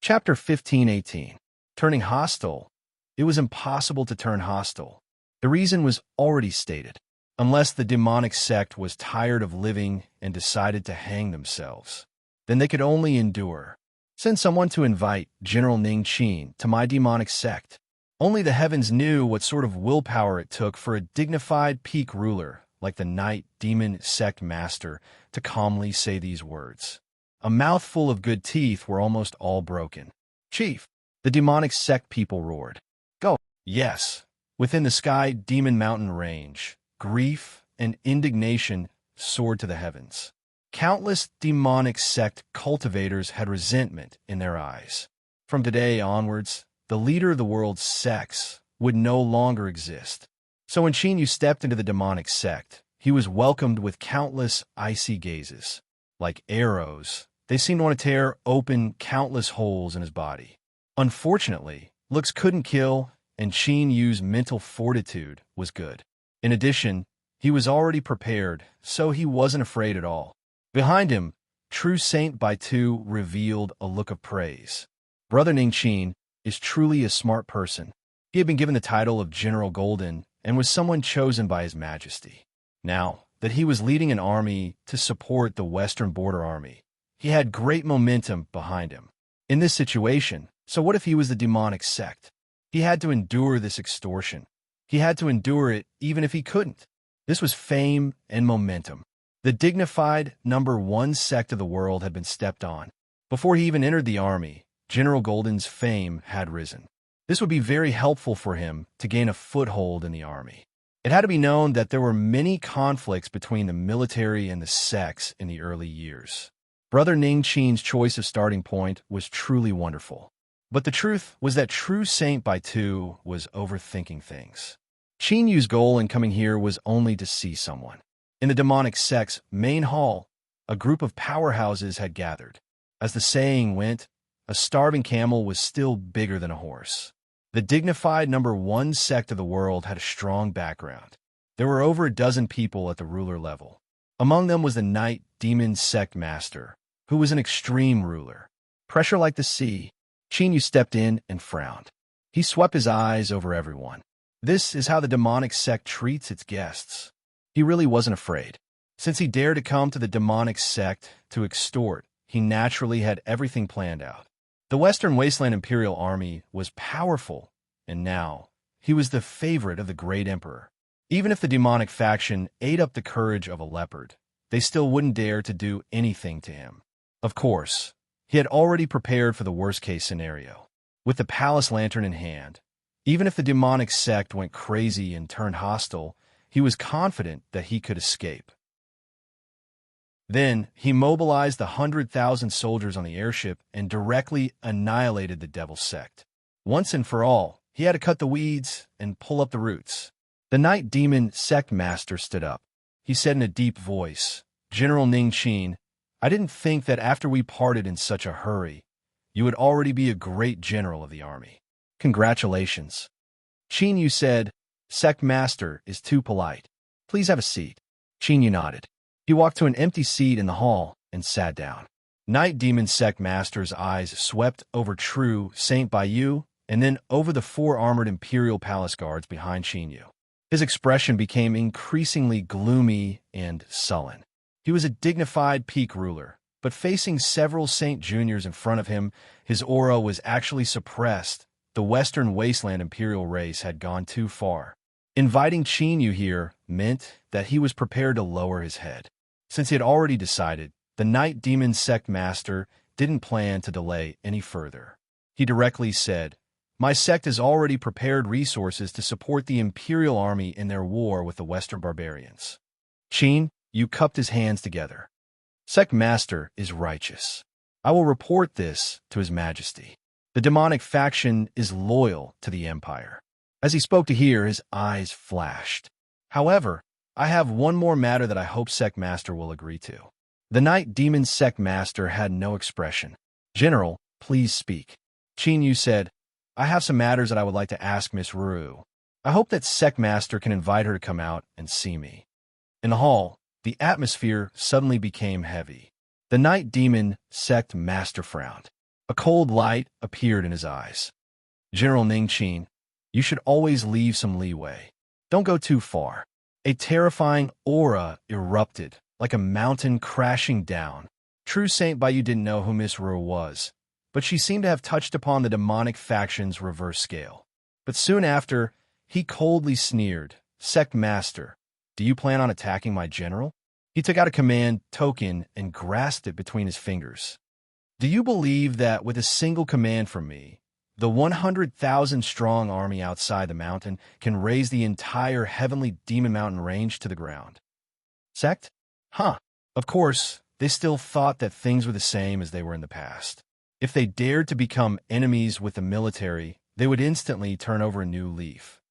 Chapter 15:18. Turning hostile. It was impossible to turn hostile. The reason was already stated. Unless the demonic sect was tired of living and decided to hang themselves, then they could only endure. Send someone to invite General Ning Qin to my demonic sect. Only the heavens knew what sort of willpower it took for a dignified peak ruler like the Night Demon Sect Master to calmly say these words. A mouthful of good teeth were almost all broken. Chief, the demonic sect people roared. Go. Yes. Within the Sky Demon Mountain range, grief and indignation soared to the heavens. Countless demonic sect cultivators had resentment in their eyes. From today onwards, the leader of the world's sects would no longer exist. So when Qin Yu stepped into the demonic sect, he was welcomed with countless icy gazes. Like arrows, they seemed to want to tear open countless holes in his body. Unfortunately, looks couldn't kill, and Qin Yu's mental fortitude was good. In addition, he was already prepared, so he wasn't afraid at all. Behind him, True Saint Baitu revealed a look of praise. Brother Ning Qin is truly a smart person. He had been given the title of General Golden and was someone chosen by His Majesty. Now that he was leading an army to support the Western Border Army, he had great momentum behind him. In this situation, so what if he was the demonic sect? He had to endure this extortion. He had to endure it even if he couldn't. This was fame and momentum. The dignified #1 sect of the world had been stepped on. Before he even entered the army, General Golden's fame had risen. This would be very helpful for him to gain a foothold in the army. It had to be known that there were many conflicts between the military and the sects in the early years. Brother Ning Qin's choice of starting point was truly wonderful. But the truth was that True Saint Baitu was overthinking things. Qin Yu's goal in coming here was only to see someone. In the demonic sect's main hall, a group of powerhouses had gathered. As the saying went, a starving camel was still bigger than a horse. The dignified #1 sect of the world had a strong background. There were over a dozen people at the ruler level. Among them was the Night Demon Sect Master, who was an extreme ruler. Pressure like the sea, Qin Yu stepped in and frowned. He swept his eyes over everyone. This is how the demonic sect treats its guests. He really wasn't afraid. Since he dared to come to the demonic sect to extort, he naturally had everything planned out. The Western Wasteland Imperial Army was powerful, and now he was the favorite of the great emperor. Even if the demonic faction ate up the courage of a leopard, they still wouldn't dare to do anything to him. Of course, he had already prepared for the worst-case scenario. With the palace lantern in hand, even if the demonic sect went crazy and turned hostile, he was confident that he could escape. Then, he mobilized the 100,000 soldiers on the airship and directly annihilated the Devil Sect. Once and for all, he had to cut the weeds and pull up the roots. The Night Demon Sect Master stood up. He said in a deep voice, General Ning Qin, I didn't think that after we parted in such a hurry, you would already be a great general of the army. Congratulations. Qin Yu said, Sect Master is too polite. Please have a seat. Qin Yu nodded. He walked to an empty seat in the hall and sat down. Night Demon Sect Master's eyes swept over True Saint Baitu and then over the 4 armored Imperial Palace guards behind Qin Yu. His expression became increasingly gloomy and sullen. He was a dignified peak ruler, but facing several Saint Juniors in front of him, his aura was actually suppressed. The Western Wasteland Imperial race had gone too far. Inviting Qin Yu here meant that he was prepared to lower his head. Since he had already decided, the Night Demon Sect Master didn't plan to delay any further. He directly said, My sect has already prepared resources to support the Imperial Army in their war with the Western barbarians. Qin Yu cupped his hands together. Sect Master is righteous. I will report this to His Majesty. The demonic faction is loyal to the Empire. As he spoke to hear, his eyes flashed. However, I have one more matter that I hope Sect Master will agree to. The Night Demon Sect Master had no expression. General, please speak. Qin Yu said, I have some matters that I would like to ask Miss Ru. I hope that Sect Master can invite her to come out and see me. In the hall, the atmosphere suddenly became heavy. The Night Demon Sect Master frowned. A cold light appeared in his eyes. General Ningqin, you should always leave some leeway. Don't go too far. A terrifying aura erupted, like a mountain crashing down. True Saint Bayou didn't know who Miss Ru was, but she seemed to have touched upon the demonic faction's reverse scale. But soon after, he coldly sneered, Sect Master, do you plan on attacking my general? He took out a command token and grasped it between his fingers. Do you believe that with a single command from me, the 100,000-strong army outside the mountain can raise the entire heavenly demon mountain range to the ground? Sect? Huh. Of course, they still thought that things were the same as they were in the past. If they dared to become enemies with the military, they would instantly turn over a new leaf.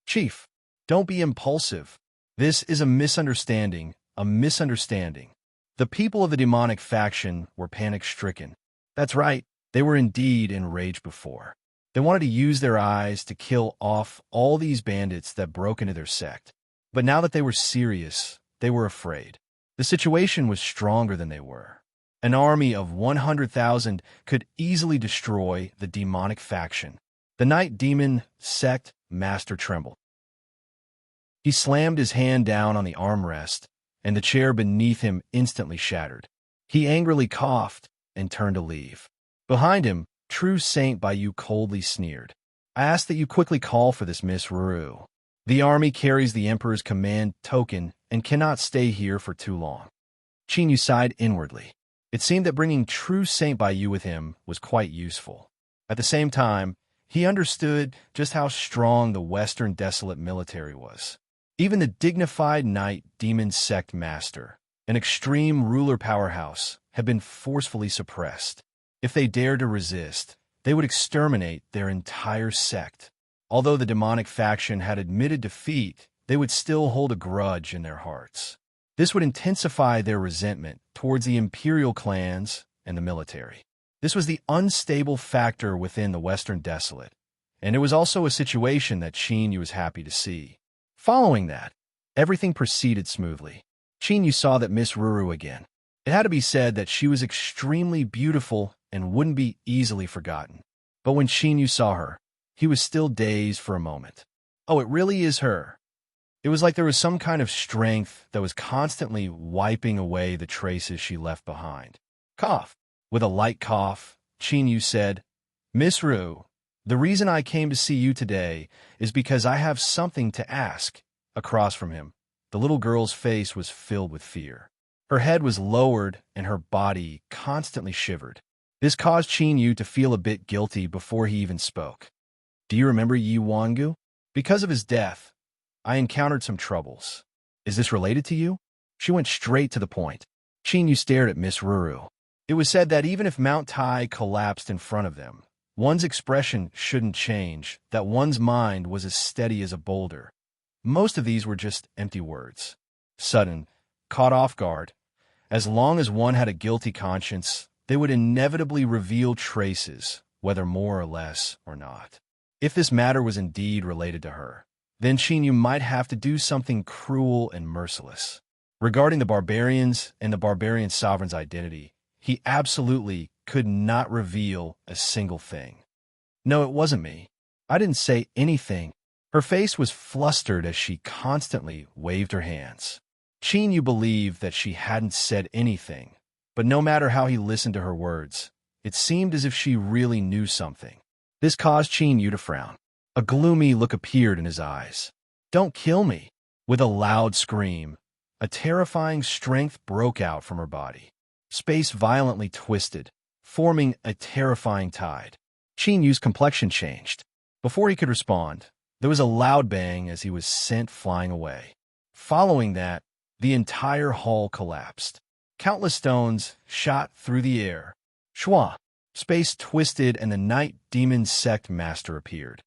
Chief, don't be impulsive. This is a misunderstanding, a misunderstanding. The people of the demonic faction were panic-stricken. That's right, they were indeed enraged before. They wanted to use their eyes to kill off all these bandits that broke into their sect. But now that they were serious, they were afraid. The situation was stronger than they were. An army of 100,000 could easily destroy the demonic faction. The Night Demon Sect Master trembled. He slammed his hand down on the armrest, and the chair beneath him instantly shattered. He angrily coughed and turned to leave. Behind him, True Saint Bayou coldly sneered. I ask that you quickly call for this Miss Ru. The army carries the Emperor's command token and cannot stay here for too long. Qin Yu sighed inwardly. It seemed that bringing True Saint Bayou with him was quite useful. At the same time, he understood just how strong the Western Desolate military was. Even the dignified Night Demon Sect Master, an extreme ruler powerhouse, had been forcefully suppressed. If they dared to resist, they would exterminate their entire sect. Although the demonic faction had admitted defeat, they would still hold a grudge in their hearts. This would intensify their resentment towards the imperial clans and the military. This was the unstable factor within the Western Desolate, and it was also a situation that Qin Yu was happy to see. Following that, everything proceeded smoothly. Qin Yu saw that Miss Ruru again. It had to be said that she was extremely beautiful and wouldn't be easily forgotten. But when Qin Yu saw her, he was still dazed for a moment. Oh, it really is her. It was like there was some kind of strength that was constantly wiping away the traces she left behind. Cough. With a light cough, Qin Yu said, Miss Ru, the reason I came to see you today is because I have something to ask. Across from him, the little girl's face was filled with fear. Her head was lowered and her body constantly shivered. This caused Qin Yu to feel a bit guilty before he even spoke. Do you remember Yi Wangu? Because of his death, I encountered some troubles. Is this related to you? She went straight to the point. Qin Yu stared at Miss Ruru. It was said that even if Mount Tai collapsed in front of them, one's expression shouldn't change, that one's mind was as steady as a boulder. Most of these were just empty words. Sudden, caught off guard, as long as one had a guilty conscience, they would inevitably reveal traces, whether more or less or not. If this matter was indeed related to her, then Qin Yu might have to do something cruel and merciless. Regarding the barbarians and the barbarian sovereign's identity, he absolutely could not reveal a single thing. No, it wasn't me. I didn't say anything. Her face was flustered as she constantly waved her hands. Qin Yu believed that she hadn't said anything, but no matter how he listened to her words, it seemed as if she really knew something. This caused Qin Yu to frown. A gloomy look appeared in his eyes. Don't kill me! With a loud scream, a terrifying strength broke out from her body. Space violently twisted, forming a terrifying tide. Qin Yu's complexion changed. Before he could respond, there was a loud bang as he was sent flying away. Following that, the entire hall collapsed. Countless stones shot through the air. Shwa! Space twisted and the Night Demon Sect Master appeared.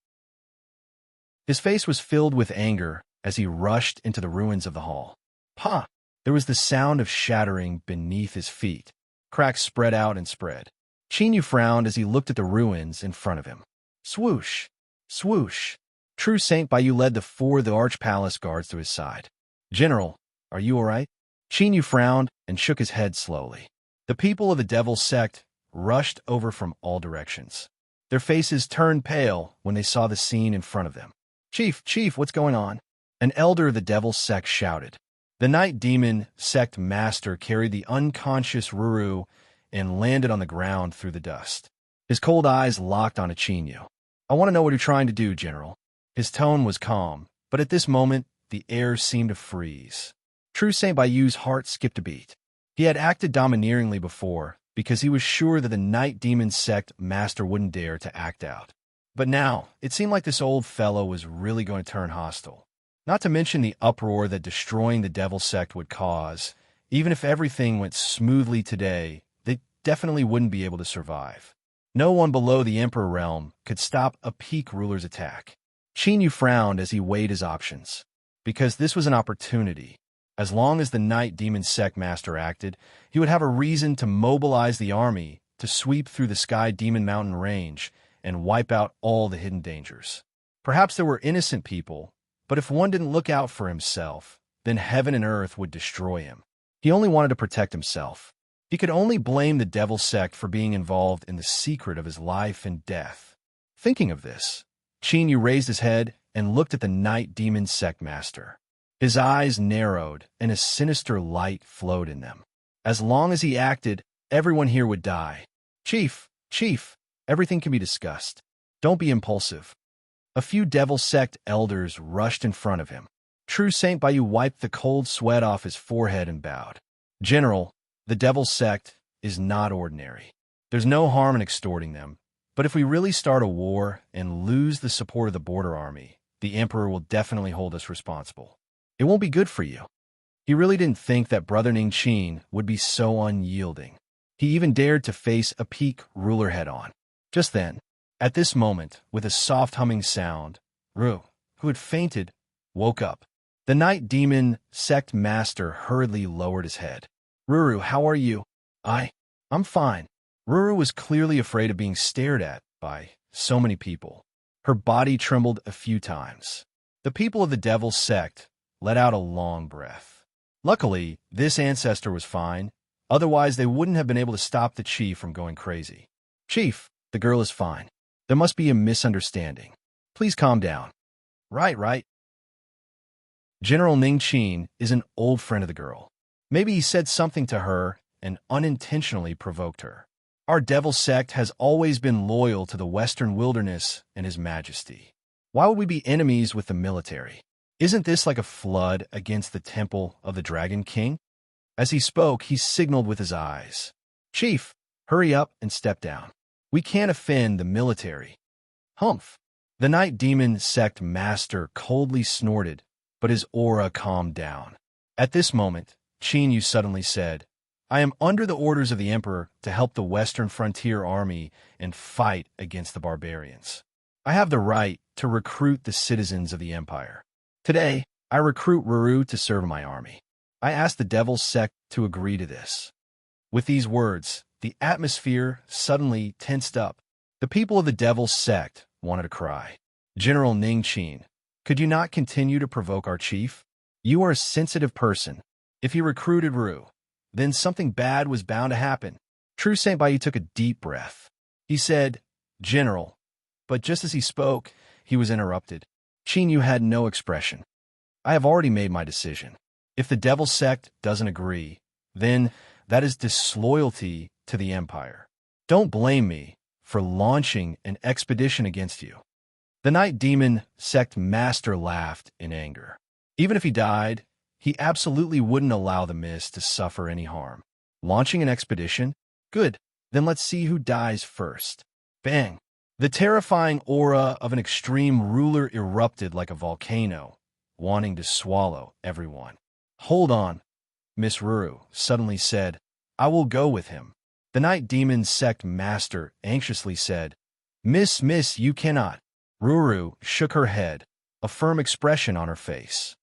His face was filled with anger as he rushed into the ruins of the hall. Pa! There was the sound of shattering beneath his feet. Cracks spread out and spread. Qin Yu frowned as he looked at the ruins in front of him. Swoosh! Swoosh! True Saint Bayou led the four of the Arch Palace guards to his side. General, are you all right? Qin Yu frowned and shook his head slowly. The people of the Devil Sect rushed over from all directions. Their faces turned pale when they saw the scene in front of them. Chief, what's going on?" An elder of the Devil's Sect shouted. The Night Demon Sect Master carried the unconscious Ruru and landed on the ground through the dust. His cold eyes locked on Achinyu. "I want to know what you're trying to do, General." His tone was calm, but at this moment, the air seemed to freeze. True Saint Bayou's heart skipped a beat. He had acted domineeringly before because he was sure that the Night Demon Sect Master wouldn't dare to act out. But now, it seemed like this old fellow was really going to turn hostile. Not to mention the uproar that destroying the Devil Sect would cause. Even if everything went smoothly today, they definitely wouldn't be able to survive. No one below the Emperor realm could stop a peak ruler's attack. Chinyu frowned as he weighed his options. Because this was an opportunity. As long as the Night Demon Sect Master acted, he would have a reason to mobilize the army to sweep through the Sky Demon Mountain range and wipe out all the hidden dangers. Perhaps there were innocent people, but if one didn't look out for himself, then heaven and earth would destroy him. He only wanted to protect himself. He could only blame the Devil Sect for being involved in the secret of his life and death. Thinking of this, Chinyu raised his head and looked at the Night Demon Sect Master. His eyes narrowed, and a sinister light flowed in them. As long as he acted, everyone here would die. Chief, everything can be discussed. Don't be impulsive." A few Devil Sect elders rushed in front of him. True Saint Bayou wiped the cold sweat off his forehead and bowed. "General, the Devil Sect is not ordinary. There's no harm in extorting them, but if we really start a war and lose the support of the border army, the Emperor will definitely hold us responsible. It won't be good for you." He really didn't think that Brother Ningqin would be so unyielding. He even dared to face a peak ruler head-on. Just then, at this moment, with a soft humming sound, Ru, who had fainted, woke up. The Night Demon Sect Master hurriedly lowered his head. "Ruru, how are you?" I'm fine." Ruru was clearly afraid of being stared at by so many people. Her body trembled a few times. The people of the Devil Sect let out a long breath. Luckily, this ancestor was fine. Otherwise, they wouldn't have been able to stop the chief from going crazy. "Chief, the girl is fine. There must be a misunderstanding. Please calm down." Right. General Ningqin is an old friend of the girl. Maybe he said something to her and unintentionally provoked her. Our Devil Sect has always been loyal to the Western Wilderness and His Majesty. Why would we be enemies with the military? Isn't this like a flood against the temple of the Dragon King? As he spoke, he signaled with his eyes. "Chief, hurry up and step down. We can't offend the military." Humph. The Night Demon Sect Master coldly snorted, but his aura calmed down. At this moment, Chinyu suddenly said, "I am under the orders of the Emperor to help the Western Frontier Army and fight against the barbarians. I have the right to recruit the citizens of the Empire. Today, I recruit Ruru to serve in my army. I ask the Devil's Sect to agree to this." With these words, the atmosphere suddenly tensed up. The people of the Devil's Sect wanted to cry. "General Ningqin, could you not continue to provoke our chief? You are a sensitive person. If he recruited Ruru, then something bad was bound to happen." True Saint Bayou took a deep breath. He said, "General," but just as he spoke, he was interrupted. Chinyu had no expression. "I have already made my decision. If the Devil Sect doesn't agree, then that is disloyalty to the Empire. Don't blame me for launching an expedition against you." The Night Demon Sect Master laughed in anger. Even if he died, he absolutely wouldn't allow the Mist to suffer any harm. Launching an expedition? Good. Then let's see who dies first. Bang! The terrifying aura of an extreme ruler erupted like a volcano, wanting to swallow everyone. "Hold on," Miss Ruru suddenly said. "I will go with him." The Night Demon Sect Master anxiously said, Miss, you cannot." Ruru shook her head, a firm expression on her face.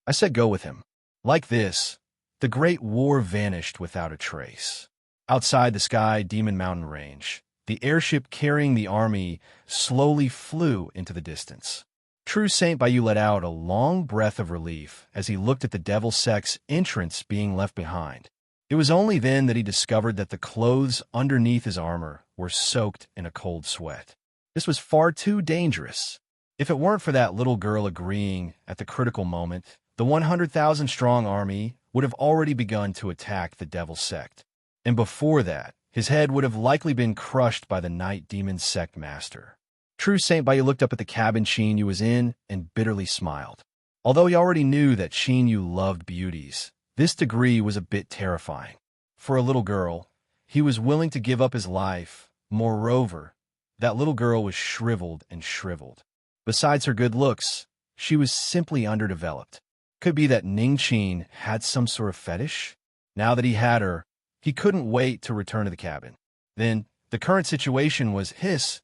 "I said go with him." Like this, the Great War vanished without a trace. Outside the Sky Demon Mountain Range, the airship carrying the army slowly flew into the distance. True Saint Bayou let out a long breath of relief as he looked at the Devil Sect's entrance being left behind. It was only then that he discovered that the clothes underneath his armor were soaked in a cold sweat. This was far too dangerous. If it weren't for that little girl agreeing at the critical moment, the 100,000-strong army would have already begun to attack the Devil's Sect. And before that, his head would have likely been crushed by the Night Demon Sect Master. True Saint Baiyu looked up at the cabin Xinyu was in and bitterly smiled. Although he already knew that Xinyu loved beauties, this degree was a bit terrifying. For a little girl, he was willing to give up his life. Moreover, that little girl was shriveled and shriveled. Besides her good looks, she was simply underdeveloped. Could be that Ningqin had some sort of fetish? Now that he had her, he couldn't wait to return to the cabin. Then, the current situation was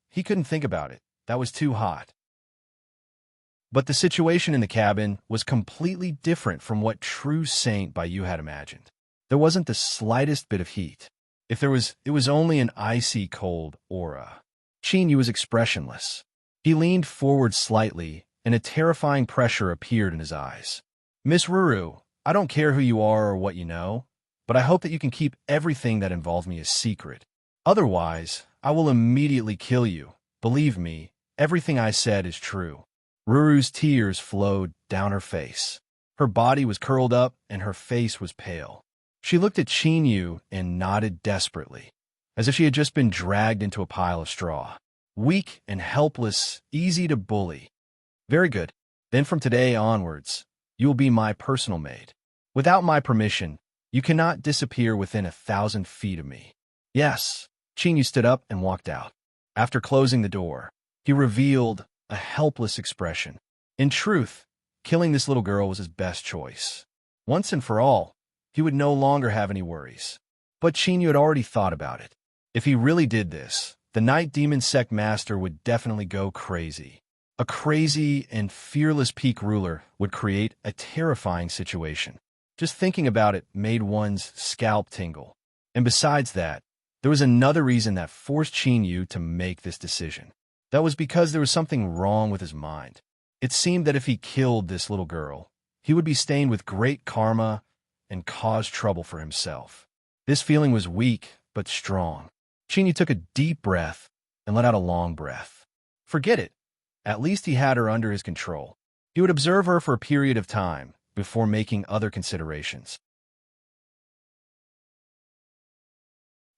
he couldn't think about it. That was too hot. But the situation in the cabin was completely different from what True Saint Baiyu had imagined. There wasn't the slightest bit of heat. If there was, it was only an icy cold aura. Xinyu was expressionless. He leaned forward slightly, and a terrifying pressure appeared in his eyes. Miss Ruru, I don't care who you are or what you know, but I hope that you can keep everything that involves me a secret. Otherwise, I will immediately kill you. Believe me, everything I said is true. Ruru's tears flowed down her face. Her body was curled up and her face was pale. She looked at Xinyu and nodded desperately, as if she had just been dragged into a pile of straw. Weak and helpless, easy to bully. Very good. Then from today onwards, you will be my personal maid. Without my permission, you cannot disappear within 1,000 feet of me. Yes. Xinyu stood up and walked out. After closing the door, he revealed a helpless expression. In truth, killing this little girl was his best choice. Once and for all, he would no longer have any worries. But Xinyu had already thought about it. If he really did this, the Night Demon Sect Master would definitely go crazy. A crazy and fearless peak ruler would create a terrifying situation. Just thinking about it made one's scalp tingle. And besides that, there was another reason that forced Xinyu to make this decision. That was because there was something wrong with his mind. It seemed that if he killed this little girl, he would be stained with great karma and cause trouble for himself. This feeling was weak but strong. Xinyu took a deep breath and let out a long breath. Forget it. At least he had her under his control. He would observe her for a period of time before making other considerations.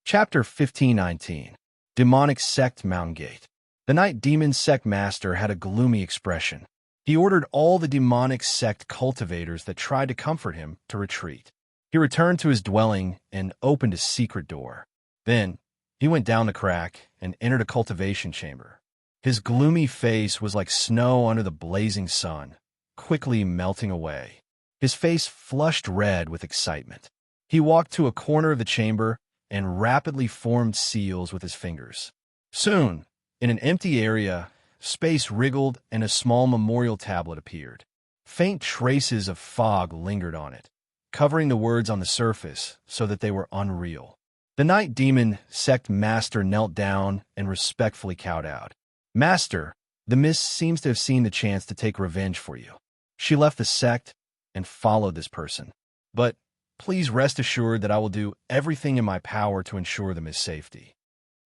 Chapter 1519. Demonic Sect Mountain Gate. The Night Demon Sect Master had a gloomy expression. He ordered all the demonic sect cultivators that tried to comfort him to retreat. He returned to his dwelling and opened a secret door. Then, he went down the crack and entered a cultivation chamber. His gloomy face was like snow under the blazing sun, quickly melting away. His face flushed red with excitement. He walked to a corner of the chamber and rapidly formed seals with his fingers. Soon, in an empty area, space wriggled and a small memorial tablet appeared. Faint traces of fog lingered on it, covering the words on the surface so that they were unreal. The Night Demon Sect Master knelt down and respectfully kowtowed. Master, the Mist seems to have seen the chance to take revenge for you. She left the sect and followed this person. But please rest assured that I will do everything in my power to ensure the Mist's safety.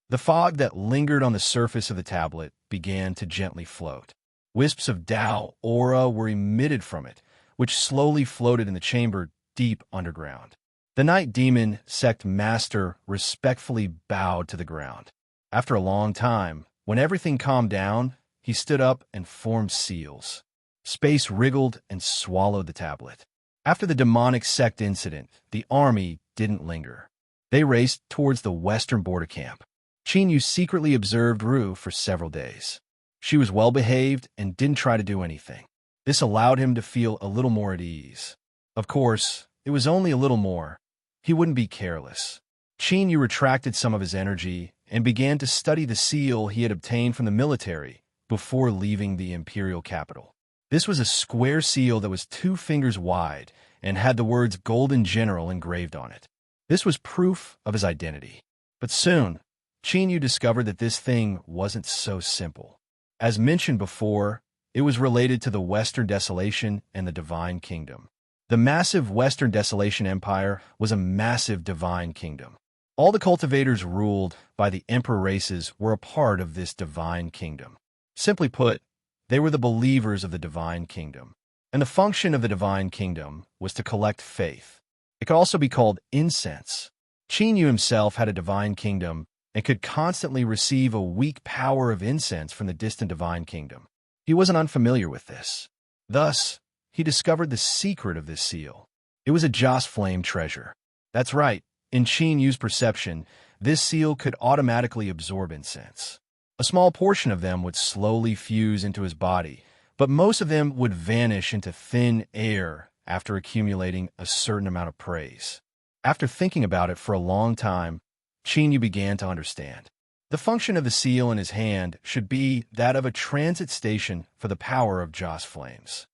The fog that lingered on the surface of the tablet began to gently float. Wisps of Tao aura were emitted from it, which slowly floated in the chamber deep underground. The Night Demon Sect Master respectfully bowed to the ground. After a long time, when everything calmed down, he stood up and formed seals. Space wriggled and swallowed the tablet. After the demonic sect incident, the army didn't linger. They raced towards the western border camp. Xinyu secretly observed Ru for several days. She was well-behaved and didn't try to do anything. This allowed him to feel a little more at ease. Of course, it was only a little more. He wouldn't be careless. Xinyu retracted some of his energy and began to study the seal he had obtained from the military before leaving the imperial capital. This was a square seal that was 2 fingers wide and had the words Golden General engraved on it. This was proof of his identity. But soon, Xinyu discovered that this thing wasn't so simple. As mentioned before, it was related to the Western Desolation and the Divine Kingdom. The massive Western Desolation Empire was a massive divine kingdom. All the cultivators ruled by the emperor races were a part of this divine kingdom. Simply put, they were the believers of the divine kingdom. And the function of the divine kingdom was to collect faith. It could also be called incense. Chinyu himself had a divine kingdom and could constantly receive a weak power of incense from the distant divine kingdom. He wasn't unfamiliar with this. Thus, he discovered the secret of this seal. It was a Joss flame treasure. That's right, in Chinyu's perception, this seal could automatically absorb incense. A small portion of them would slowly fuse into his body, but most of them would vanish into thin air after accumulating a certain amount of praise. After thinking about it for a long time, Chinyu began to understand. The function of the seal in his hand should be that of a transit station for the power of Joss flames.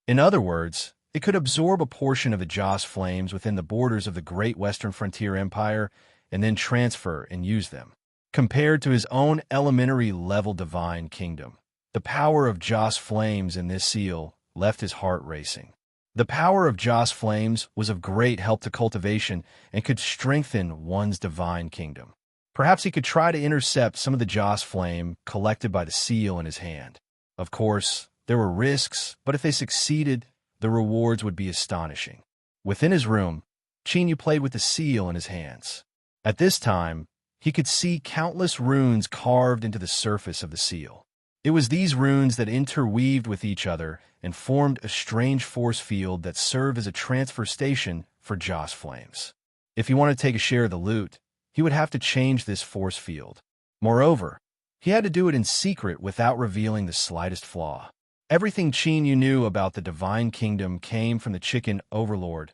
In other words, it could absorb a portion of the Joss flames within the borders of the Great Western Frontier Empire and then transfer and use them. Compared to his own elementary level divine kingdom, the power of Joss flames in this seal left his heart racing. The power of Joss flames was of great help to cultivation and could strengthen one's divine kingdom. Perhaps he could try to intercept some of the Joss flame collected by the seal in his hand. Of course, there were risks, but if they succeeded, the rewards would be astonishing. Within his room, Chinyu played with the seal in his hands. At this time, he could see countless runes carved into the surface of the seal. It was these runes that interweaved with each other and formed a strange force field that served as a transfer station for Joss flames. If he wanted to take a share of the loot, he would have to change this force field. Moreover, he had to do it in secret without revealing the slightest flaw. Everything Chinyu knew about the divine kingdom came from the chicken overlord.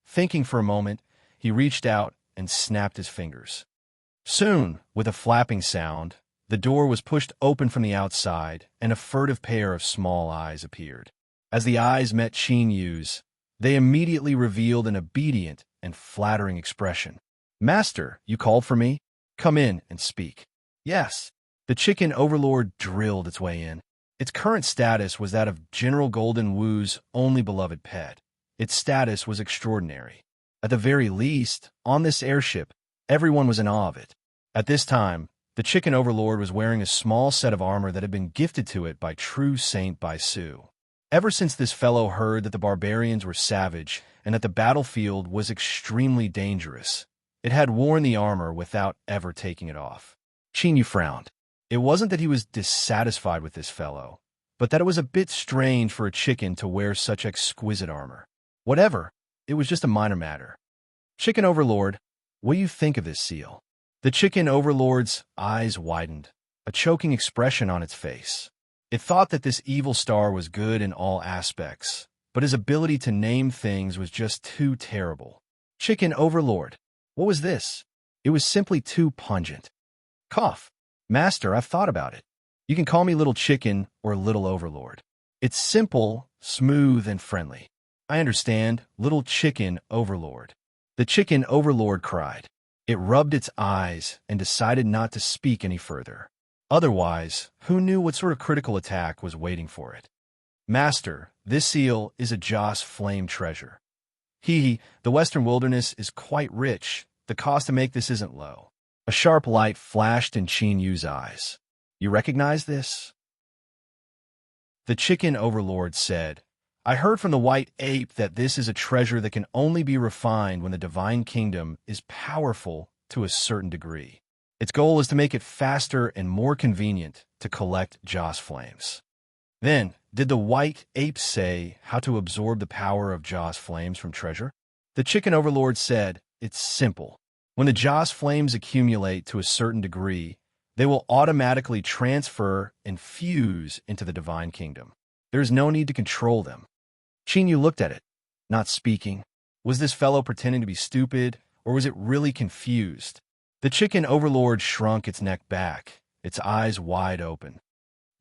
Thinking for a moment, he reached out and snapped his fingers. Soon, with a flapping sound, the door was pushed open from the outside, and a furtive pair of small eyes appeared. As the eyes met Chinyu's, they immediately revealed an obedient and flattering expression. "Master, you called for me? Come in and speak." "Yes." The chicken overlord drilled its way in. Its current status was that of General Golden Wu's only beloved pet. Its status was extraordinary. At the very least, on this airship, everyone was in awe of it. At this time, the chicken overlord was wearing a small set of armor that had been gifted to it by true Saint Baisu. Ever since this fellow heard that the barbarians were savage and that the battlefield was extremely dangerous, it had worn the armor without ever taking it off. Chinyu frowned. It wasn't that he was dissatisfied with this fellow, but that it was a bit strange for a chicken to wear such exquisite armor. Whatever, it was just a minor matter. "Chicken overlord, what do you think of this seal?" The chicken overlord's eyes widened, a choking expression on its face. It thought that this evil star was good in all aspects, but his ability to name things was just too terrible. "Chicken overlord, what was this?" It was simply too pungent. Cough. "Master, I've thought about it. You can call me Little Chicken or Little Overlord. It's simple, smooth, and friendly." "I understand, Little Chicken Overlord." The chicken overlord cried. It rubbed its eyes and decided not to speak any further. Otherwise, who knew what sort of critical attack was waiting for it? "Master, this seal is a Joss flame treasure. The Western wilderness is quite rich. The cost to make this isn't low." A sharp light flashed in Chinyu's eyes. "You recognize this?" The chicken overlord said, "I heard from the white ape that this is a treasure that can only be refined when the divine kingdom is powerful to a certain degree. Its goal is to make it faster and more convenient to collect Joss flames." Then, did the white ape say how to absorb the power of Joss flames from treasure? The chicken overlord said, "It's simple. When the Joss flames accumulate to a certain degree, they will automatically transfer and fuse into the divine kingdom. There is no need to control them." Chinyu looked at it, not speaking. Was this fellow pretending to be stupid, or was it really confused? The chicken overlord shrunk its neck back, its eyes wide open.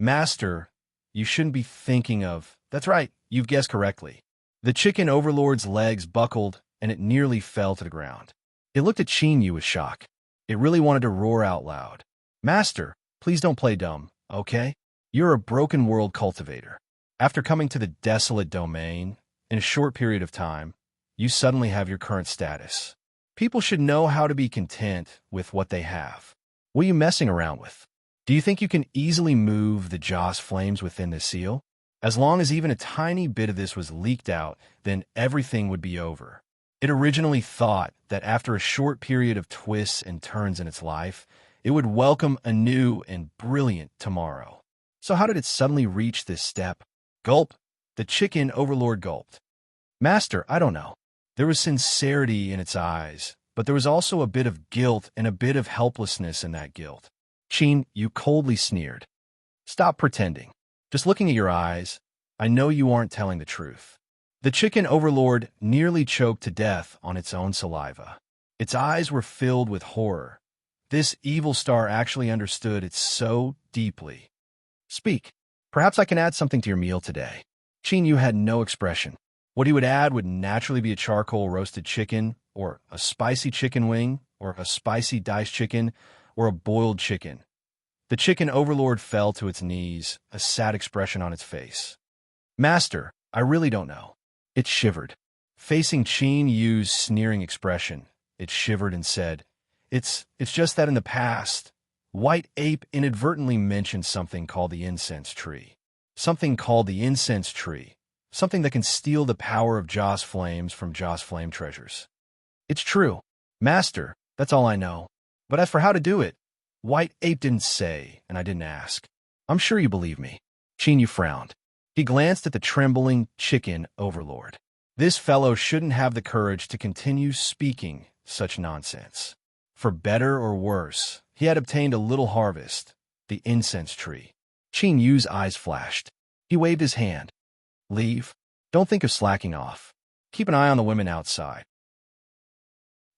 "Master, you shouldn't be thinking of—" "That's right, you've guessed correctly." The chicken overlord's legs buckled, and it nearly fell to the ground. It looked at Chinyu with shock. It really wanted to roar out loud. "Master, please don't play dumb, okay? You're a broken world cultivator. After coming to the desolate domain, In a short period of time, you suddenly have your current status. People should know how to be content with what they have. What are you messing around with? Do you think you can easily move the Joss flames within the seal? As long as even a tiny bit of this was leaked out, then everything would be over. It originally thought that after a short period of twists and turns in its life, it would welcome a new and brilliant tomorrow. So how did it suddenly reach this step? Gulp. The chicken overlord gulped. Master, I don't know. There was sincerity in its eyes, but there was also a bit of guilt and a bit of helplessness in that guilt. Sheen, you coldly sneered. Stop pretending. Just looking at your eyes, I know you aren't telling the truth. The chicken overlord nearly choked to death on its own saliva. Its eyes were filled with horror. This evil star actually understood it so deeply. Speak. Perhaps I can add something to your meal today. Sheen Yu had no expression. What he would add would naturally be a charcoal roasted chicken, or a spicy chicken wing, or a spicy diced chicken, or a boiled chicken. The chicken overlord fell to its knees, a sad expression on its face. Master, I really don't know. It shivered. Facing Sheen Yu's sneering expression, it shivered and said, It's just that in the past, White Ape inadvertently mentioned something called the incense tree. Something called the incense tree. Something that can steal the power of Joss flames from Joss flame treasures. It's true. Master, that's all I know. But as for how to do it, White Ape didn't say, and I didn't ask. I'm sure you believe me. Sheen Yu frowned. He glanced at the trembling chicken overlord. This fellow shouldn't have the courage to continue speaking such nonsense. For better or worse, he had obtained a little harvest, the incense tree. Sheen Yu's eyes flashed. He waved his hand. Leave. Don't think of slacking off. Keep an eye on the women outside.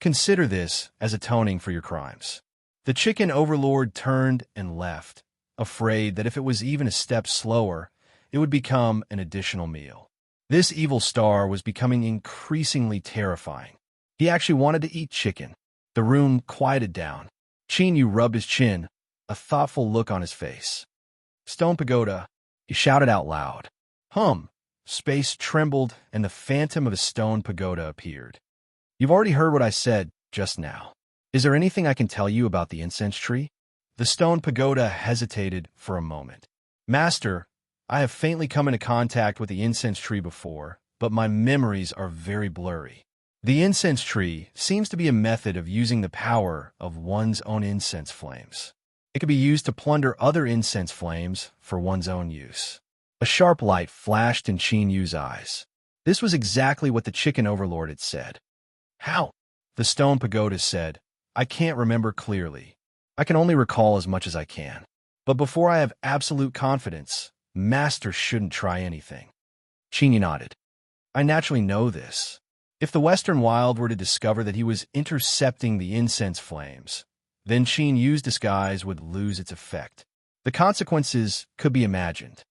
Consider this as atoning for your crimes. The chicken overlord turned and left, afraid that if it was even a step slower, it would become an additional meal. This evil star was becoming increasingly terrifying. He actually wanted to eat chicken. The room quieted down. Sheen Yu rubbed his chin, a thoughtful look on his face. Stone pagoda, he shouted out loud. Space trembled, and the phantom of a stone pagoda appeared. You've already heard what I said just now. Is there anything I can tell you about the incense tree? The stone pagoda hesitated for a moment. Master, I have faintly come into contact with the incense tree before, but my memories are very blurry. The incense tree seems to be a method of using the power of one's own incense flames. It can be used to plunder other incense flames for one's own use. A sharp light flashed in Sheen Yu's eyes. This was exactly what the chicken overlord had said. How? The stone pagoda said, I can't remember clearly. I can only recall as much as I can. But before I have absolute confidence, Master shouldn't try anything. Sheen Yu nodded. I naturally know this. If the Western Wild were to discover that he was intercepting the incense flames, then Sheen Yu's disguise would lose its effect. The consequences could be imagined.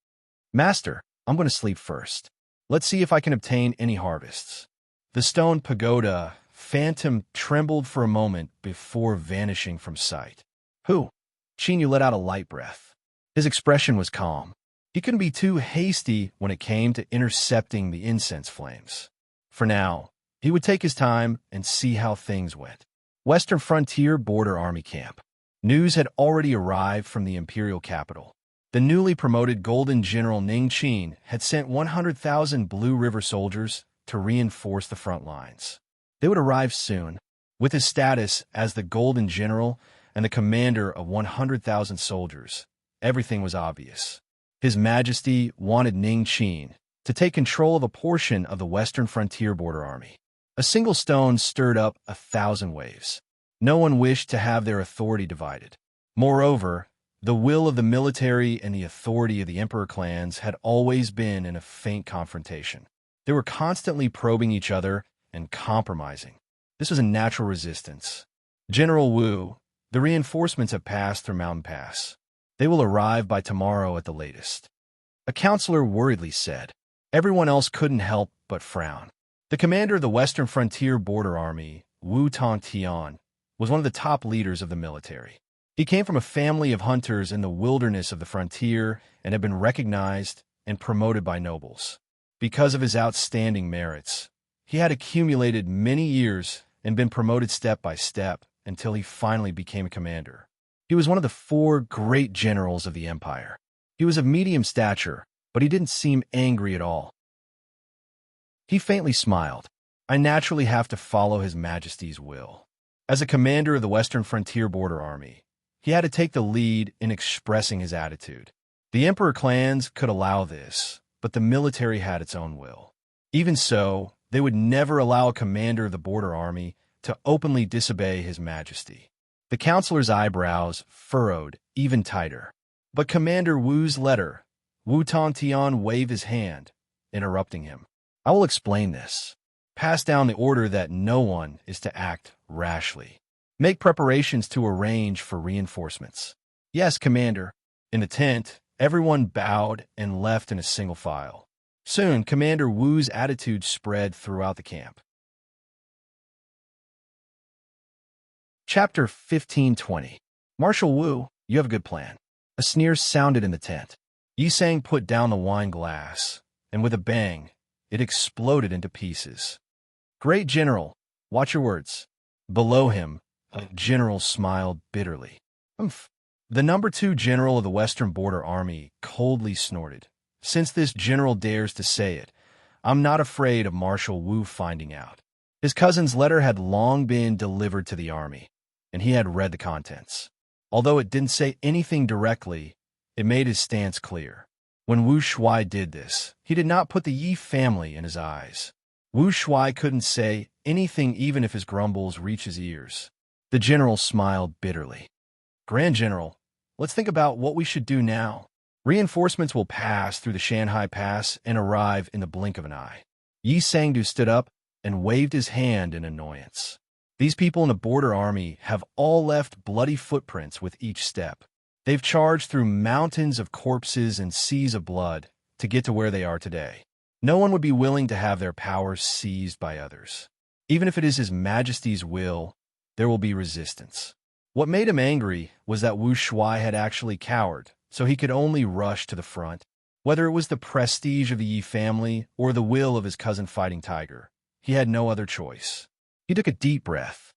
Master, I'm going to sleep first. Let's see if I can obtain any harvests. The stone pagoda phantom trembled for a moment before vanishing from sight. Who? Sheen Yu let out a light breath. His expression was calm. He couldn't be too hasty when it came to intercepting the incense flames. For now, he would take his time and see how things went. Western Frontier Border Army Camp. News had already arrived from the imperial capital. The newly promoted Golden General Ning Qin had sent 100,000 Blue River soldiers to reinforce the front lines. They would arrive soon. With his status as the Golden General and the commander of 100,000 soldiers, everything was obvious. His Majesty wanted Ning Qin to take control of a portion of the Western Frontier Border Army. A single stone stirred up 1,000 waves. No one wished to have their authority divided. Moreover, the will of the military and the authority of the emperor clans had always been in a faint confrontation. They were constantly probing each other and compromising. This was a natural resistance. General Wu, the reinforcements have passed through Mountain Pass. They will arrive by tomorrow at the latest. A counselor worriedly said. Everyone else couldn't help but frown. The commander of the Western Frontier Border Army, Wu Tongtian, was one of the top leaders of the military. He came from a family of hunters in the wilderness of the frontier and had been recognized and promoted by nobles. because of his outstanding merits. He had accumulated many years and been promoted step by step until he finally became a commander. He was one of the 4 great generals of the empire. He was of medium stature, but he didn't seem angry at all. He faintly smiled. I naturally have to follow His Majesty's will. As a commander of the Western Frontier Border Army, he had to take the lead in expressing his attitude. The Emperor clans could allow this, but the military had its own will. Even so, they would never allow a commander of the Border Army to openly disobey His Majesty. The counselor's eyebrows furrowed even tighter. But Commander Wu's letter, Wu Tontian waved his hand, interrupting him. I will explain this. Pass down the order that no one is to act rashly. Make preparations to arrange for reinforcements. Yes, Commander. In the tent, everyone bowed and left in a single file. Soon, Commander Wu's attitude spread throughout the camp. Chapter 1520. Marshal Wu, you have a good plan. A sneer sounded in the tent. Yi Sang put down the wine glass, and with a bang, it exploded into pieces. Great General, watch your words. Below him, a general smiled bitterly. Umph. The number 2 general of the Western Border Army coldly snorted. Since this general dares to say it, I'm not afraid of Marshal Wu finding out. His cousin's letter had long been delivered to the army, and he had read the contents. Although it didn't say anything directly, it made his stance clear. When Wu Shuai did this, he did not put the Yi family in his eyes. Wu Shuai couldn't say anything even if his grumbles reached his ears. The general smiled bitterly. Grand General, let's think about what we should do now. Reinforcements will pass through the Shanghai Pass and arrive in the blink of an eye. Yi Sangdu stood up and waved his hand in annoyance. These people in the border army have all left bloody footprints with each step. They've charged through mountains of corpses and seas of blood to get to where they are today. No one would be willing to have their powers seized by others. Even if it is His Majesty's will, there will be resistance. What made him angry was that Wu Shuai had actually cowered, so he could only rush to the front. Whether it was the prestige of the Yi family or the will of his cousin Fighting Tiger, he had no other choice. He took a deep breath.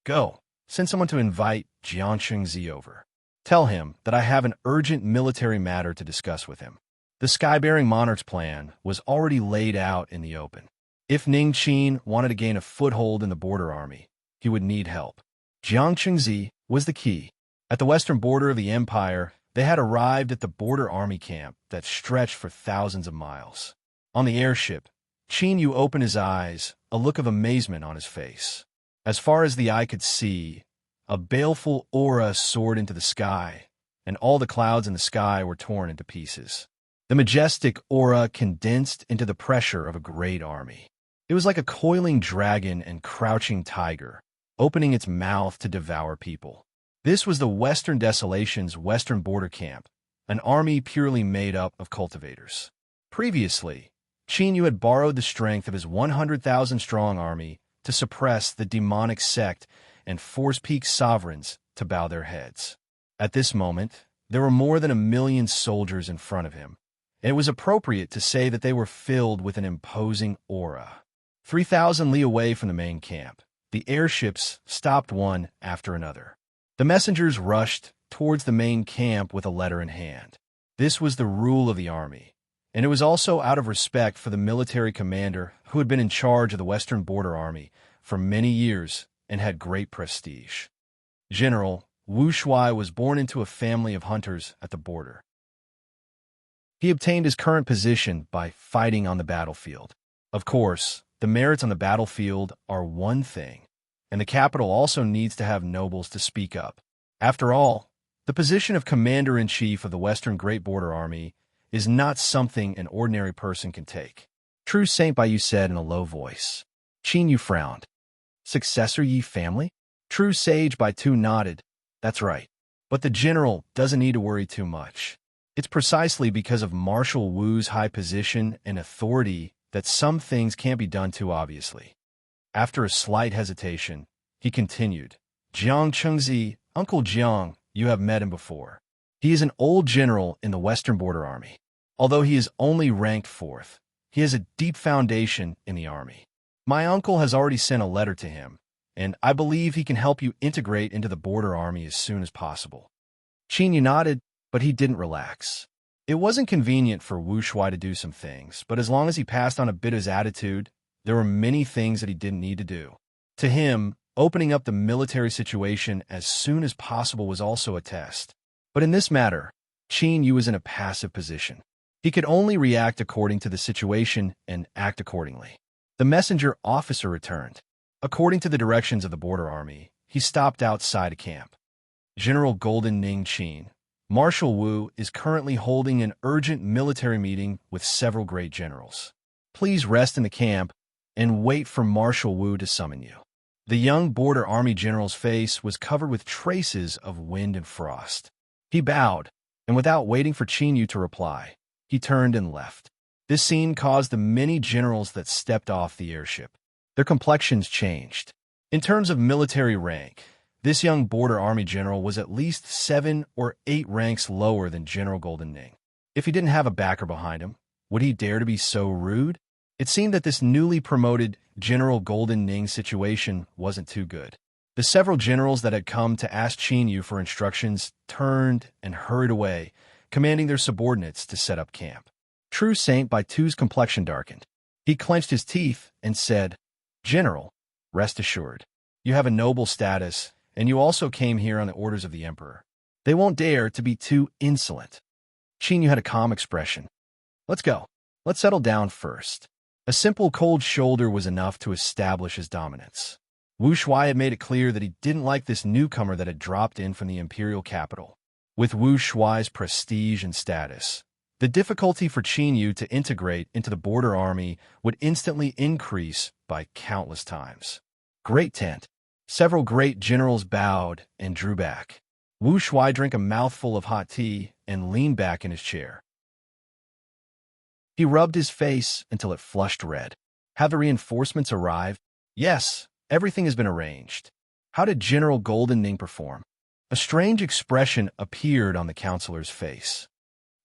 Go, send someone to invite Jiang Chengzi over. Tell him that I have an urgent military matter to discuss with him. The Sky-bearing Monarch's plan was already laid out in the open. If Ning Qin wanted to gain a foothold in the border army, he would need help. Jiang Chengzi was the key. At the western border of the empire, they had arrived at the border army camp that stretched for thousands of miles. On the airship, Qin Yu opened his eyes, a look of amazement on his face. As far as the eye could see, a baleful aura soared into the sky, and all the clouds in the sky were torn into pieces. The majestic aura condensed into the pressure of a great army. It was like a coiling dragon and crouching tiger, opening its mouth to devour people. This was the Western Desolation's western border camp, an army purely made up of cultivators. Previously, Qin Yu had borrowed the strength of his 100,000-strong army to suppress the demonic sect and force Peak sovereigns to bow their heads. At this moment, there were more than 1 million soldiers in front of him, and it was appropriate to say that they were filled with an imposing aura. 3,000 li away from the main camp, the airships stopped one after another. The messengers rushed towards the main camp with a letter in hand. This was the rule of the army, and it was also out of respect for the military commander who had been in charge of the Western Border Army for many years and had great prestige. General Wu Shuai was born into a family of hunters at the border. He obtained his current position by fighting on the battlefield. Of course, the merits on the battlefield are one thing, and the capital also needs to have nobles to speak up. After all, the position of Commander-in-Chief of the Western Great Border Army is not something an ordinary person can take. True Saint Baiyu said in a low voice. Qin Yu frowned. Successor Yi family? True Sage Baitu nodded. That's right. But the general doesn't need to worry too much. It's precisely because of Marshal Wu's high position and authority that some things can't be done too obviously. After a slight hesitation, he continued, Jiang Chengzi, Uncle Jiang, you have met him before. He is an old general in the Western Border Army. Although he is only ranked 4th, He has a deep foundation in the army. My uncle has already sent a letter to him, and I believe he can help you integrate into the border army as soon as possible." Qin Yu nodded, but he didn't relax. It wasn't convenient for Wu Shuai to do some things, but as long as he passed on a bit of his attitude, there were many things that he didn't need to do. To him, opening up the military situation as soon as possible was also a test. But in this matter, Qin Yu was in a passive position. He could only react according to the situation and act accordingly. The messenger officer returned. According to the directions of the border army, he stopped outside a camp. "General Golden Ning Qin, Marshal Wu is currently holding an urgent military meeting with several great generals. Please rest in the camp and wait for Marshal Wu to summon you." The young border army general's face was covered with traces of wind and frost. He bowed, and without waiting for Qin Yu to reply, he turned and left. This scene caused the many generals that stepped off the airship. Their complexions changed. In terms of military rank, this young border army general was at least 7 or 8 ranks lower than General Golden Ning. If he didn't have a backer behind him, would he dare to be so rude? It seemed that this newly promoted General Golden Ning situation wasn't too good. The several generals that had come to ask Qin Yu for instructions turned and hurried away, commanding their subordinates to set up camp. True Saint Baitu's complexion darkened. He clenched his teeth and said, "General, rest assured. You have a noble status, and you also came here on the orders of the Emperor. They won't dare to be too insolent." Qin Yu had a calm expression. "Let's go. Let's settle down first." A simple cold shoulder was enough to establish his dominance. Wu Shuai had made it clear that he didn't like this newcomer that had dropped in from the imperial capital. With Wu Shuai's prestige and status, the difficulty for Qin Yu to integrate into the border army would instantly increase by countless times. Great tent. Several great generals bowed and drew back. Wu Shuai drank a mouthful of hot tea and leaned back in his chair. He rubbed his face until it flushed red. "Have the reinforcements arrived?" "Yes, everything has been arranged." "How did General Golden Ning perform?" A strange expression appeared on the counselor's face.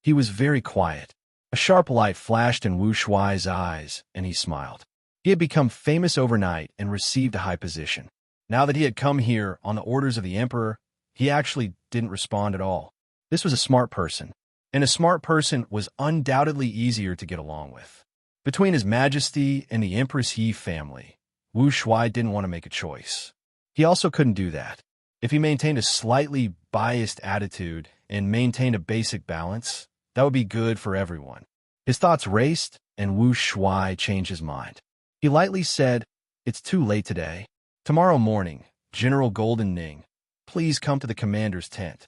He was very quiet. A sharp light flashed in Wu Shuai's eyes, and he smiled. He had become famous overnight and received a high position. Now that he had come here on the orders of the Emperor, he actually didn't respond at all. This was a smart person, and a smart person was undoubtedly easier to get along with. Between His Majesty and the Empress Yi family, Wu Shuai didn't want to make a choice. He also couldn't do that. If he maintained a slightly biased attitude and maintained a basic balance, that would be good for everyone. His thoughts raced, and Wu Shuai changed his mind. He lightly said, "It's too late today. Tomorrow morning, General Golden Ning, please come to the commander's tent."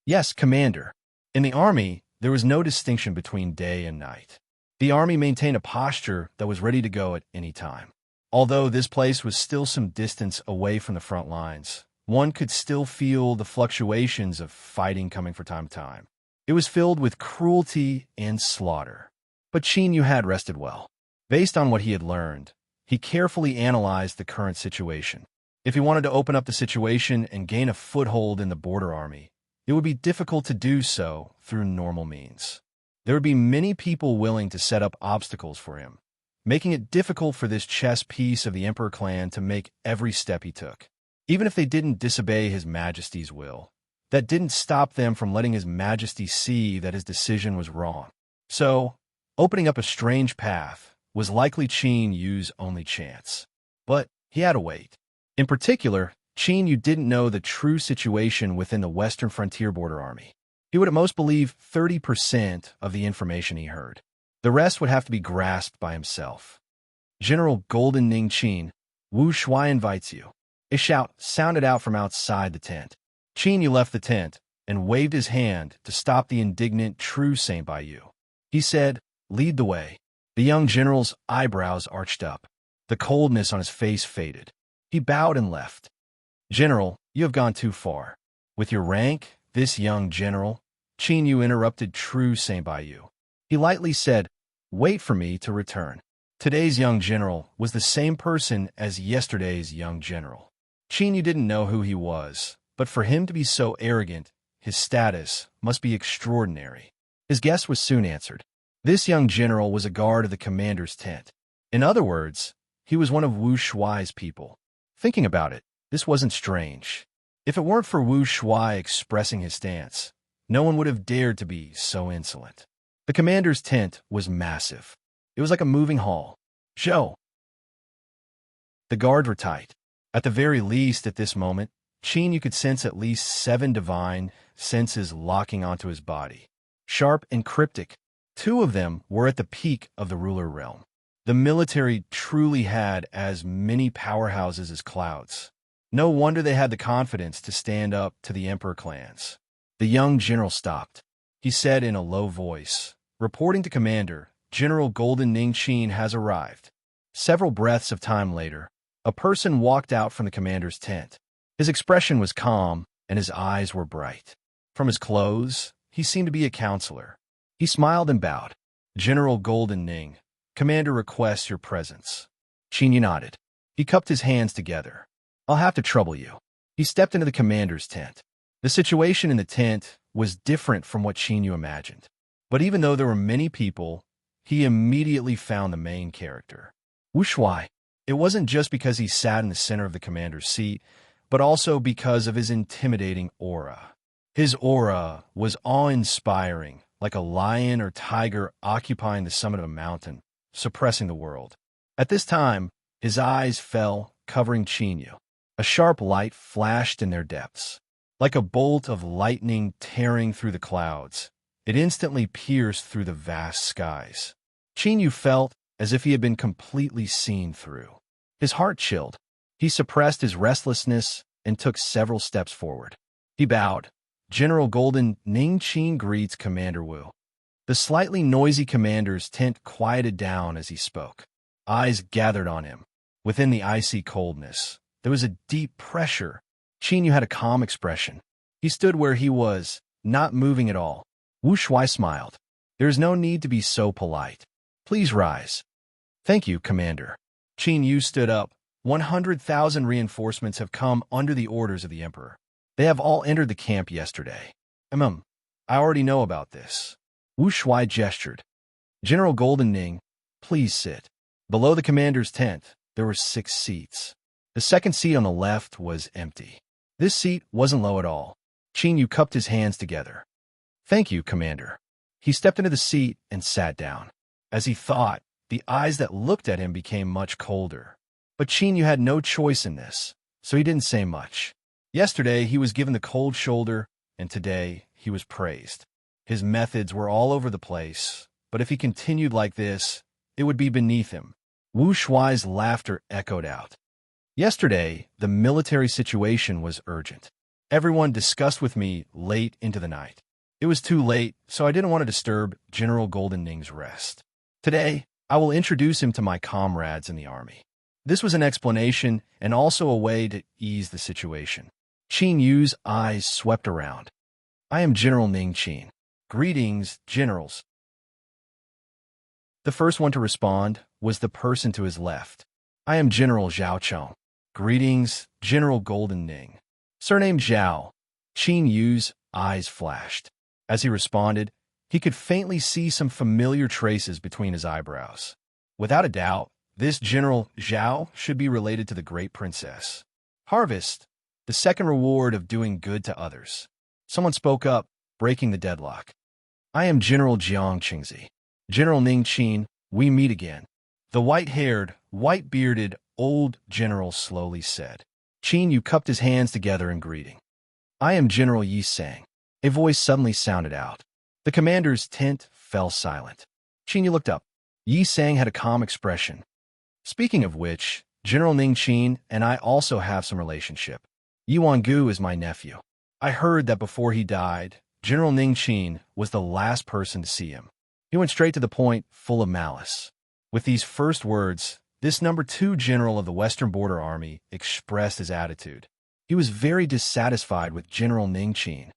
"Yes, Commander." In the army, there was no distinction between day and night. The army maintained a posture that was ready to go at any time. Although this place was still some distance away from the front lines, one could still feel the fluctuations of fighting coming from time to time. It was filled with cruelty and slaughter. But Qin Yu had rested well. Based on what he had learned, he carefully analyzed the current situation. If he wanted to open up the situation and gain a foothold in the border army, it would be difficult to do so through normal means. There would be many people willing to set up obstacles for him, making it difficult for this chess piece of the Emperor clan to make every step he took. Even if they didn't disobey His Majesty's will, that didn't stop them from letting His Majesty see that his decision was wrong. So, opening up a strange path was likely Qin Yu's only chance. But he had to wait. In particular, Qin Yu didn't know the true situation within the Western Frontier Border Army. He would at most believe 30% of the information he heard. The rest would have to be grasped by himself. "General Golden Ning Qin, Wu Shuai invites you." A shout sounded out from outside the tent. Qin Yu left the tent and waved his hand to stop the indignant True Saint Baiyu. He said, "Lead the way." The young general's eyebrows arched up. The coldness on his face faded. He bowed and left. "General, you have gone too far. With your rank, this young general," Qin Yu interrupted True Saint Baiyu. He lightly said, "Wait for me to return." Today's young general was the same person as yesterday's young general. Qin Yu didn't know who he was, but for him to be so arrogant, his status must be extraordinary. His guess was soon answered. This young general was a guard of the commander's tent. In other words, he was one of Wu Shuai's people. Thinking about it, this wasn't strange. If it weren't for Wu Shuai expressing his stance, no one would have dared to be so insolent. The commander's tent was massive. It was like a moving hall. Show! The guards were tight. At the very least, at this moment, you could sense at least 7 divine senses locking onto his body. Sharp and cryptic, 2 of them were at the peak of the ruler realm. The military truly had as many powerhouses as clouds. No wonder they had the confidence to stand up to the emperor clans. The young general stopped. He said in a low voice, "Reporting to commander, General Golden Ningqin has arrived." Several breaths of time later, a person walked out from the commander's tent. His expression was calm, and his eyes were bright. From his clothes, he seemed to be a counselor. He smiled and bowed. "General Golden Ning, commander requests your presence." Qin nodded. He cupped his hands together. "I'll have to trouble you." He stepped into the commander's tent. The situation in the tent was different from what Qin imagined. But even though there were many people, he immediately found the main character. Wu Shuai. It wasn't just because he sat in the center of the commander's seat, but also because of his intimidating aura. His aura was awe-inspiring, like a lion or tiger occupying the summit of a mountain, suppressing the world. At this time, his eyes fell, covering Qin. A sharp light flashed in their depths. Like a bolt of lightning tearing through the clouds, it instantly pierced through the vast skies. Qin felt as if he had been completely seen through. His heart chilled. He suppressed his restlessness and took several steps forward. He bowed. "General Golden Ningqin greets Commander Wu." The slightly noisy commander's tent quieted down as he spoke. Eyes gathered on him. Within the icy coldness, there was a deep pressure. Qin had a calm expression. He stood where he was, not moving at all. Wu Shuai smiled. "There is no need to be so polite. Please rise." "Thank you, Commander." Qin stood up. 100,000 reinforcements have come under the orders of the Emperor. They have all entered the camp yesterday. I already know about this. Wu Shuai gestured. "General Golden Ning, please sit." Below the commander's tent, there were 6 seats. The second seat on the left was empty. This seat wasn't low at all. Qin cupped his hands together. "Thank you, Commander." He stepped into the seat and sat down. As he thought, the eyes that looked at him became much colder. But Qin had no choice in this, so he didn't say much. Yesterday, he was given the cold shoulder, and today, he was praised. His methods were all over the place, but if he continued like this, it would be beneath him. Wu Shuai's laughter echoed out. "Yesterday, the military situation was urgent. Everyone discussed with me late into the night. It was too late, so I didn't want to disturb General Golden Ning's rest. Today, I will introduce him to my comrades in the army." This was an explanation and also a way to ease the situation. Qin Yu's eyes swept around. "I am General Ningqin. Greetings, generals." The first one to respond was the person to his left. "I am General Zhao Chong. Greetings, General Golden Ning." Surnamed Zhao, Qin Yu's eyes flashed. As he responded, he could faintly see some familiar traces between his eyebrows. Without a doubt, this General Zhao should be related to the great princess. Harvest, the second reward of doing good to others. Someone spoke up, breaking the deadlock. "I am General Jiang Qingzi. General Ningqin, we meet again." The white-haired, white-bearded, old general slowly said. Qin cupped his hands together in greeting. "I am General Yi Sang." A voice suddenly sounded out. The commander's tent fell silent. Qin looked up. Yi Sang had a calm expression. "Speaking of which, General Ningqin and I also have some relationship. Yuan Gu is my nephew. I heard that before he died, General Ningqin was the last person to see him." He went straight to the point, full of malice. With these first words, this number 2 general of the Western Border Army expressed his attitude. He was very dissatisfied with General Ningqin.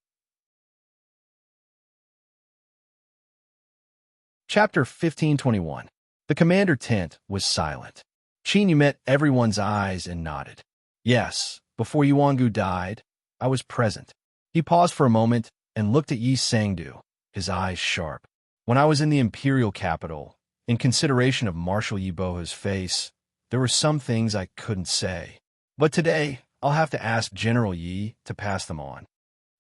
Chapter 1521. The commander tent was silent. Qin met everyone's eyes and nodded. "Yes, before Yuangu died, I was present." He paused for a moment and looked at Yi Sangdu, his eyes sharp. When I was in the imperial capital, in consideration of Marshal Yiboha's face, there were some things I couldn't say. But today, I'll have to ask General Yi to pass them on.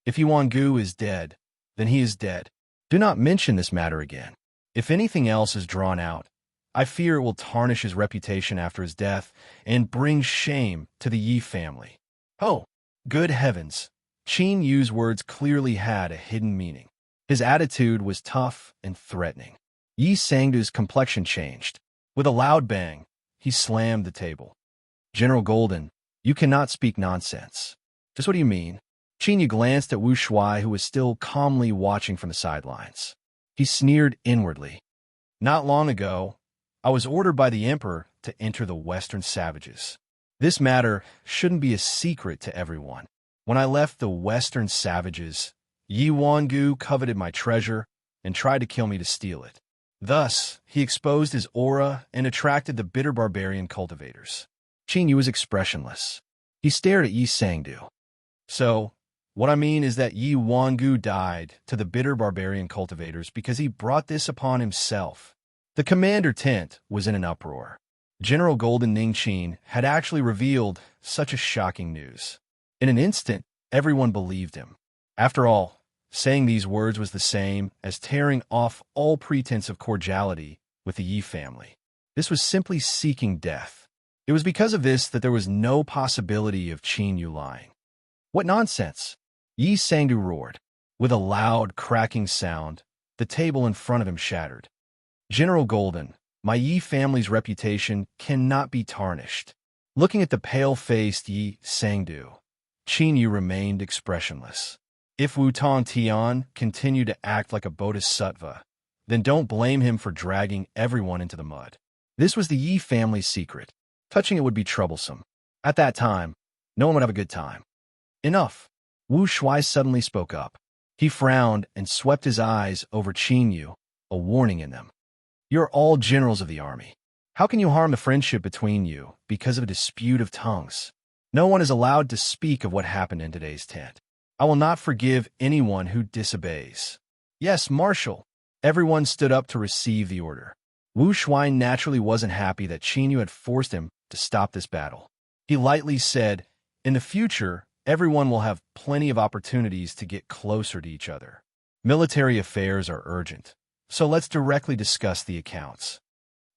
If Yuan-gu is dead, then he is dead. Do not mention this matter again. If anything else is drawn out, I fear it will tarnish his reputation after his death and bring shame to the Yi family. Oh, good heavens! Qin Yu's words clearly had a hidden meaning. His attitude was tough and threatening. Yi Sangdu's complexion changed. With a loud bang, he slammed the table. General Golden, you cannot speak nonsense. Just what do you mean? Qin Yu glanced at Wu Shuai, who was still calmly watching from the sidelines. He sneered inwardly. Not long ago, I was ordered by the Emperor to enter the Western Savages. This matter shouldn't be a secret to everyone. When I left the Western Savages, Yi Wangu coveted my treasure and tried to kill me to steal it. Thus, he exposed his aura and attracted the bitter barbarian cultivators. Qin Yu was expressionless. He stared at Yi Sangdu. So, what I mean is that Yi Wangu died to the bitter barbarian cultivators because he brought this upon himself. The commander tent was in an uproar. General Golden Ningqin had actually revealed such a shocking news. In an instant, everyone believed him. After all, saying these words was the same as tearing off all pretense of cordiality with the Yi family. This was simply seeking death. It was because of this that there was no possibility of Qin Yu lying. What nonsense! Yi Sangdu roared. With a loud, cracking sound, the table in front of him shattered. General Golden, my Yi family's reputation cannot be tarnished. Looking at the pale-faced Yi Sangdu, Qin Yu remained expressionless. If Wu Tong Tian continued to act like a bodhisattva, then don't blame him for dragging everyone into the mud. This was the Yi family's secret. Touching it would be troublesome. At that time, no one would have a good time. Enough. Wu Shuai suddenly spoke up. He frowned and swept his eyes over Qin Yu, a warning in them. You're all generals of the army. How can you harm the friendship between you because of a dispute of tongues? No one is allowed to speak of what happened in today's tent. I will not forgive anyone who disobeys. Yes, Marshal. Everyone stood up to receive the order. Wu Shuai naturally wasn't happy that Qin Yu had forced him to stop this battle. He lightly said, in the future, everyone will have plenty of opportunities to get closer to each other. Military affairs are urgent, so let's directly discuss the accounts.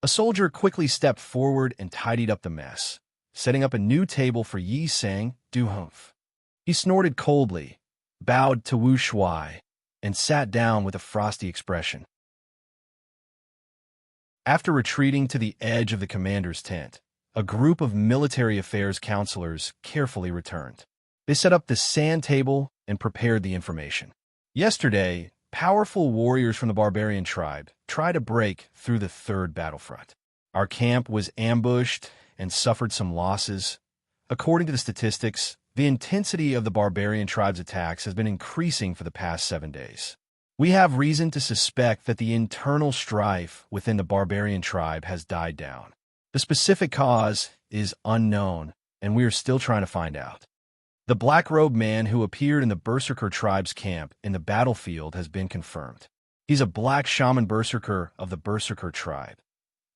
A soldier quickly stepped forward and tidied up the mess, setting up a new table for Yi Sangdu. He snorted coldly, bowed to Wu Shuai, and sat down with a frosty expression. After retreating to the edge of the commander's tent, a group of military affairs counselors carefully returned. They set up the sand table and prepared the information. Yesterday, powerful warriors from the barbarian tribe tried to break through the third battlefront. Our camp was ambushed and suffered some losses. According to the statistics, the intensity of the barbarian tribe's attacks has been increasing for the past 7 days. We have reason to suspect that the internal strife within the barbarian tribe has died down. The specific cause is unknown, and we are still trying to find out. The black-robed man who appeared in the Berserker tribe's camp in the battlefield has been confirmed. He's a black shaman berserker of the Berserker tribe.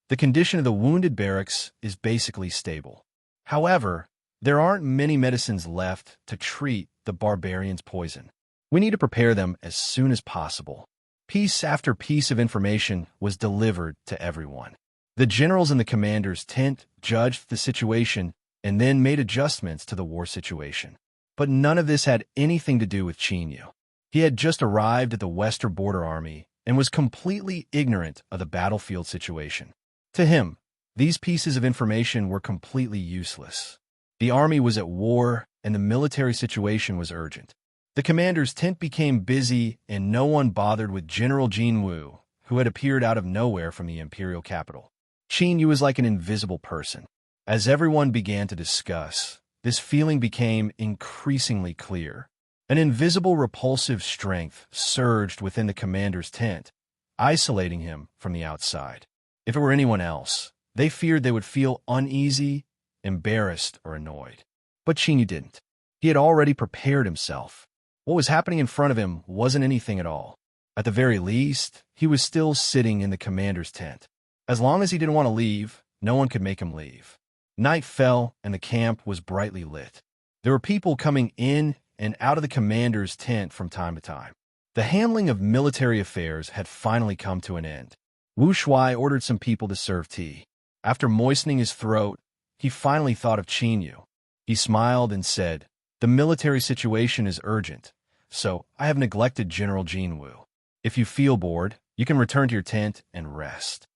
The condition of the wounded barracks is basically stable. However, there aren't many medicines left to treat the barbarian's poison. We need to prepare them as soon as possible. Piece after piece of information was delivered to everyone. The generals in the commander's tent judged the situation and then made adjustments to the war situation. But none of this had anything to do with Qin Yu. He had just arrived at the Western Border Army and was completely ignorant of the battlefield situation. To him, these pieces of information were completely useless. The army was at war and the military situation was urgent. The commander's tent became busy and no one bothered with General Jin Wu, who had appeared out of nowhere from the imperial capital. Qin Yu was like an invisible person. As everyone began to discuss, this feeling became increasingly clear. An invisible repulsive strength surged within the commander's tent, isolating him from the outside. If it were anyone else, they feared they would feel uneasy, embarrassed, or annoyed. But Qin Yu didn't. He had already prepared himself. What was happening in front of him wasn't anything at all. At the very least, he was still sitting in the commander's tent. As long as he didn't want to leave, no one could make him leave. Night fell, and the camp was brightly lit. There were people coming in and out of the commander's tent from time to time. The handling of military affairs had finally come to an end. Wu Shuai ordered some people to serve tea. After moistening his throat, he finally thought of Qin Yu. He smiled and said, "The military situation is urgent, so I have neglected General Jin Wu. If you feel bored, you can return to your tent and rest."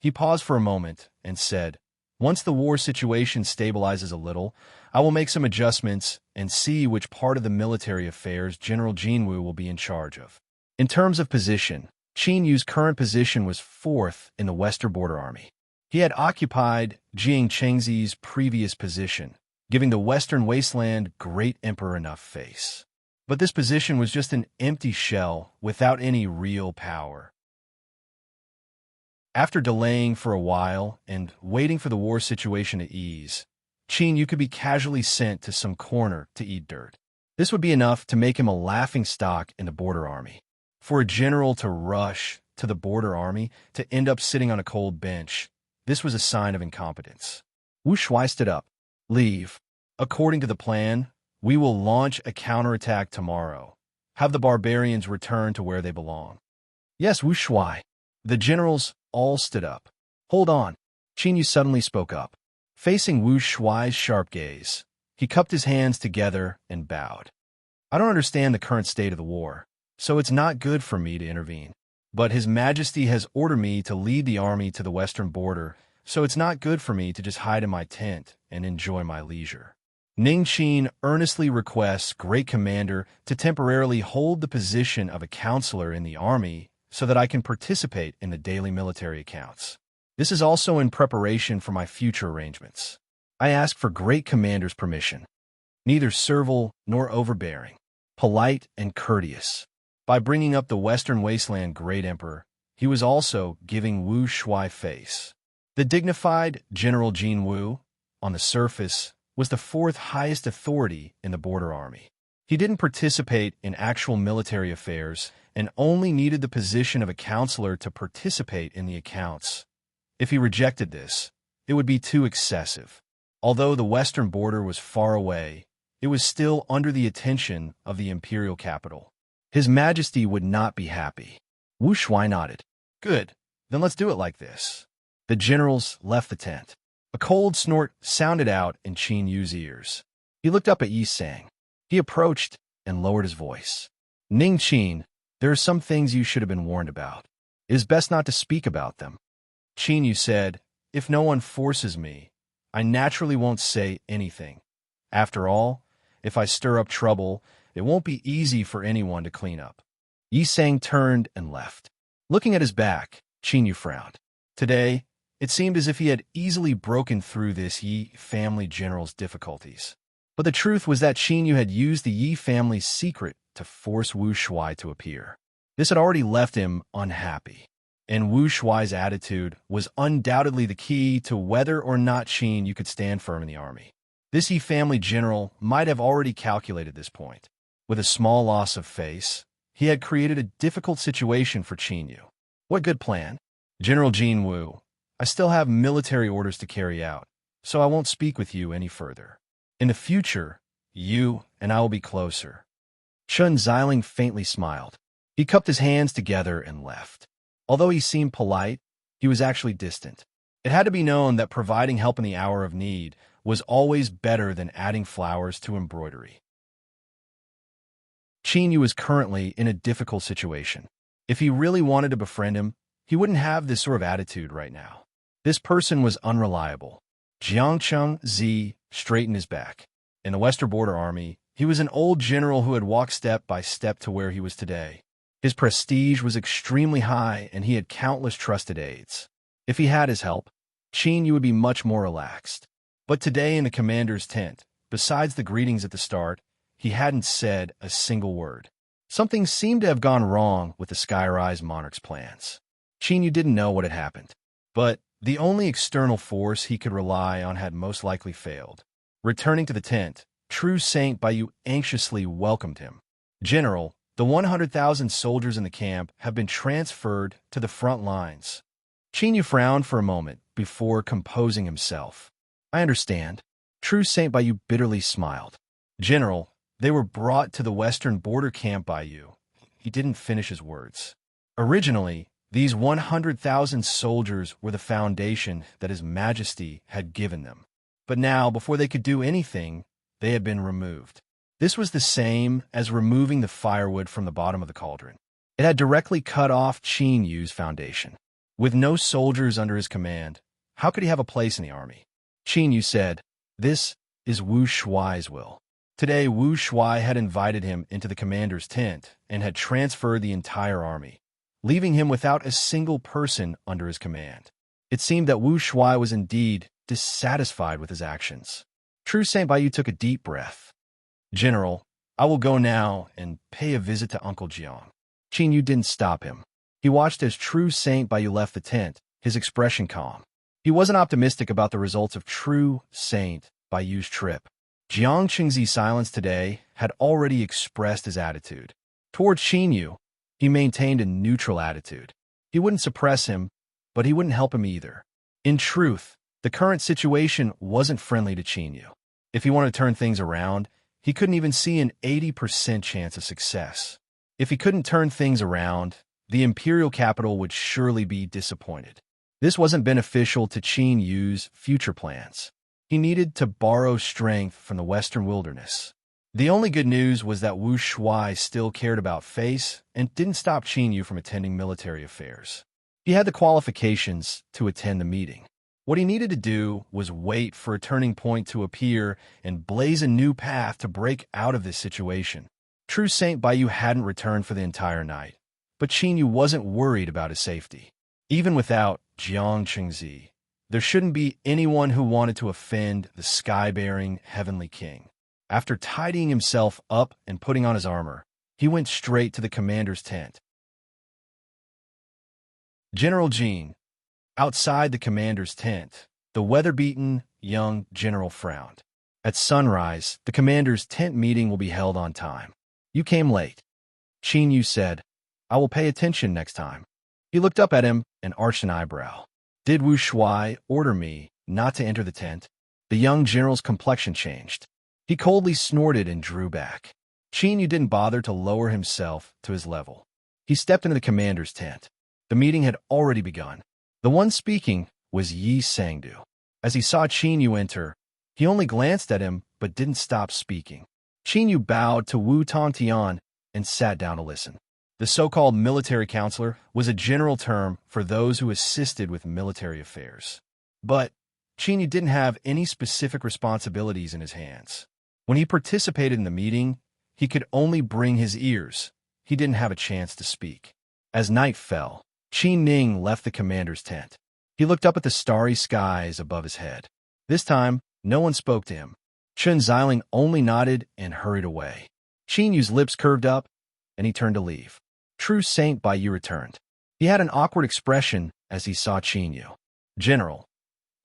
He paused for a moment and said, "Once the war situation stabilizes a little, I will make some adjustments and see which part of the military affairs General Jinwu will be in charge of." In terms of position, Qin Yu's current position was 4th in the Western Border Army. He had occupied Jiang Chengzi's previous position, giving the Western Wasteland Great Emperor enough face. But this position was just an empty shell without any real power. After delaying for a while and waiting for the war situation to ease, Qin Yu could be casually sent to some corner to eat dirt. This would be enough to make him a laughingstock in the border army. For a general to rush to the border army to end up sitting on a cold bench, this was a sign of incompetence. Wu Shuai stood up. "Leave. According to the plan, we will launch a counterattack tomorrow. Have the barbarians return to where they belong." "Yes, Wu Shuai." The generals all stood up. "Hold on." Qin Yu suddenly spoke up. Facing Wu Shuai's sharp gaze, he cupped his hands together and bowed. "I don't understand the current state of the war, so it's not good for me to intervene. But His Majesty has ordered me to lead the army to the western border, so it's not good for me to just hide in my tent and enjoy my leisure. Ning Qin earnestly requests Great Commander to temporarily hold the position of a counselor in the army so that I can participate in the daily military accounts. This is also in preparation for my future arrangements. I ask for Great Commander's permission. Neither servile nor overbearing, polite and courteous. By bringing up the Western Wasteland Great Emperor, he was also giving Wu Shuai face. The dignified General Jin Wu, on the surface, was the 4th highest authority in the border army. He didn't participate in actual military affairs and only needed the position of a counselor to participate in the accounts. If he rejected this, it would be too excessive. Although the western border was far away, it was still under the attention of the imperial capital. His Majesty would not be happy. Wu Shuai nodded. "Good, then let's do it like this." The generals left the tent. A cold snort sounded out in Qin Yu's ears. He looked up at Yi Sang. He approached and lowered his voice. "Ning Qin, there are some things you should have been warned about. It is best not to speak about them." Qin Yu said, "If no one forces me, I naturally won't say anything. After all, if I stir up trouble, it won't be easy for anyone to clean up." Yi Sang turned and left. Looking at his back, Qin Yu frowned. Today, it seemed as if he had easily broken through this Yi family general's difficulties. But the truth was that Qin Yu had used the Yi family's secret to force Wu Shuai to appear. This had already left him unhappy, and Wu Shuai's attitude was undoubtedly the key to whether or not Qin Yu could stand firm in the army. This Yi family general might have already calculated this point. With a small loss of face, he had created a difficult situation for Qin Yu. What good plan? "General Jin Wu, I still have military orders to carry out, so I won't speak with you any further. In the future, you and I will be closer." Chen Xiling faintly smiled. He cupped his hands together and left. Although he seemed polite, he was actually distant. It had to be known that providing help in the hour of need was always better than adding flowers to embroidery. Qin Yu was currently in a difficult situation. If he really wanted to befriend him, he wouldn't have this sort of attitude right now. This person was unreliable. Jiangcheng Zi straightened his back. In the Western Border Army, he was an old general who had walked step by step to where he was today. His prestige was extremely high, and he had countless trusted aides. If he had his help, Qin Yu would be much more relaxed. But today in the commander's tent, besides the greetings at the start, he hadn't said a single word. Something seemed to have gone wrong with the Skyrise Monarch's plans. Qin Yu didn't know what had happened, but the only external force he could rely on had most likely failed. Returning to the tent, True Saint Baiyu anxiously welcomed him. "General, The 100,000 soldiers in the camp have been transferred to the front lines. Qin Yu frowned for a moment before composing himself. I understand. True Saint Baiyu bitterly smiled. General, they were brought to the western border camp by you. He didn't finish his words. Originally, these 100,000 soldiers were the foundation that His Majesty had given them. But now, before they could do anything, they had been removed. This was the same as removing the firewood from the bottom of the cauldron. It had directly cut off Qin Yu's foundation. With no soldiers under his command, how could he have a place in the army? Qin Yu said, "This is Wu Shuai's will." Today, Wu Shuai had invited him into the commander's tent and had transferred the entire army, leaving him without a single person under his command. It seemed that Wu Shuai was indeed dissatisfied with his actions. True Saint Baiyu took a deep breath. General, I will go now and pay a visit to Uncle Jiang. Qin Yu didn't stop him. He watched as True Saint Baiyu left the tent, his expression calm. He wasn't optimistic about the results of True Saint Baiyu's trip. Jiang Qingzi's silence today had already expressed his attitude. Towards Qin Yu, he maintained a neutral attitude. He wouldn't suppress him, but he wouldn't help him either. In truth, the current situation wasn't friendly to Qin Yu. If he wanted to turn things around, he couldn't even see an 80% chance of success. If he couldn't turn things around, the imperial capital would surely be disappointed. This wasn't beneficial to Qin Yu's future plans. He needed to borrow strength from the western wilderness. The only good news was that Wu Shuai still cared about face and didn't stop Qin Yu from attending military affairs. He had the qualifications to attend the meeting. What he needed to do was wait for a turning point to appear and blaze a new path to break out of this situation. True Saint Baiyu hadn't returned for the entire night, but Qin Yu wasn't worried about his safety. Even without Jiang Qingzi, there shouldn't be anyone who wanted to offend the sky-bearing heavenly king. After tidying himself up and putting on his armor, he went straight to the commander's tent. General Jean. Outside the commander's tent, the weather-beaten young general frowned. At sunrise, the commander's tent meeting will be held on time. You came late. Qin Yu said, I will pay attention next time. He looked up at him and arched an eyebrow. Did Wu Shuai order me not to enter the tent? The young general's complexion changed. He coldly snorted and drew back. Qin Yu didn't bother to lower himself to his level. He stepped into the commander's tent. The meeting had already begun. The one speaking was Yi Sangdu. As he saw Qin Yu enter, he only glanced at him but didn't stop speaking. Qin Yu bowed to Wu Tongtian and sat down to listen. The so-called military counselor was a general term for those who assisted with military affairs. But Qin Yu didn't have any specific responsibilities in his hands. When he participated in the meeting, he could only bring his ears. He didn't have a chance to speak. As night fell, Qin Ning left the commander's tent. He looked up at the starry skies above his head. This time, no one spoke to him. Chen Xiling only nodded and hurried away. Qin Yu's lips curved up, and he turned to leave. True Saint Baiyu returned. He had an awkward expression as he saw Qin Yu. General.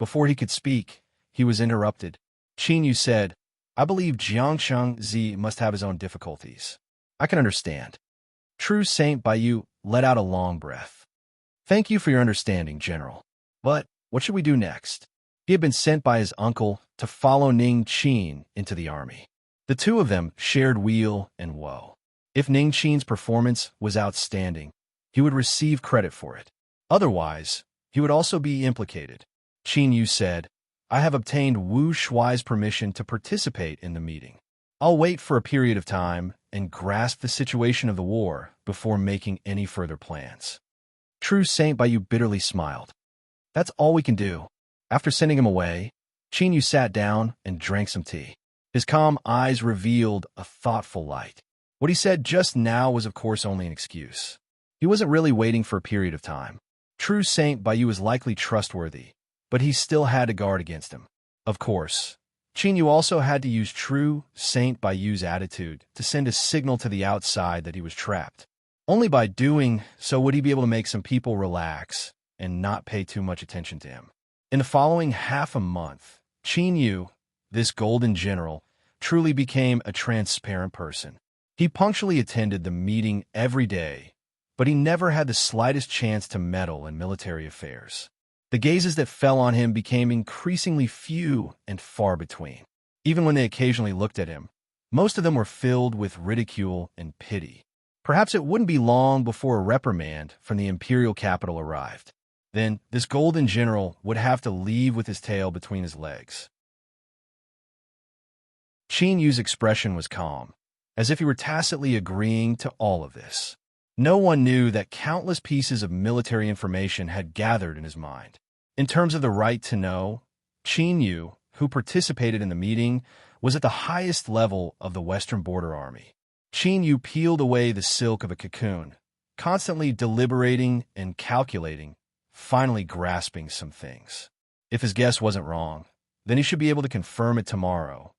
Before he could speak, he was interrupted. Qin Yu said, I believe Jiang Qingzi must have his own difficulties. I can understand. True Saint Baiyu let out a long breath. Thank you for your understanding, General. But what should we do next? He had been sent by his uncle to follow Ning Qin into the army. The two of them shared weal and woe. If Ning Qin's performance was outstanding, he would receive credit for it. Otherwise, he would also be implicated. Qin Yu said, I have obtained Wu Shuai's permission to participate in the meeting. I'll wait for a period of time and grasp the situation of the war before making any further plans. True Saint Baiyu bitterly smiled. That's all we can do. After sending him away, Qin Yu sat down and drank some tea. His calm eyes revealed a thoughtful light. What he said just now was of course only an excuse. He wasn't really waiting for a period of time. True Saint Baiyu was likely trustworthy, but he still had to guard against him. Of course, Qin Yu also had to use True Saint Baiyu's attitude to send a signal to the outside that he was trapped. Only by doing so would he be able to make some people relax and not pay too much attention to him. In the following half a month, Qin Yu, this golden general, truly became a transparent person. He punctually attended the meeting every day, but he never had the slightest chance to meddle in military affairs. The gazes that fell on him became increasingly few and far between. Even when they occasionally looked at him, most of them were filled with ridicule and pity. Perhaps it wouldn't be long before a reprimand from the imperial capital arrived. Then this golden general would have to leave with his tail between his legs. Qin Yu's expression was calm, as if he were tacitly agreeing to all of this. No one knew that countless pieces of military information had gathered in his mind. In terms of the right to know, Qin Yu, who participated in the meeting, was at the highest level of the Western Border Army. Qin Yu peeled away the silk of a cocoon, constantly deliberating and calculating, finally grasping some things. If his guess wasn't wrong, then he should be able to confirm it tomorrow.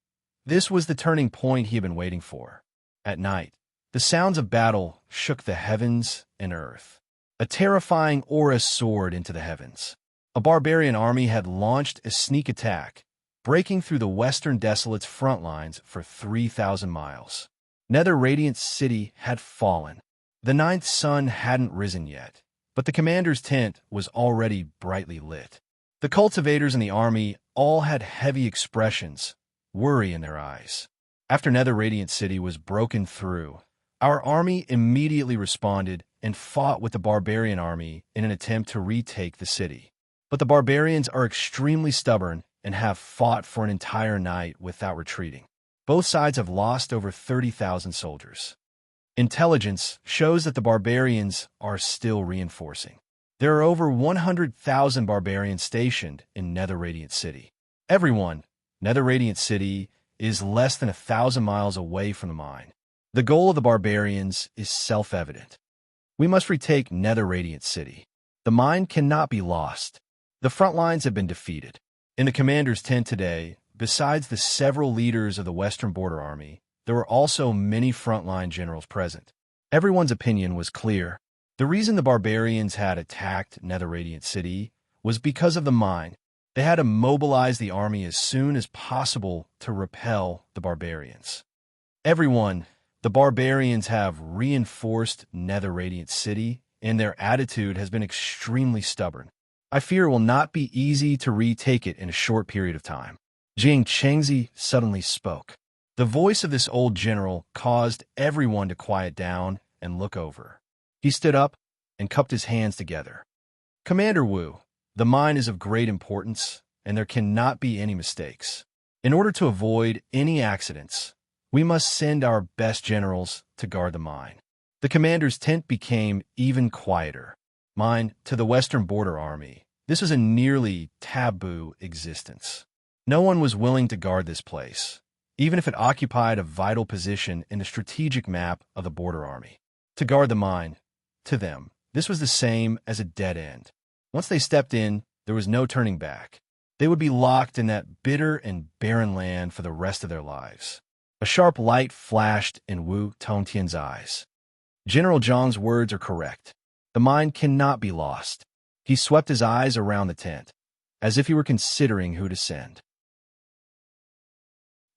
This was the turning point he had been waiting for. At night, the sounds of battle shook the heavens and earth. A terrifying aura soared into the heavens. A barbarian army had launched a sneak attack, breaking through the Western Desolate's front lines for 3,000 miles. Nether Radiant City had fallen. The ninth sun hadn't risen yet, but the commander's tent was already brightly lit. The cultivators in the army all had heavy expressions, worry in their eyes. After Nether Radiant City was broken through, our army immediately responded and fought with the barbarian army in an attempt to retake the city. But the barbarians are extremely stubborn and have fought for an entire night without retreating. Both sides have lost over 30,000 soldiers. Intelligence shows that the barbarians are still reinforcing. There are over 100,000 barbarians stationed in Nether Radiant City. Everyone, Nether Radiant City is less than 1,000 miles away from the mine. The goal of the barbarians is self-evident. We must retake Nether Radiant City. The mine cannot be lost. The front lines have been defeated. In the commander's tent today, besides the several leaders of the Western Border Army, there were also many frontline generals present. Everyone's opinion was clear. The reason the barbarians had attacked Nether Radiant City was because of the mine. They had to mobilize the army as soon as possible to repel the barbarians. Everyone, the barbarians have reinforced Nether Radiant City, and their attitude has been extremely stubborn. I fear it will not be easy to retake it in a short period of time. Jiang Chengzi suddenly spoke. The voice of this old general caused everyone to quiet down and look over. He stood up and cupped his hands together. Commander Wu, the mine is of great importance, and there cannot be any mistakes. In order to avoid any accidents, we must send our best generals to guard the mine. The commander's tent became even quieter. Mine to the Western Border Army. This was a nearly taboo existence. No one was willing to guard this place, even if it occupied a vital position in the strategic map of the Border Army. To guard the mine, to them, this was the same as a dead end. Once they stepped in, there was no turning back. They would be locked in that bitter and barren land for the rest of their lives. A sharp light flashed in Wu Tongtian's eyes. General Zhang's words are correct. The mine cannot be lost. He swept his eyes around the tent, as if he were considering who to send.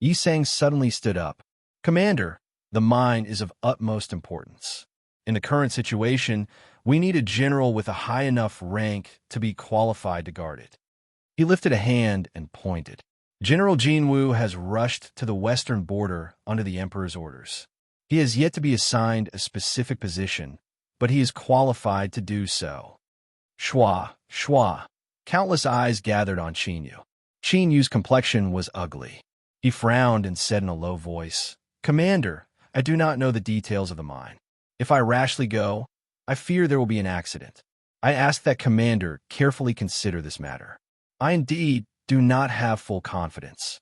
Yi Sang suddenly stood up. Commander, the mine is of utmost importance. In the current situation, we need a general with a high enough rank to be qualified to guard it. He lifted a hand and pointed. General Jin Wu has rushed to the western border under the Emperor's orders. He has yet to be assigned a specific position, but he is qualified to do so. Shua, Shua. Countless eyes gathered on Qin Yu. Qin Yu's complexion was ugly. He frowned and said in a low voice, Commander, I do not know the details of the mine. If I rashly go, I fear there will be an accident. I ask that Commander carefully consider this matter. I indeed do not have full confidence.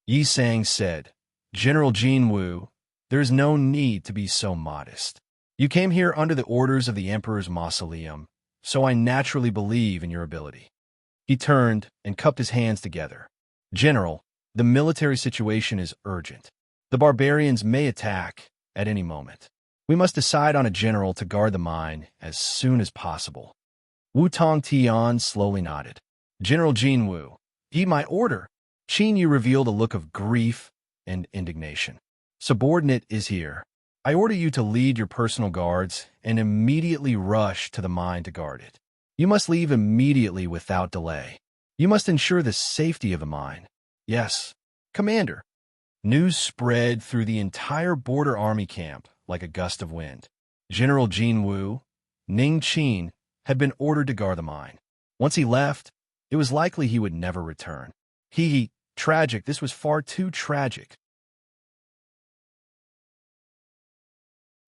Yi Sang said, General Jin Wu, there is no need to be so modest. You came here under the orders of the Emperor's mausoleum, so I naturally believe in your ability. He turned and cupped his hands together. General, the military situation is urgent. The barbarians may attack at any moment. We must decide on a general to guard the mine as soon as possible. Wu Tongtian slowly nodded. General Jin Wu, heed my order. Qin Yu revealed a look of grief and indignation. Subordinate is here. I order you to lead your personal guards and immediately rush to the mine to guard it. You must leave immediately without delay. You must ensure the safety of the mine. Yes, Commander. News spread through the entire border army camp like a gust of wind. General Jin Wu, Ning Qin, had been ordered to guard the mine. Once he left, it was likely he would never return. Tragic. This was far too tragic.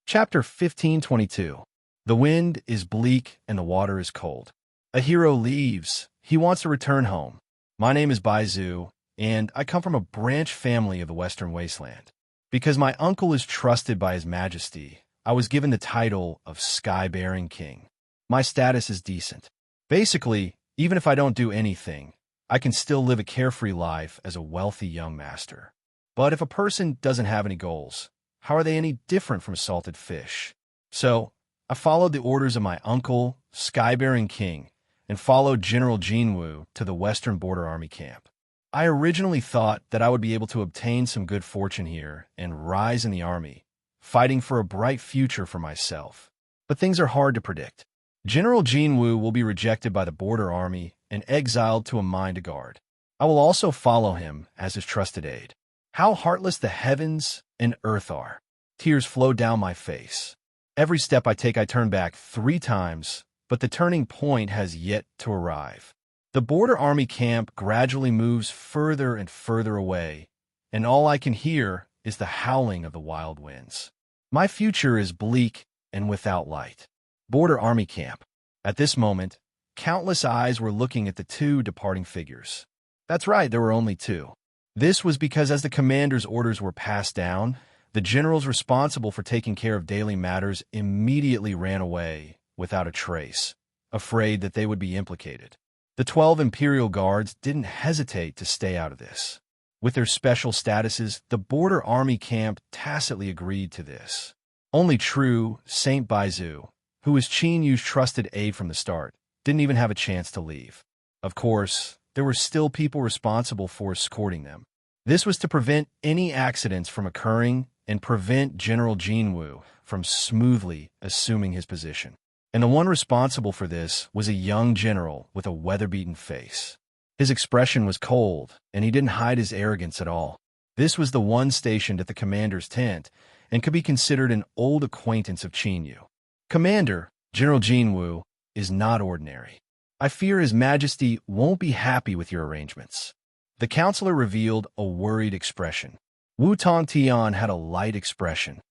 Chapter 1522. The wind is bleak and the water is cold. A hero leaves. He wants to return home. My name is Bai Zhu, and I come from a branch family of the Western Wasteland. Because my uncle is trusted by His Majesty, I was given the title of Sky-Bearing King. My status is decent. Basically, even if I don't do anything, I can still live a carefree life as a wealthy young master. But if a person doesn't have any goals, how are they any different from salted fish? So, I followed the orders of my uncle, Sky-Bearing King, and followed General Jinwu to the Western Border Army camp. I originally thought that I would be able to obtain some good fortune here and rise in the army, fighting for a bright future for myself. But things are hard to predict. General Jinwu will be rejected by the border army and exiled to a mine to guard. I will also follow him as his trusted aide. How heartless the heavens and earth are. Tears flow down my face. Every step I take, I turn back 3 times, but the turning point has yet to arrive. The border army camp gradually moves further and further away, and all I can hear is the howling of the wild winds. My future is bleak and without light. Border army camp. At this moment, countless eyes were looking at the 2 departing figures. That's right, there were only 2. This was because as the commander's orders were passed down, the generals responsible for taking care of daily matters immediately ran away without a trace, afraid that they would be implicated. The 12 Imperial Guards didn't hesitate to stay out of this. With their special statuses, the border army camp tacitly agreed to this. Only true Saint Baizu, who was Qin Yu's trusted aide from the start, didn't even have a chance to leave. Of course, there were still people responsible for escorting them. This was to prevent any accidents from occurring and prevent General Jinwu from smoothly assuming his position. And the one responsible for this was a young general with a weather-beaten face. His expression was cold, and he didn't hide his arrogance at all. This was the one stationed at the commander's tent, and could be considered an old acquaintance of Qin Yu. Commander, General Jinwu, is not ordinary. I fear His Majesty won't be happy with your arrangements. The counselor revealed a worried expression. Wu Tongtian had a light expression.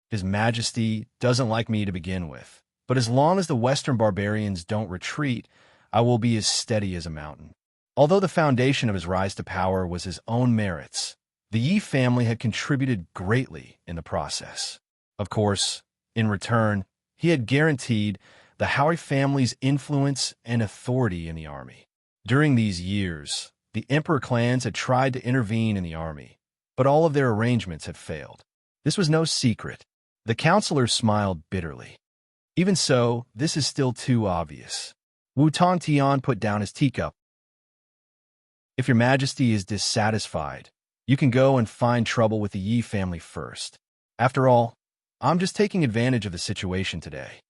His Majesty doesn't like me to begin with, but as long as the Western barbarians don't retreat, I will be as steady as a mountain. Although the foundation of his rise to power was his own merits, the Yi family had contributed greatly in the process. Of course, in return, he had guaranteed the Howie family's influence and authority in the army. During these years, the emperor clans had tried to intervene in the army, but all of their arrangements had failed. This was no secret. The counselor smiled bitterly. Even so, this is still too obvious. Wu Tongtian put down his teacup. If your Majesty is dissatisfied, you can go and find trouble with the Yi family first. After all, I'm just taking advantage of the situation today.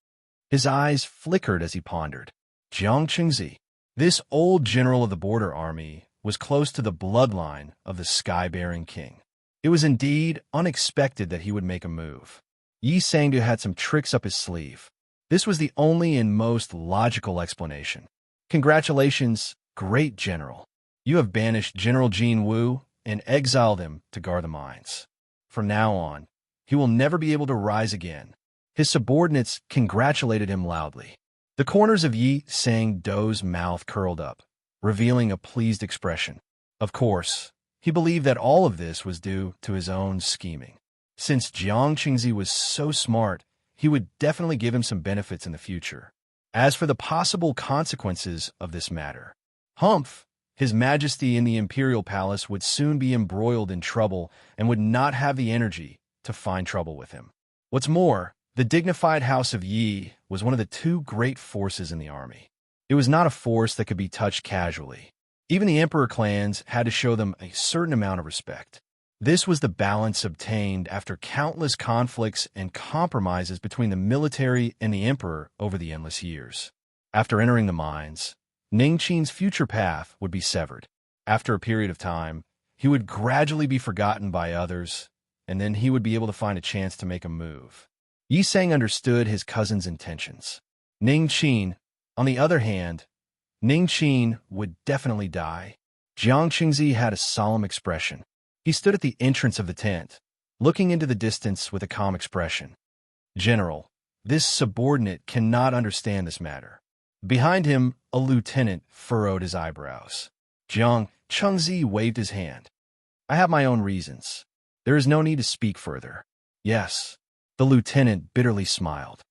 His eyes flickered as he pondered. Jiang Qingzi, this old general of the border army, was close to the bloodline of the Sky-Bearing King. It was indeed unexpected that he would make a move. Yi Sangdu had some tricks up his sleeve. This was the only and most logical explanation. Congratulations, great general. You have banished General Jin Wu and exiled him to guard the mines. From now on, he will never be able to rise again. His subordinates congratulated him loudly. The corners of Yi Sangdu's mouth curled up, revealing a pleased expression. Of course, he believed that all of this was due to his own scheming. Since Jiang Qingzi was so smart, he would definitely give him some benefits in the future. As for the possible consequences of this matter, Humph, His Majesty in the Imperial Palace would soon be embroiled in trouble and would not have the energy to find trouble with him. What's more, the dignified House of Yi was one of the 2 great forces in the army. It was not a force that could be touched casually. Even the emperor clans had to show them a certain amount of respect. This was the balance obtained after countless conflicts and compromises between the military and the emperor over the endless years. After entering the mines, Ning Qin's future path would be severed. After a period of time, he would gradually be forgotten by others, and then he would be able to find a chance to make a move. Yi Sang understood his cousin's intentions. Ning Qin, on the other hand, Ning Qin would definitely die. Jiang Qingzi had a solemn expression. He stood at the entrance of the tent, looking into the distance with a calm expression. General, this subordinate cannot understand this matter. Behind him, a lieutenant furrowed his eyebrows. Jiang Qingzi waved his hand. I have my own reasons. There is no need to speak further. Yes, the lieutenant bitterly smiled.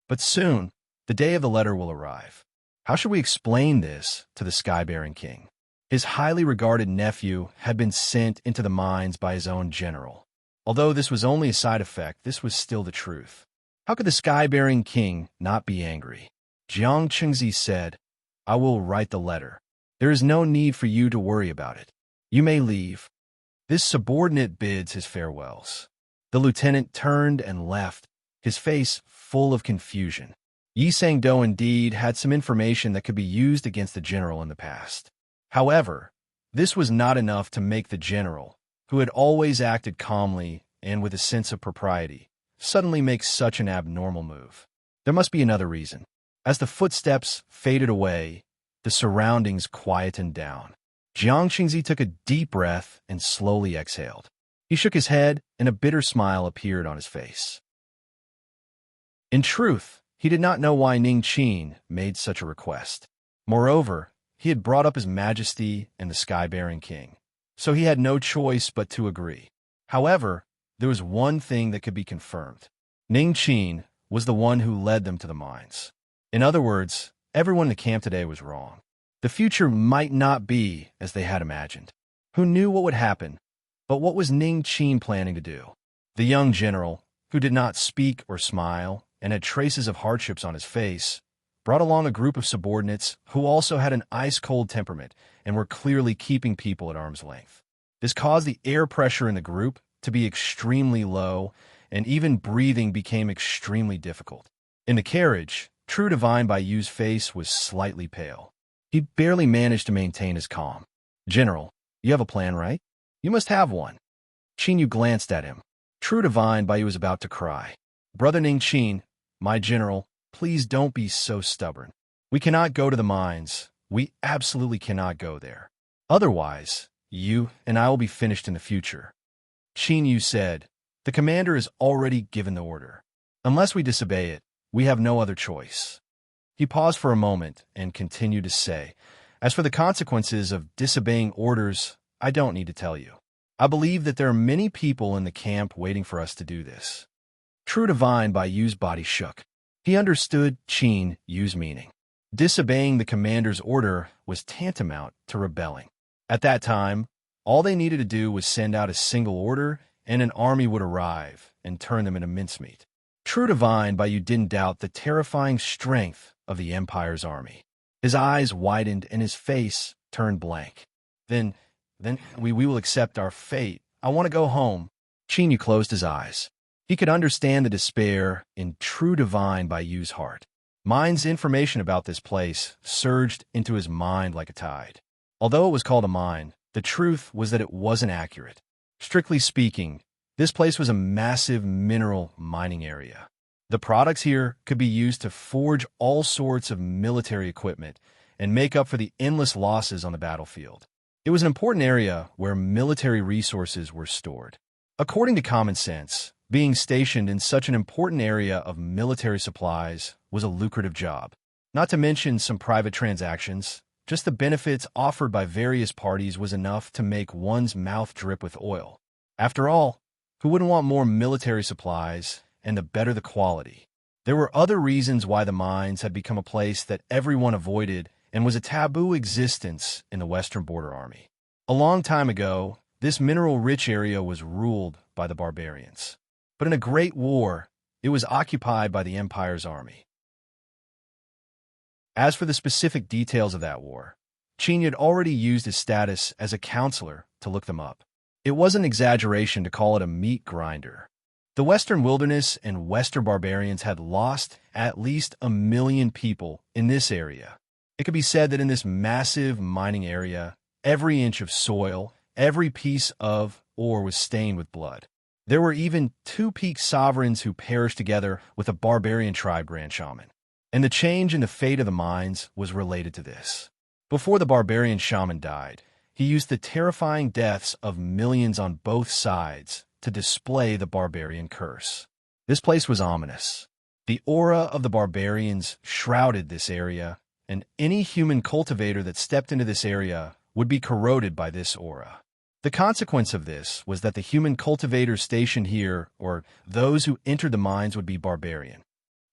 But soon, the day of the letter will arrive. How should we explain this to the sky-bearing king? His highly regarded nephew had been sent into the mines by his own general. Although this was only a side effect, this was still the truth. How could the sky-bearing king not be angry? Jiang Qingzi said, I will write the letter. There is no need for you to worry about it. You may leave. This subordinate bids his farewells. The lieutenant turned and left, his face full of confusion. Yi Sang-do indeed had some information that could be used against the general in the past. However, this was not enough to make the general, who had always acted calmly and with a sense of propriety, suddenly make such an abnormal move. There must be another reason. As the footsteps faded away, the surroundings quietened down. Jiang Qingzi took a deep breath and slowly exhaled. He shook his head, and a bitter smile appeared on his face. In truth, he did not know why Ning Qin made such a request. Moreover, he had brought up His Majesty and the sky-bearing king, so he had no choice but to agree. However, there was one thing that could be confirmed. Ning Qin was the one who led them to the mines. In other words, everyone in the camp today was wrong. The future might not be as they had imagined. Who knew what would happen? But what was Ning Qin planning to do? The young general, who did not speak or smile and had traces of hardships on his face, brought along a group of subordinates who also had an ice-cold temperament and were clearly keeping people at arm's length. This caused the air pressure in the group to be extremely low, and even breathing became extremely difficult. In the carriage, True Divine Bayou's face was slightly pale. He barely managed to maintain his calm. General, you have a plan, right? You must have one. Qin Yu glanced at him. True Divine Bayou was about to cry. Brother Ning Qin, my general, please don't be so stubborn. We cannot go to the mines. We absolutely cannot go there. Otherwise, you and I will be finished in the future. Qin Yu said, the commander has already given the order. Unless we disobey it, we have no other choice. He paused for a moment and continued to say, as for the consequences of disobeying orders, I don't need to tell you. I believe that there are many people in the camp waiting for us to do this. True Divine Bayou's body shook. He understood Qin Yu's meaning. Disobeying the commander's order was tantamount to rebelling. At that time, all they needed to do was send out a single order, and an army would arrive and turn them into mincemeat. True Divine Bayou didn't doubt the terrifying strength of the Empire's army. His eyes widened and his face turned blank. Then we will accept our fate. I want to go home. Qin Yu closed his eyes. He could understand the despair in True Divine Bayou's heart. Mind's information about this place surged into his mind like a tide. Although it was called a mine, the truth was that it wasn't accurate. Strictly speaking, this place was a massive mineral mining area. The products here could be used to forge all sorts of military equipment and make up for the endless losses on the battlefield. It was an important area where military resources were stored. According to common sense, being stationed in such an important area of military supplies was a lucrative job. Not to mention some private transactions, just the benefits offered by various parties was enough to make one's mouth drip with oil. After all, who wouldn't want more military supplies, and the better the quality? There were other reasons why the mines had become a place that everyone avoided and was a taboo existence in the Western Border Army. A long time ago, this mineral-rich area was ruled by the barbarians. But in a great war, it was occupied by the Empire's army. As for the specific details of that war, Qin had already used his status as a counselor to look them up. It wasn't exaggeration to call it a meat grinder. The Western Wilderness and Western barbarians had lost at least 1 million people in this area. It could be said that in this massive mining area, every inch of soil, every piece of ore was stained with blood. There were even 2 peak sovereigns who perished together with a barbarian tribe grand shaman. And the change in the fate of the mines was related to this. Before the barbarian shaman died, he used the terrifying deaths of millions on both sides to display the barbarian curse. This place was ominous. The aura of the barbarians shrouded this area, and any human cultivator that stepped into this area would be corroded by this aura. The consequence of this was that the human cultivators stationed here, or those who entered the mines, would be barbarian.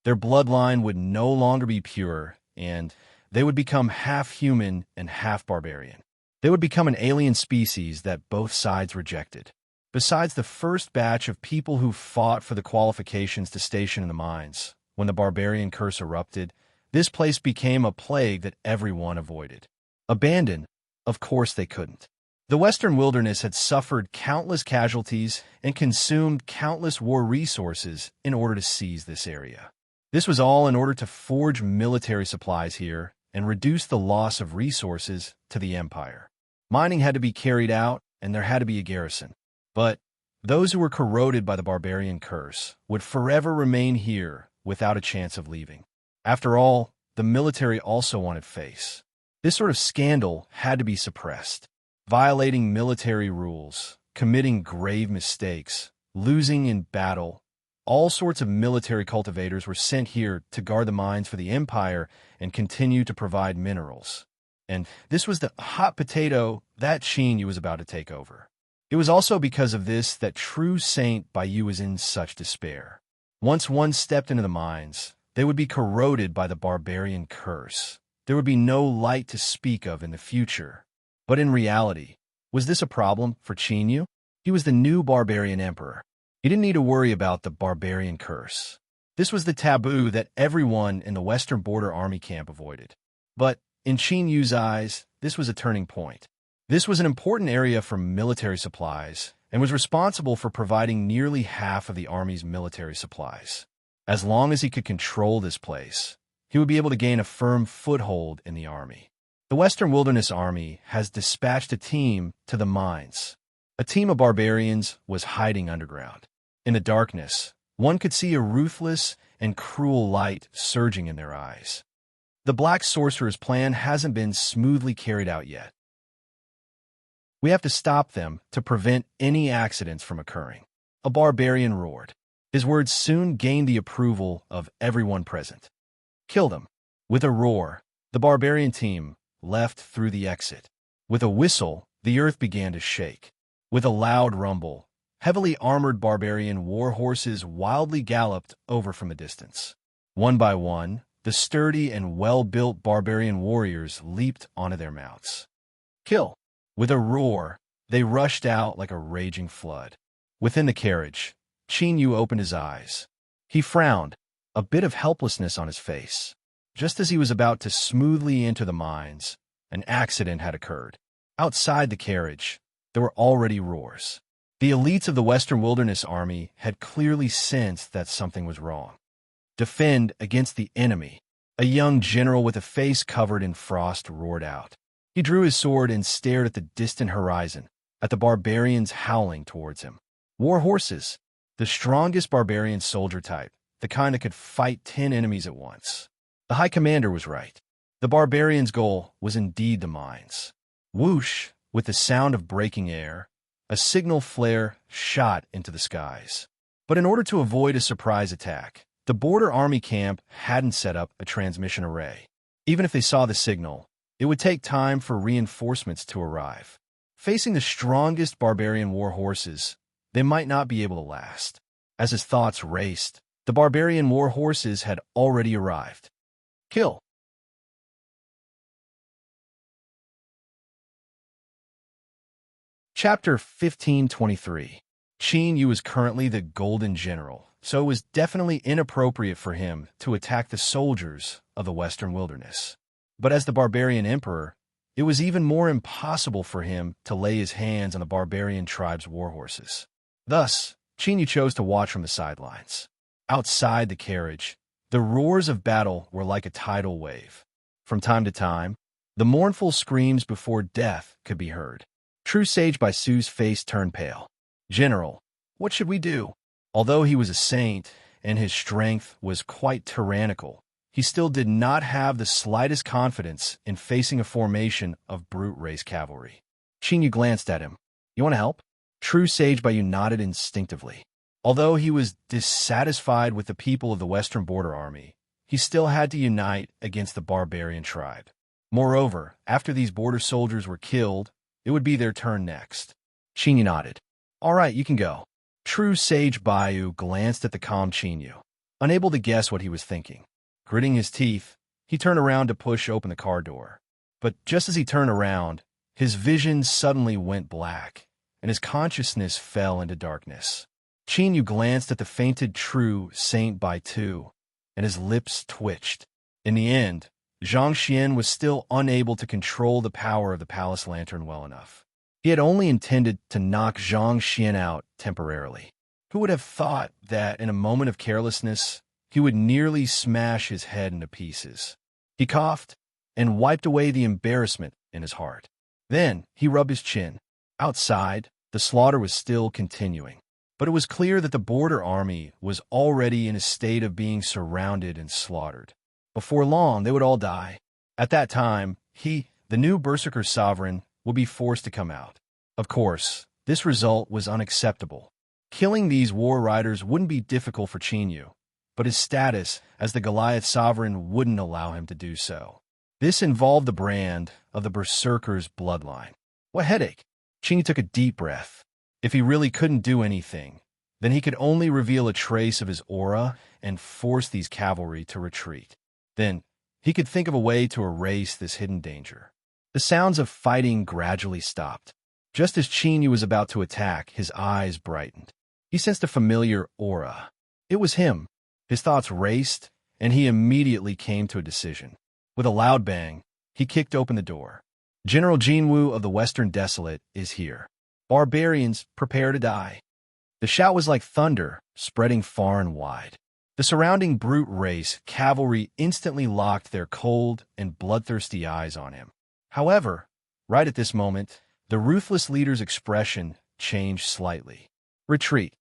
Their bloodline would no longer be pure, and they would become half human and half barbarian. They would become an alien species that both sides rejected. Besides the first batch of people who fought for the qualifications to station in the mines, when the barbarian curse erupted, this place became a plague that everyone avoided. Abandon? Of course they couldn't. The Western Wilderness had suffered countless casualties and consumed countless war resources in order to seize this area. This was all in order to forge military supplies here and reduce the loss of resources to the empire. Mining had to be carried out, and there had to be a garrison. But those who were corroded by the barbarian curse would forever remain here without a chance of leaving. After all, the military also wanted face. This sort of scandal had to be suppressed. Violating military rules, committing grave mistakes, losing in battle, all sorts of military cultivators were sent here to guard the mines for the empire and continue to provide minerals. And this was the hot potato that Shinyu was about to take over. It was also because of this that true Saint Baiyu was in such despair. Once one stepped into the mines, they would be corroded by the barbarian curse. There would be no light to speak of in the future. But in reality, was this a problem for Shinyu? He was the new barbarian emperor. He didn't need to worry about the barbarian curse. This was the taboo that everyone in the Western Border Army camp avoided. But in Shinyu's eyes, this was a turning point. This was an important area for military supplies and was responsible for providing nearly half of the army's military supplies. As long as he could control this place, he would be able to gain a firm foothold in the army. The Western Wilderness Army has dispatched a team to the mines. A team of barbarians was hiding underground. In the darkness, one could see a ruthless and cruel light surging in their eyes. The Black Sorcerer's plan hasn't been smoothly carried out yet. We have to stop them to prevent any accidents from occurring. A barbarian roared. His words soon gained the approval of everyone present. Kill them. With a roar, the barbarian team left through the exit. With a whistle, the earth began to shake. With a loud rumble, heavily armored barbarian war horses wildly galloped over from a distance. One by one, the sturdy and well-built barbarian warriors leaped onto their mounts. Kill! With a roar, they rushed out like a raging flood. Within the carriage, Shinyu opened his eyes. He frowned, a bit of helplessness on his face. Just as he was about to smoothly enter the mines, an accident had occurred. Outside the carriage, there were already roars. The elites of the Western Wilderness Army had clearly sensed that something was wrong. Defend against the enemy, a young general with a face covered in frost roared out. He drew his sword and stared at the distant horizon, at the barbarians howling towards him. War horses, the strongest barbarian soldier type, the kind that could fight 10 enemies at once. The High Commander was right. The barbarians' goal was indeed the mines. Whoosh, with the sound of breaking air, a signal flare shot into the skies. But in order to avoid a surprise attack, the border army camp hadn't set up a transmission array. Even if they saw the signal, it would take time for reinforcements to arrive. Facing the strongest barbarian war horses, they might not be able to last. As his thoughts raced, the barbarian war horses had already arrived. Kill! Chapter 1523. Shinyu is currently the Golden General, so it was definitely inappropriate for him to attack the soldiers of the Western Wilderness. But as the barbarian emperor, it was even more impossible for him to lay his hands on the barbarian tribe's warhorses. Thus, Chinyu chose to watch from the sidelines. Outside the carriage, the roars of battle were like a tidal wave. From time to time, the mournful screams before death could be heard. True Sage by Sue's face turned pale. "General, what should we do?" Although he was a saint and his strength was quite tyrannical, he still did not have the slightest confidence in facing a formation of brute race cavalry. Chinyu glanced at him. "You want to help?" True Sage by Yu nodded instinctively. Although he was dissatisfied with the people of the Western Border Army, he still had to unite against the barbarian tribe. Moreover, after these border soldiers were killed, it would be their turn next. Chinyu nodded. "All right, you can go." True Sage Bayu glanced at the calm Chinyu, unable to guess what he was thinking. Gritting his teeth, he turned around to push open the car door. But just as he turned around, his vision suddenly went black, and his consciousness fell into darkness. Chinyu glanced at the fainted True Saint Baitu, and his lips twitched. In the end, Zhang Xian was still unable to control the power of the palace lantern well enough. He had only intended to knock Zhang Xian out temporarily. Who would have thought that in a moment of carelessness, he would nearly smash his head into pieces? He coughed and wiped away the embarrassment in his heart. Then he rubbed his chin. Outside, the slaughter was still continuing. But it was clear that the border army was already in a state of being surrounded and slaughtered. Before long, they would all die. At that time, he, the new Berserker sovereign, would be forced to come out. Of course, this result was unacceptable. Killing these war riders wouldn't be difficult for Chinyu, but his status as the Goliath sovereign wouldn't allow him to do so. This involved the brand of the Berserker's bloodline. What headache! Chinyu took a deep breath. If he really couldn't do anything, then he could only reveal a trace of his aura and force these cavalry to retreat. Then he could think of a way to erase this hidden danger. The sounds of fighting gradually stopped. Just as Chinyu was about to attack, his eyes brightened. He sensed a familiar aura. It was him. His thoughts raced, and he immediately came to a decision. With a loud bang, he kicked open the door. "General Jinwu of the Western Desolate is here. Barbarians, prepare to die." The shout was like thunder, spreading far and wide. The surrounding brute race cavalry instantly locked their cold and bloodthirsty eyes on him. However, right at this moment, the ruthless leader's expression changed slightly. "Retreat."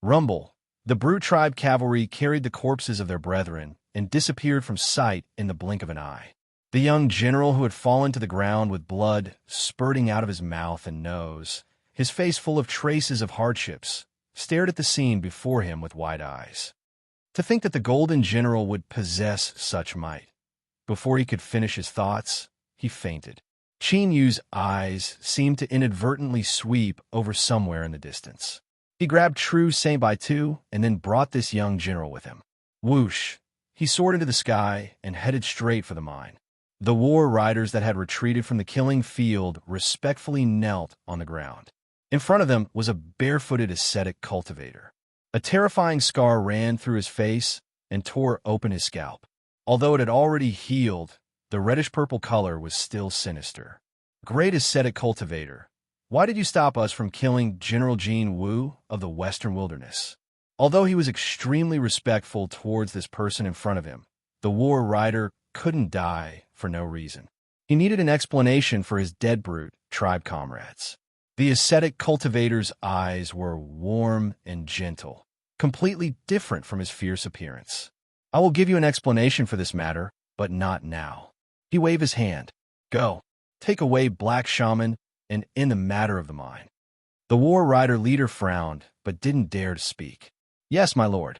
Rumble. The brute tribe cavalry carried the corpses of their brethren and disappeared from sight in the blink of an eye. The young general, who had fallen to the ground with blood spurting out of his mouth and nose, his face full of traces of hardships, stared at the scene before him with wide eyes. To think that the Golden General would possess such might. Before he could finish his thoughts, he fainted. Chinyu's eyes seemed to inadvertently sweep over somewhere in the distance. He grabbed True Saint Baitu and then brought this young general with him. Whoosh! He soared into the sky and headed straight for the mine. The war riders that had retreated from the killing field respectfully knelt on the ground. In front of them was a barefooted ascetic cultivator. A terrifying scar ran through his face and tore open his scalp. Although it had already healed, the reddish-purple color was still sinister. "Great ascetic cultivator, why did you stop us from killing General Jin Wu of the Western Wilderness?" Although he was extremely respectful towards this person in front of him, the war rider couldn't die for no reason. He needed an explanation for his dead brute tribe comrades. The ascetic cultivator's eyes were warm and gentle, completely different from his fierce appearance. "I will give you an explanation for this matter, but not now." He waved his hand. "Go, take away Black Shaman and end the matter of the mine." The war rider leader frowned, but didn't dare to speak. "Yes, my lord."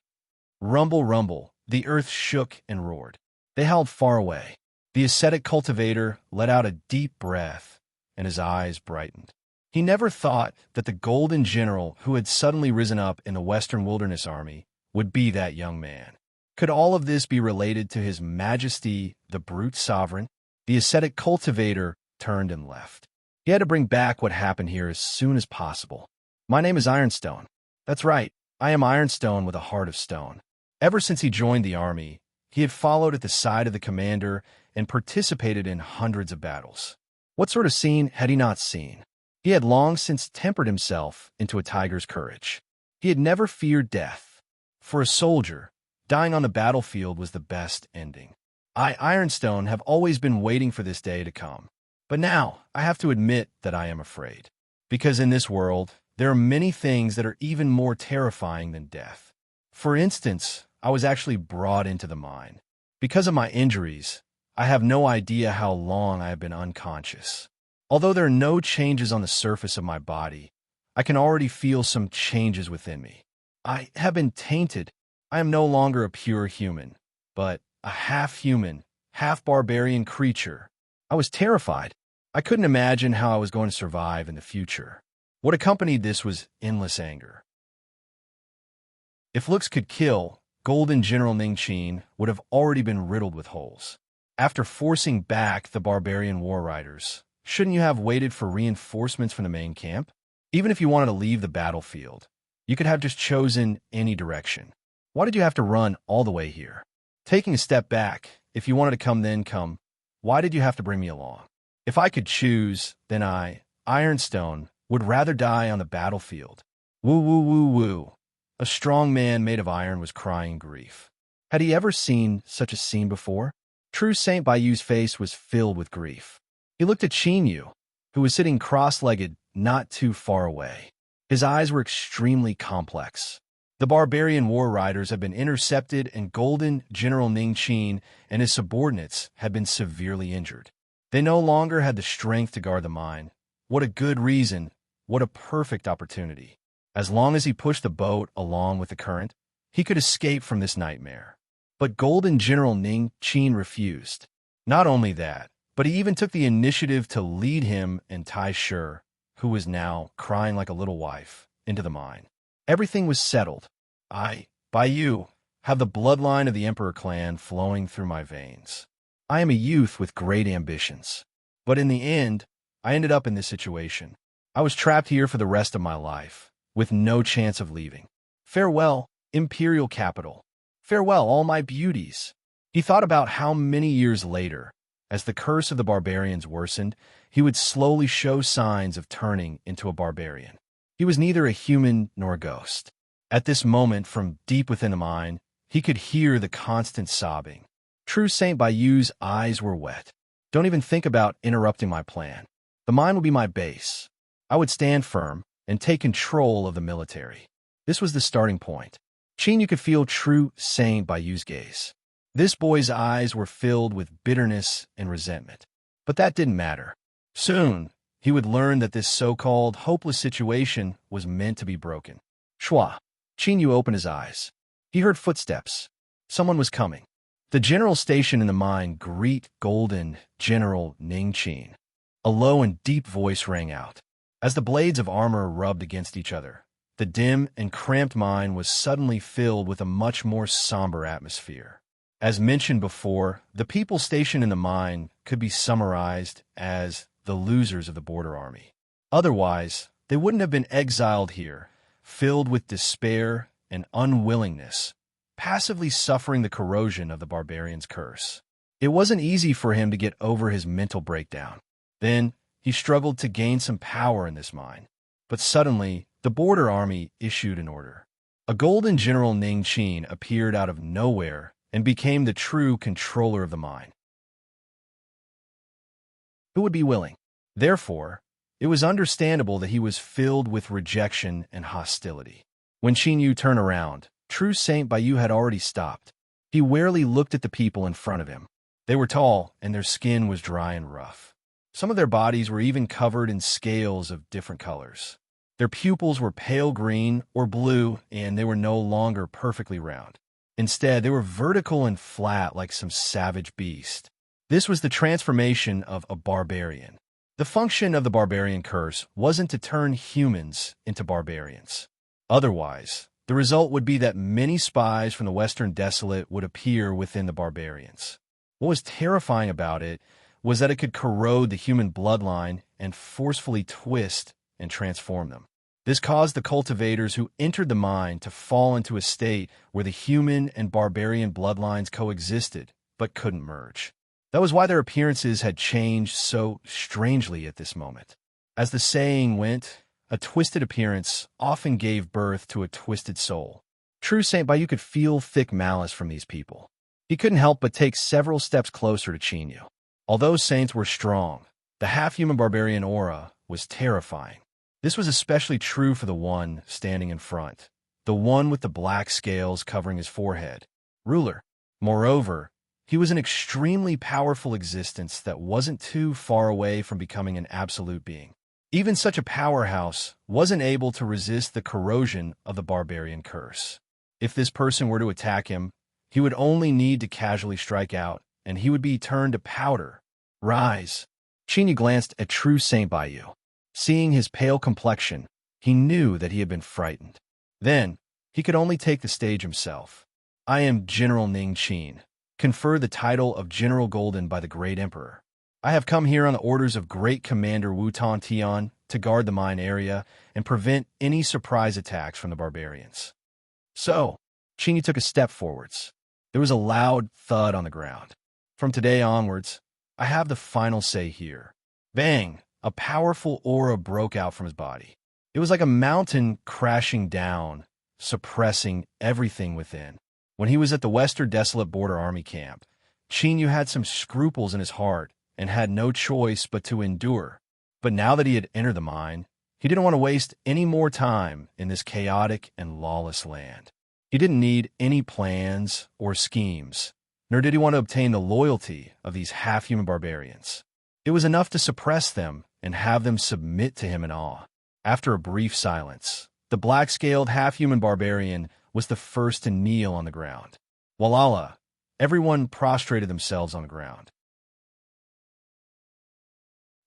Rumble, rumble, the earth shook and roared. They howled far away. The ascetic cultivator let out a deep breath, and his eyes brightened. He never thought that the Golden General who had suddenly risen up in the Western Wilderness Army would be that young man. Could all of this be related to His Majesty, the Brute Sovereign? The ascetic cultivator turned and left. He had to bring back what happened here as soon as possible. "My name is Ironstone." "That's right, I am Ironstone with a heart of stone." Ever since he joined the army, He had followed at the side of the commander and participated in hundreds of battles. What sort of scene had he not seen? He had long since tempered himself into a tiger's courage. He had never feared death. For a soldier, dying on the battlefield was the best ending. I, Ironstone, have always been waiting for this day to come. But now, I have to admit that I am afraid. Because in this world, there are many things that are even more terrifying than death. For instance, I was actually brought into the mine. Because of my injuries, I have no idea how long I have been unconscious. Although there are no changes on the surface of my body, I can already feel some changes within me. I have been tainted. I am no longer a pure human, but a half-human, half-barbarian creature. I was terrified. I couldn't imagine how I was going to survive in the future. What accompanied this was endless anger. If looks could kill, Golden General Ning Qin would have already been riddled with holes. After forcing back the barbarian war riders, shouldn't you have waited for reinforcements from the main camp? Even if you wanted to leave the battlefield, you could have just chosen any direction. Why did you have to run all the way here? Taking a step back, if you wanted to come then come, why did you have to bring me along? If I could choose, then I, Ironstone, would rather die on the battlefield. Woo woo woo woo. A strong man made of iron was crying grief. Had he ever seen such a scene before? True Saint Bayou's face was filled with grief. He looked at Qin Yu, who was sitting cross-legged not too far away. His eyes were extremely complex. The barbarian war riders had been intercepted, and Golden General Ning Qin and his subordinates had been severely injured. They no longer had the strength to guard the mine. What a good reason, what a perfect opportunity. As long as he pushed the boat along with the current, he could escape from this nightmare. But Golden General Ning Qin refused. Not only that, but he even took the initiative to lead him and Tai Shi, who was now crying like a little wife, into the mine. Everything was settled. I, Bayou, have the bloodline of the Emperor clan flowing through my veins. I am a youth with great ambitions. But in the end, I ended up in this situation. I was trapped here for the rest of my life, with no chance of leaving. Farewell, imperial capital. Farewell, all my beauties. He thought about how many years later, as the curse of the barbarians worsened, he would slowly show signs of turning into a barbarian. He was neither a human nor a ghost. At this moment, from deep within the mine, he could hear the constant sobbing. True Saint Bayou's eyes were wet. Don't even think about interrupting my plan. The mine would be my base. I would stand firm and take control of the military. This was the starting point. Qin Yu could feel True Saint Bayou's gaze. This boy's eyes were filled with bitterness and resentment. But that didn't matter. Soon, he would learn that this so-called hopeless situation was meant to be broken. Shua. Qin Yu opened his eyes. He heard footsteps. Someone was coming. The general station in the mine greet Golden General Ning Qin. A low and deep voice rang out. As the blades of armor rubbed against each other, the dim and cramped mine was suddenly filled with a much more somber atmosphere. As mentioned before, the people stationed in the mine could be summarized as the losers of the border army. Otherwise, they wouldn't have been exiled here, filled with despair and unwillingness, passively suffering the corrosion of the barbarian's curse. It wasn't easy for him to get over his mental breakdown. Then, he struggled to gain some power in this mine. But suddenly, the border army issued an order. A Golden General Ning Qin appeared out of nowhere and became the true controller of the mine. Who would be willing? Therefore, it was understandable that he was filled with rejection and hostility. When Qin Yu turned around, True Saint Bayou had already stopped. He warily looked at the people in front of him. They were tall, and their skin was dry and rough. Some of their bodies were even covered in scales of different colors. Their pupils were pale green or blue, and they were no longer perfectly round. Instead, they were vertical and flat like some savage beast. This was the transformation of a barbarian. The function of the barbarian curse wasn't to turn humans into barbarians. Otherwise, the result would be that many spies from the Western Desolate would appear within the barbarians. What was terrifying about it was that it could corrode the human bloodline and forcefully twist and transform them. This caused the cultivators who entered the mine to fall into a state where the human and barbarian bloodlines coexisted but couldn't merge. That was why their appearances had changed so strangely at this moment. As the saying went, a twisted appearance often gave birth to a twisted soul. True Saint Baiyu could feel thick malice from these people. He couldn't help but take several steps closer to Qinyu. Although saints were strong, the half-human barbarian aura was terrifying. This was especially true for the one standing in front, the one with the black scales covering his forehead. Ruler. Moreover, he was an extremely powerful existence that wasn't too far away from becoming an absolute being. Even such a powerhouse wasn't able to resist the corrosion of the barbarian curse. If this person were to attack him, he would only need to casually strike out, and he would be turned to powder. Rise. Qinyu glanced at True Saint Baiyu. Seeing his pale complexion, he knew that he had been frightened. Then, he could only take the stage himself. I am General Ning Qin, conferred the title of General Golden by the Great Emperor. I have come here on the orders of Great Commander Wu Tian to guard the mine area and prevent any surprise attacks from the barbarians. So, Qinyu took a step forwards. There was a loud thud on the ground. From today onwards, I have the final say here. Bang! A powerful aura broke out from his body. It was like a mountain crashing down, suppressing everything within. When he was at the Western Desolate Border Army Camp, Qinyu had some scruples in his heart and had no choice but to endure. But now that he had entered the mine, he didn't want to waste any more time in this chaotic and lawless land. He didn't need any plans or schemes, nor did he want to obtain the loyalty of these half-human barbarians. It was enough to suppress them and have them submit to him in awe. After a brief silence, the black-scaled half-human barbarian was the first to kneel on the ground. Walala, everyone prostrated themselves on the ground.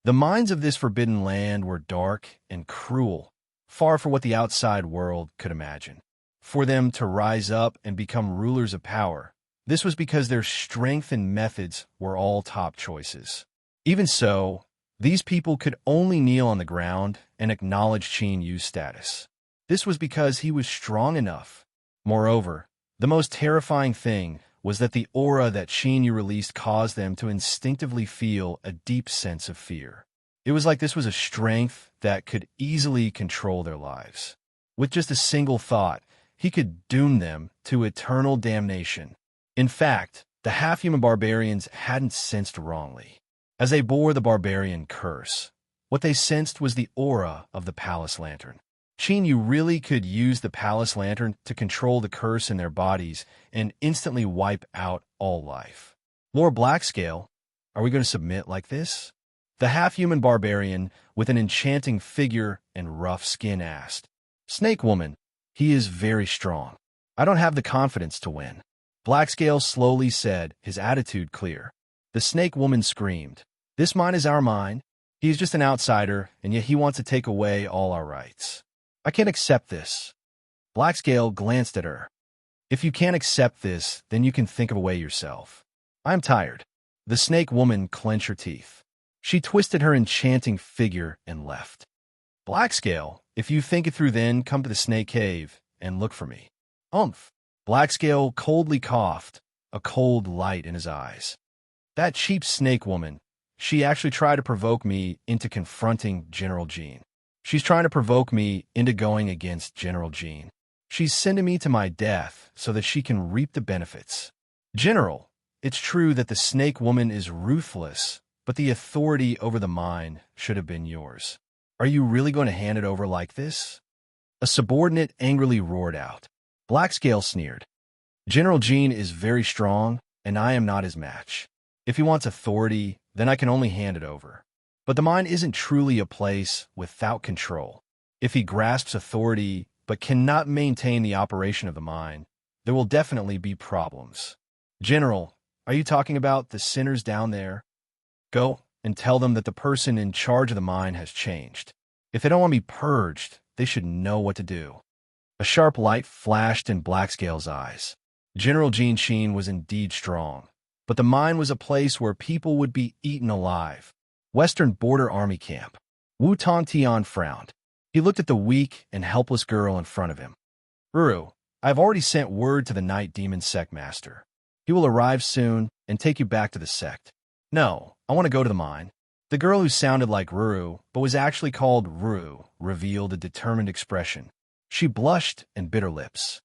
The mines of this forbidden land were dark and cruel, far from what the outside world could imagine. For them to rise up and become rulers of power, this was because their strength and methods were all top choices. Even so, these people could only kneel on the ground and acknowledge Qin Yu's status. This was because he was strong enough. Moreover, the most terrifying thing was that the aura that Qin Yu released caused them to instinctively feel a deep sense of fear. It was like this was a strength that could easily control their lives. With just a single thought, he could doom them to eternal damnation. In fact, the half-human barbarians hadn't sensed wrongly. As they bore the barbarian curse, what they sensed was the aura of the palace lantern. Qin Yu really could use the palace lantern to control the curse in their bodies and instantly wipe out all life. Lord Blackscale, are we going to submit like this? The half-human barbarian with an enchanting figure and rough skin asked. Snake Woman, he is very strong. I don't have the confidence to win. Blackscale slowly said, his attitude clear. The Snake Woman screamed. This mine is our mine. He is just an outsider, and yet he wants to take away all our rights. I can't accept this. Blackscale glanced at her. If you can't accept this, then you can think of a way yourself. I'm tired. The Snake Woman clenched her teeth. She twisted her enchanting figure and left. Blackscale, if you think it through then, come to the Snake Cave and look for me. Umph. Blackscale coldly coughed, a cold light in his eyes. That cheap Snake Woman, she actually tried to provoke me into confronting General Jean. She's trying to provoke me into going against General Jean. She's sending me to my death so that she can reap the benefits. General, it's true that the Snake Woman is ruthless, but the authority over the mine should have been yours. Are you really going to hand it over like this? A subordinate angrily roared out. Blackscale sneered. General Jean is very strong, and I am not his match. If he wants authority, then I can only hand it over. But the mine isn't truly a place without control. If he grasps authority but cannot maintain the operation of the mine, there will definitely be problems. General, are you talking about the sinners down there? Go and tell them that the person in charge of the mine has changed. If they don't want to be purged, they should know what to do. A sharp light flashed in Blackscale's eyes. General Jean Sheen was indeed strong, but the mine was a place where people would be eaten alive. Western Border Army Camp. Wu Tongtian frowned. He looked at the weak and helpless girl in front of him. Ruru, I have already sent word to the Night Demon Sect Master. He will arrive soon and take you back to the sect. No, I want to go to the mine. The girl who sounded like Ruru, but was actually called Ruru, revealed a determined expression. She blushed and bit her lips.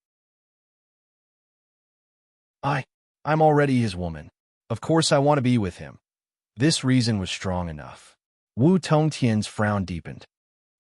I'm already his woman. Of course I want to be with him. This reason was strong enough. Wu Tongtian's frown deepened.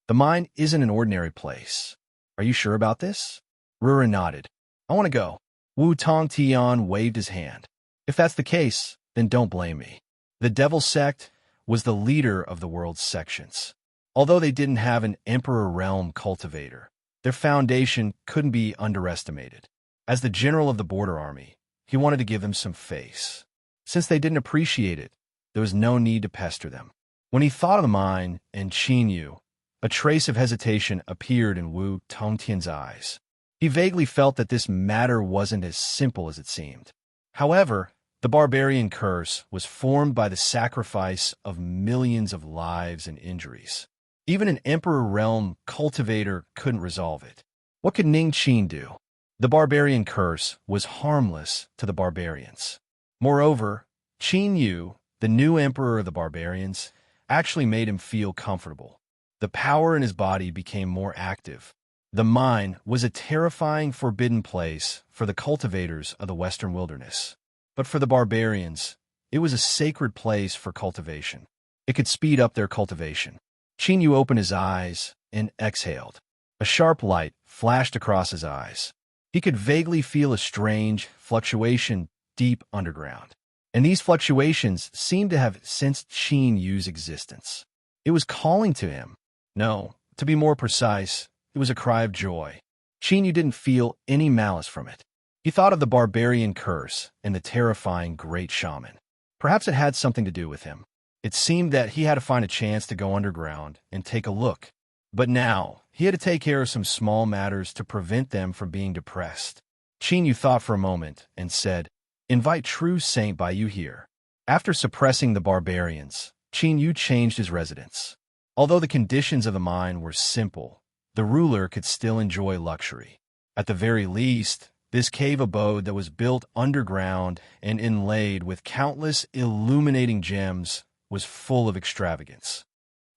The mine isn't an ordinary place. Are you sure about this? Ruru nodded. I want to go. Wu Tongtian waved his hand. If that's the case, then don't blame me. The Devil Sect was the leader of the world's sections. Although they didn't have an Emperor Realm cultivator, their foundation couldn't be underestimated. As the general of the border army, he wanted to give them some face. Since they didn't appreciate it, there was no need to pester them. When he thought of the mine and Qin Yu, a trace of hesitation appeared in Wu Tongtian's eyes. He vaguely felt that this matter wasn't as simple as it seemed. However, the barbarian curse was formed by the sacrifice of millions of lives and injuries. Even an Emperor Realm cultivator couldn't resolve it. What could Ning Qin do? The barbarian curse was harmless to the barbarians. Moreover, Qin Yu, the new emperor of the barbarians, actually made him feel comfortable. The power in his body became more active. The mine was a terrifying, forbidden place for the cultivators of the Western wilderness. But for the barbarians, it was a sacred place for cultivation. It could speed up their cultivation. Qin Yu opened his eyes and exhaled. A sharp light flashed across his eyes. He could vaguely feel a strange fluctuation deep underground. And these fluctuations seemed to have sensed Qin Yu's existence. It was calling to him. No, to be more precise, it was a cry of joy. Qin Yu didn't feel any malice from it. He thought of the barbarian curse and the terrifying great shaman. Perhaps it had something to do with him. It seemed that he had to find a chance to go underground and take a look. But now, he had to take care of some small matters to prevent them from being depressed. Qin Yu thought for a moment and said, "Invite true Saint Baiyu here." After suppressing the barbarians, Qin Yu changed his residence. Although the conditions of the mine were simple, the ruler could still enjoy luxury. At the very least, this cave abode that was built underground and inlaid with countless illuminating gems was full of extravagance.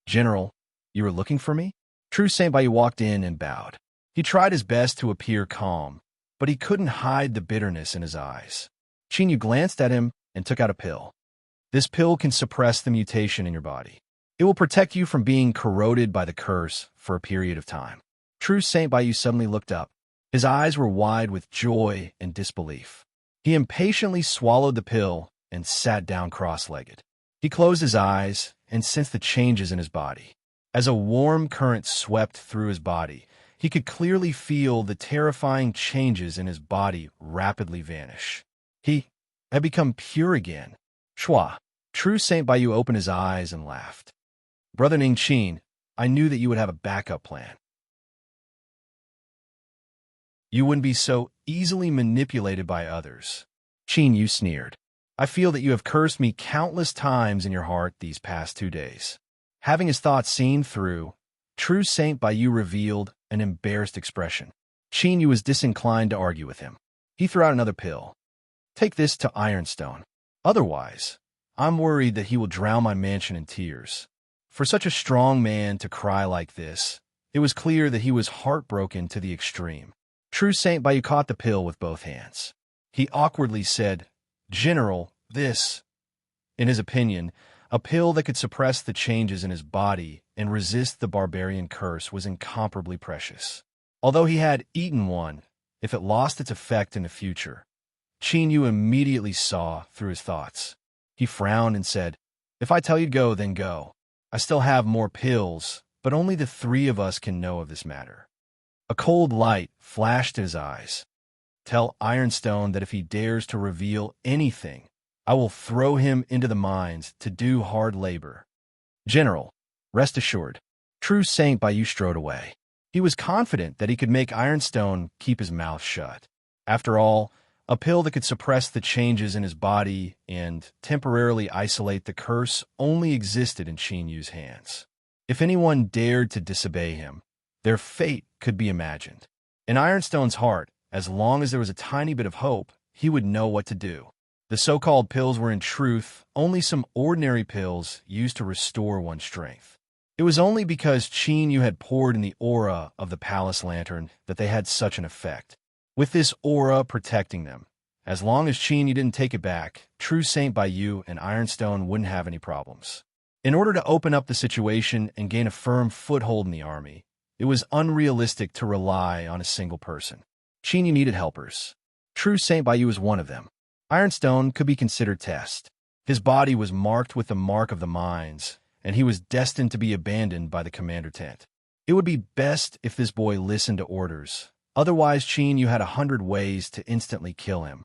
"General, you were looking for me?" True Saint Baiyu walked in and bowed. He tried his best to appear calm, but he couldn't hide the bitterness in his eyes. Qin Yu glanced at him and took out a pill. "This pill can suppress the mutation in your body. It will protect you from being corroded by the curse for a period of time." True Saint Baiyu suddenly looked up. His eyes were wide with joy and disbelief. He impatiently swallowed the pill and sat down cross-legged. He closed his eyes and sensed the changes in his body. As a warm current swept through his body, he could clearly feel the terrifying changes in his body rapidly vanish. He had become pure again. Shua. True Saint Baiyu opened his eyes and laughed. "Brother Ning Qin, I knew that you would have a backup plan. You wouldn't be so easily manipulated by others." Qin Yu sneered. "I feel that you have cursed me countless times in your heart these past 2 days." Having his thoughts seen through, True Saint Baiyu revealed an embarrassed expression. Qin Yu was disinclined to argue with him. He threw out another pill. "Take this to Ironstone. Otherwise, I'm worried that he will drown my mansion in tears." For such a strong man to cry like this, it was clear that he was heartbroken to the extreme. True Saint Baiyu caught the pill with both hands. He awkwardly said, "General, this," in his opinion, a pill that could suppress the changes in his body and resist the barbarian curse was incomparably precious. Although he had eaten one, if it lost its effect in the future, Qin Yu immediately saw through his thoughts. He frowned and said, "If I tell you to go, then go. I still have more pills, but only the 3 of us can know of this matter." A cold light flashed in his eyes. "Tell Ironstone that if he dares to reveal anything, I will throw him into the mines to do hard labor." "General, rest assured." True Saint Baiyu strode away. He was confident that he could make Ironstone keep his mouth shut. After all, a pill that could suppress the changes in his body and temporarily isolate the curse only existed in Qin Yu's hands. If anyone dared to disobey him, Their fate could be imagined. In Ironstone's heart, as long as there was a tiny bit of hope, he would know what to do. The so-called pills were in truth only some ordinary pills used to restore one's strength. It was only because Qin Yu had poured in the aura of the palace lantern that they had such an effect. With this aura protecting them, as long as Qin Yu didn't take it back, true Saint Baiyu and Ironstone wouldn't have any problems. In order to open up the situation and gain a firm foothold in the army, it was unrealistic to rely on a single person. Qin Yu needed helpers. True Saint Baiyu was one of them. Ironstone could be considered test. His body was marked with the mark of the mines, and he was destined to be abandoned by the commander tent. It would be best if this boy listened to orders. Otherwise, Qin Yu had 100 ways to instantly kill him.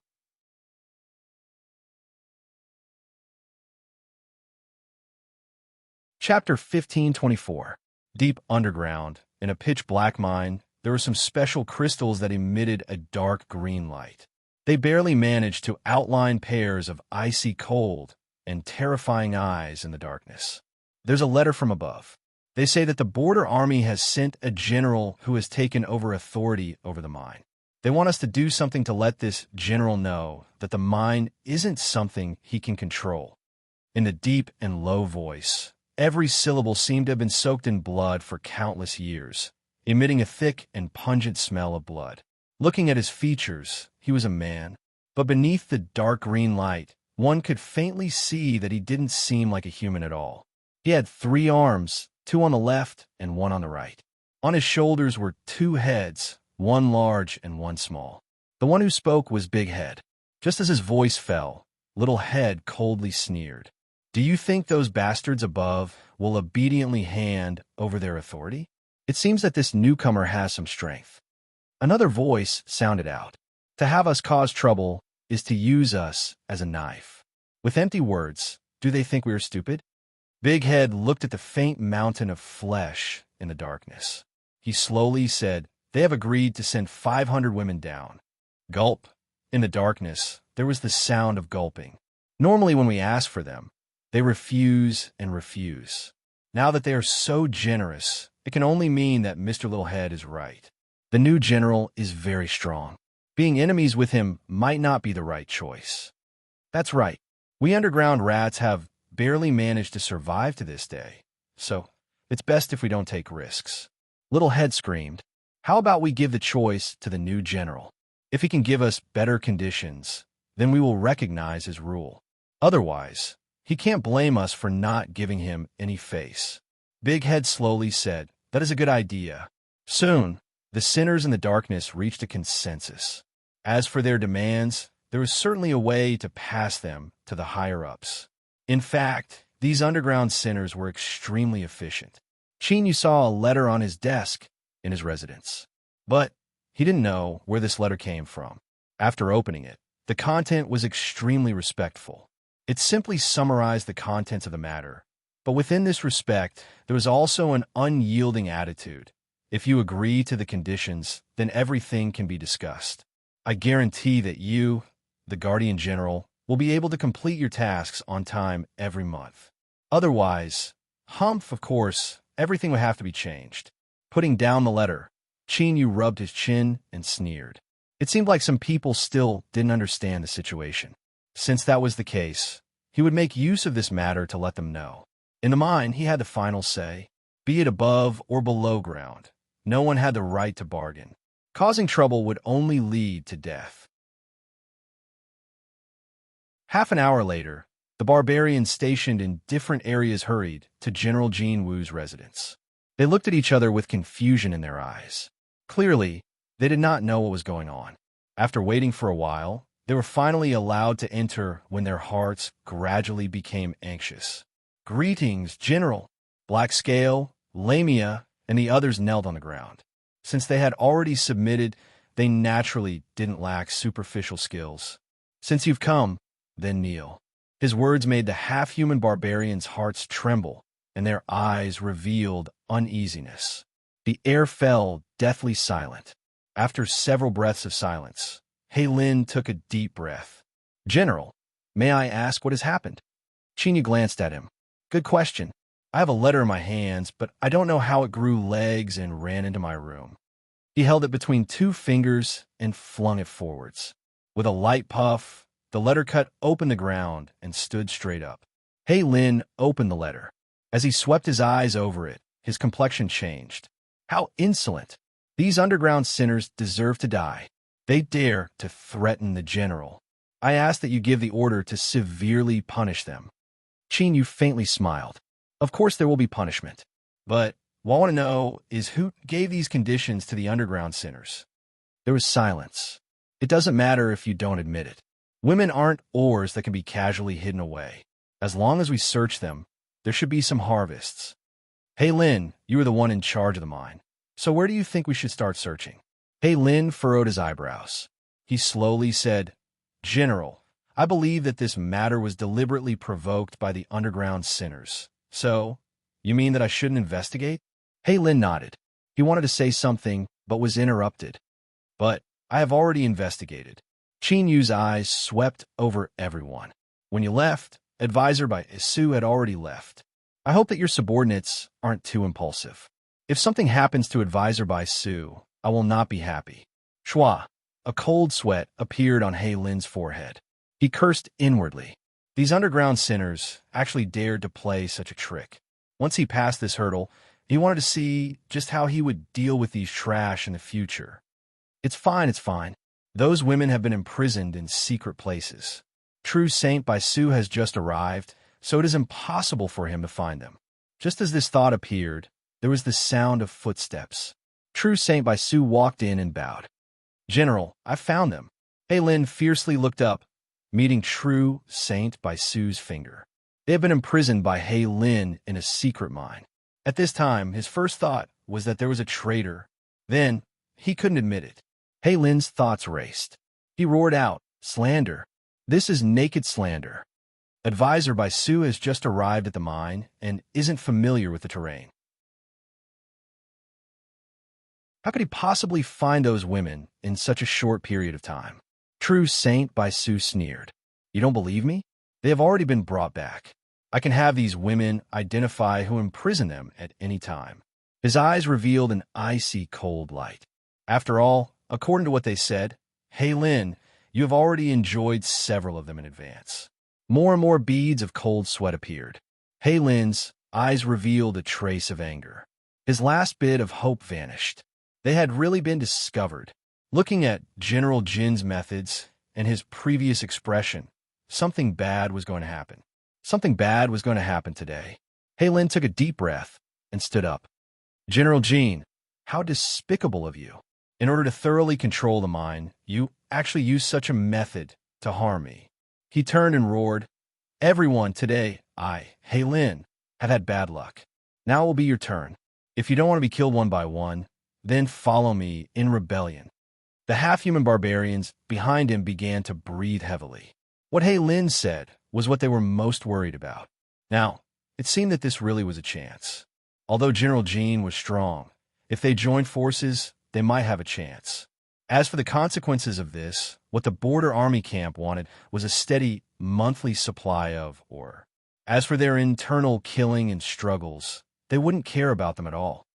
Chapter 1524. Deep underground, in a pitch-black mine, there were some special crystals that emitted a dark green light. They barely managed to outline pairs of icy cold and terrifying eyes in the darkness. There's a letter from above. They say that the border army has sent a general who has taken over authority over the mine. They want us to do something to let this general know that the mine isn't something he can control. In a deep and low voice, every syllable seemed to have been soaked in blood for countless years, emitting a thick and pungent smell of blood. Looking at his features, he was a man, but beneath the dark green light, one could faintly see that he didn't seem like a human at all. He had 3 arms, 2 on the left and 1 on the right. On his shoulders were 2 heads, 1 large and 1 small. The one who spoke was Big Head. Just as his voice fell, Little Head coldly sneered. Do you think those bastards above will obediently hand over their authority? It seems that this newcomer has some strength. Another voice sounded out. To have us cause trouble is to use us as a knife. With empty words, do they think we are stupid? Big Head looked at the faint mountain of flesh in the darkness. He slowly said, they have agreed to send 500 women down. Gulp. In the darkness, there was the sound of gulping. Normally when we ask for them, they refuse and refuse. Now that they are so generous, it can only mean that Mr. Littlehead is right. The new general is very strong. Being enemies with him might not be the right choice. That's right. We underground rats have barely managed to survive to this day, so it's best if we don't take risks. Littlehead screamed, how about we give the choice to the new general? If he can give us better conditions, then we will recognize his rule. Otherwise, he can't blame us for not giving him any face. Big Head slowly said, that is a good idea. Soon, the sinners in the darkness reached a consensus. As for their demands, there was certainly a way to pass them to the higher-ups. In fact, these underground sinners were extremely efficient. Qin Yu saw a letter on his desk in his residence. But he didn't know where this letter came from. After opening it, the content was extremely respectful. It simply summarized the contents of the matter. But within this respect, there was also an unyielding attitude. If you agree to the conditions, then everything can be discussed. I guarantee that you, the Guardian General, will be able to complete your tasks on time every month. Otherwise, humph, of course, everything would have to be changed. Putting down the letter, Qin Yu rubbed his chin and sneered. It seemed like some people still didn't understand the situation. Since that was the case, he would make use of this matter to let them know. In the mine, he had the final say. Be it above or below ground, no one had the right to bargain. Causing trouble would only lead to death. Half an hour later, the barbarians stationed in different areas hurried to General Jin Wu's residence. They looked at each other with confusion in their eyes. Clearly, they did not know what was going on. After waiting for a while, they were finally allowed to enter when their hearts gradually became anxious. Greetings, General. Black Scale, Lamia, and the others knelt on the ground. Since they had already submitted, they naturally didn't lack superficial skills. Since you've come, then kneel. His words made the half-human barbarians' hearts tremble, and their eyes revealed uneasiness. The air fell deathly silent. After several breaths of silence, He Lin took a deep breath. General, may I ask what has happened? Qin Yu glanced at him. Good question. I have a letter in my hands, but I don't know how it grew legs and ran into my room. He held it between two fingers and flung it forwards. With a light puff, the letter cut open the ground and stood straight up. Hei Lin opened the letter. As he swept his eyes over it, his complexion changed. How insolent! These underground sinners deserve to die. They dare to threaten the general. I ask that you give the order to severely punish them. Qin Yu faintly smiled. Of course there will be punishment. But what I want to know is who gave these conditions to the underground sinners. There was silence. It doesn't matter if you don't admit it. Women aren't ores that can be casually hidden away. As long as we search them, there should be some harvests. Hei Lin, you are the one in charge of the mine. So where do you think we should start searching? Hei Lin furrowed his eyebrows. He slowly said, General, I believe that this matter was deliberately provoked by the underground sinners. So, you mean that I shouldn't investigate? Hei Lin nodded. He wanted to say something, but was interrupted. But I have already investigated. Qin Yu's eyes swept over everyone. When you left, advisor by Isu had already left. I hope that your subordinates aren't too impulsive. If something happens to advisor by Su, I will not be happy. Shua. A cold sweat appeared on Hei Lin's forehead. He cursed inwardly. These underground sinners actually dared to play such a trick. Once he passed this hurdle, he wanted to see just how he would deal with these trash in the future. It's fine, it's fine. Those women have been imprisoned in secret places. True Saint Baisu has just arrived, so it is impossible for him to find them. Just as this thought appeared, there was the sound of footsteps. True Saint Baisu walked in and bowed. General, I found them. Hei Lin fiercely looked up, meeting True Saint Baisu's finger. They had been imprisoned by Hei Lin in a secret mine. At this time, his first thought was that there was a traitor. Then, he couldn't admit it. Hei Lin's thoughts raced. He roared out, slander. This is naked slander. Advisor Baisu has just arrived at the mine and isn't familiar with the terrain. How could he possibly find those women in such a short period of time? True Saint Baisu sneered. You don't believe me? They have already been brought back. I can have these women identify who imprisoned them at any time. His eyes revealed an icy cold light. After all, according to what they said, Hei Lin, you have already enjoyed several of them in advance. More and more beads of cold sweat appeared. Hei Lin's eyes revealed a trace of anger. His last bit of hope vanished. They had really been discovered. Looking at General Jin's methods and his previous expression, something bad was going to happen. Something bad was going to happen today. Hei Lin took a deep breath and stood up. General Jin, how despicable of you. In order to thoroughly control the mine, you actually used such a method to harm me. He turned and roared, Everyone today, Hei Lin, have had bad luck. Now it will be your turn. If you don't want to be killed one by one, then follow me in rebellion. The half-human barbarians behind him began to breathe heavily. What Hei Lin said was what they were most worried about. Now, it seemed that this really was a chance. Although General Jin was strong, if they joined forces, they might have a chance. As for the consequences of this, what the border army camp wanted was a steady monthly supply of ore. As for their internal killing and struggles, they wouldn't care about them at all.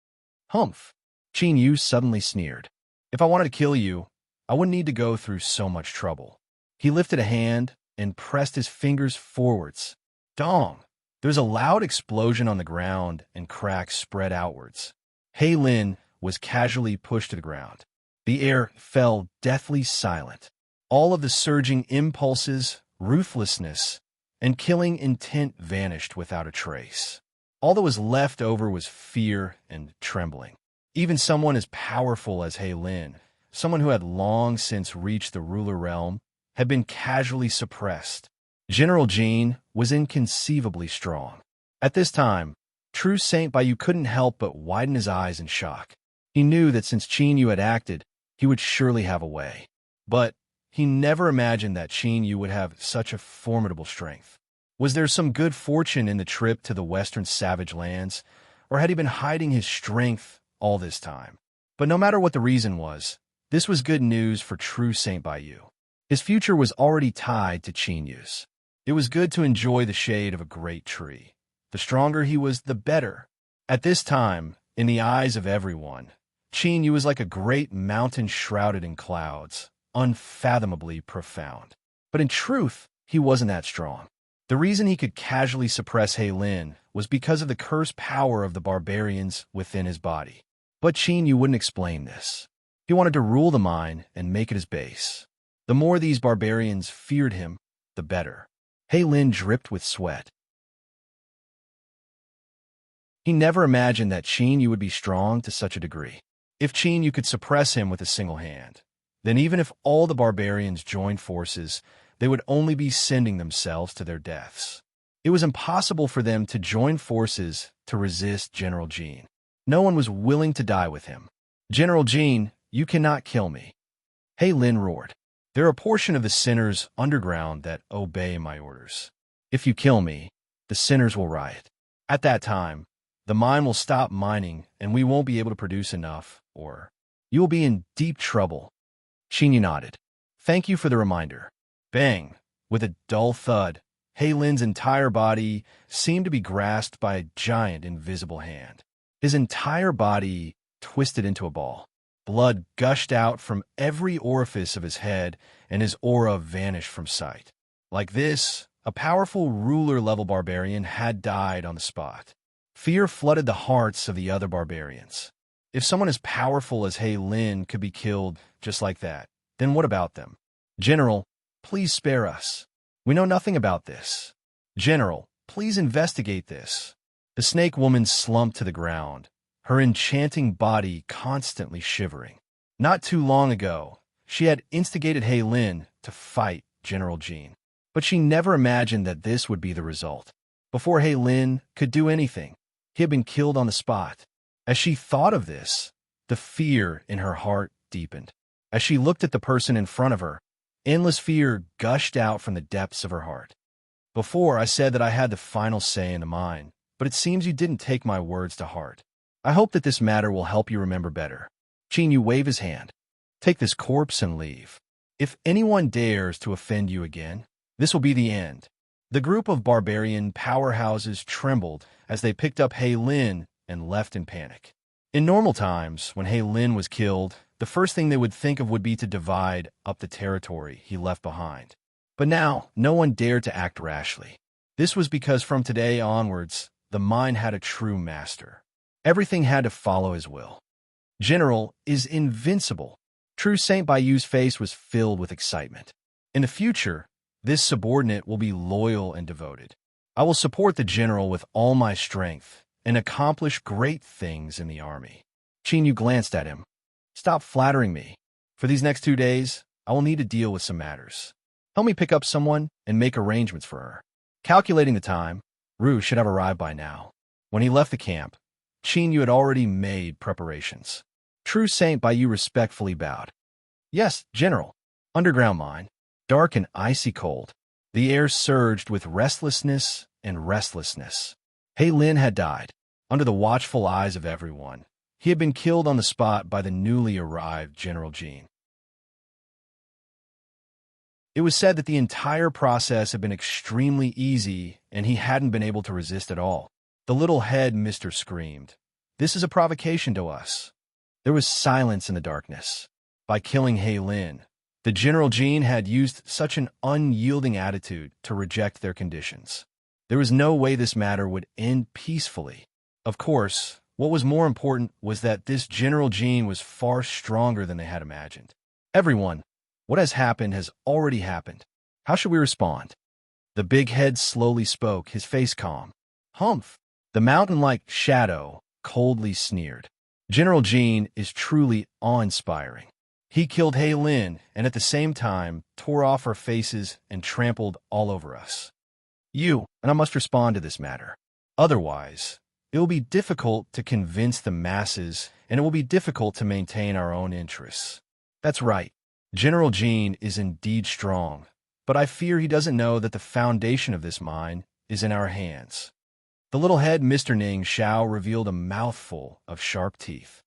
Humph! Qin Yu suddenly sneered. If I wanted to kill you, I wouldn't need to go through so much trouble. He lifted a hand and pressed his fingers forwards. Dong! There was a loud explosion on the ground and cracks spread outwards. Hei Lin was casually pushed to the ground. The air fell deathly silent. All of the surging impulses, ruthlessness, and killing intent vanished without a trace. All that was left over was fear and trembling. Even someone as powerful as Hei Lin, someone who had long since reached the ruler realm, had been casually suppressed. General Jin was inconceivably strong. At this time, True Saint Baiyu couldn't help but widen his eyes in shock. He knew that since Qin Yu had acted, he would surely have a way. But he never imagined that Qin Yu would have such a formidable strength. Was there some good fortune in the trip to the western savage lands, or had he been hiding his strength all this time? But no matter what the reason was, this was good news for True Saint Baiyu. His future was already tied to Qin Yu's. It was good to enjoy the shade of a great tree. The stronger he was, the better. At this time, in the eyes of everyone, Qin Yu was like a great mountain shrouded in clouds, unfathomably profound. But in truth, he wasn't that strong. The reason he could casually suppress He Lin was because of the cursed power of the barbarians within his body. But Qin Yu wouldn't explain this. He wanted to rule the mind and make it his base. The more these barbarians feared him, the better. He Lin dripped with sweat. He never imagined that Qin Yu would be strong to such a degree. If Qin Yu could suppress him with a single hand, then even if all the barbarians joined forces, they would only be sending themselves to their deaths. It was impossible for them to join forces to resist General Jin. No one was willing to die with him. General Jin, you cannot kill me. He Lin roared. There are a portion of the sinners underground that obey my orders. If you kill me, the sinners will riot. At that time, the mine will stop mining and we won't be able to produce enough, or you will be in deep trouble. Qin Yu nodded. Thank you for the reminder. Bang! With a dull thud, He Lin's entire body seemed to be grasped by a giant invisible hand. His entire body twisted into a ball. Blood gushed out from every orifice of his head, and his aura vanished from sight. Like this, a powerful ruler-level barbarian had died on the spot. Fear flooded the hearts of the other barbarians. If someone as powerful as He Lin could be killed just like that, then what about them? General, please spare us. We know nothing about this. General, please investigate this. The snake woman slumped to the ground, her enchanting body constantly shivering. Not too long ago, she had instigated He Lin to fight General Jin, but she never imagined that this would be the result. Before He Lin could do anything, he had been killed on the spot. As she thought of this, the fear in her heart deepened. As she looked at the person in front of her, endless fear gushed out from the depths of her heart. Before, I said that I had the final say in the mine, but it seems you didn't take my words to heart. I hope that this matter will help you remember better. Qin Yu waved his hand. Take this corpse and leave. If anyone dares to offend you again, this will be the end. The group of barbarian powerhouses trembled as they picked up He Lin and left in panic. In normal times, when He Lin was killed, the first thing they would think of would be to divide up the territory he left behind. But now, no one dared to act rashly. This was because from today onwards, the mine had a true master. Everything had to follow his will. General is invincible. True Saint Baiyu's face was filled with excitement. In the future, this subordinate will be loyal and devoted. I will support the general with all my strength and accomplish great things in the army. Qin Yu glanced at him. Stop flattering me. For these next 2 days, I will need to deal with some matters. Help me pick up someone and make arrangements for her. Calculating the time, Ru should have arrived by now. When he left the camp, Qin Yu had already made preparations. True Saint Baiyu respectfully bowed. Yes, General. Underground mine. Dark and icy cold. The air surged with restlessness and restlessness. He Lin had died, under the watchful eyes of everyone. He had been killed on the spot by the newly arrived General Jin. It was said that the entire process had been extremely easy and he hadn't been able to resist at all. The little head mister screamed, "This is a provocation to us." There was silence in the darkness. By killing He Lin, the General Jin had used such an unyielding attitude to reject their conditions. There was no way this matter would end peacefully. Of course, what was more important was that this General Jin was far stronger than they had imagined. Everyone, what has already happened. How should we respond? The big head slowly spoke, his face calm. Humph! The mountain-like shadow coldly sneered. General Jin is truly awe-inspiring. He killed He Lin and at the same time tore off our faces and trampled all over us. You and I must respond to this matter. Otherwise, it will be difficult to convince the masses and it will be difficult to maintain our own interests. That's right. General Jin is indeed strong, but I fear he doesn't know that the foundation of this mine is in our hands. The little head Mr. Ning Xiao revealed a mouthful of sharp teeth.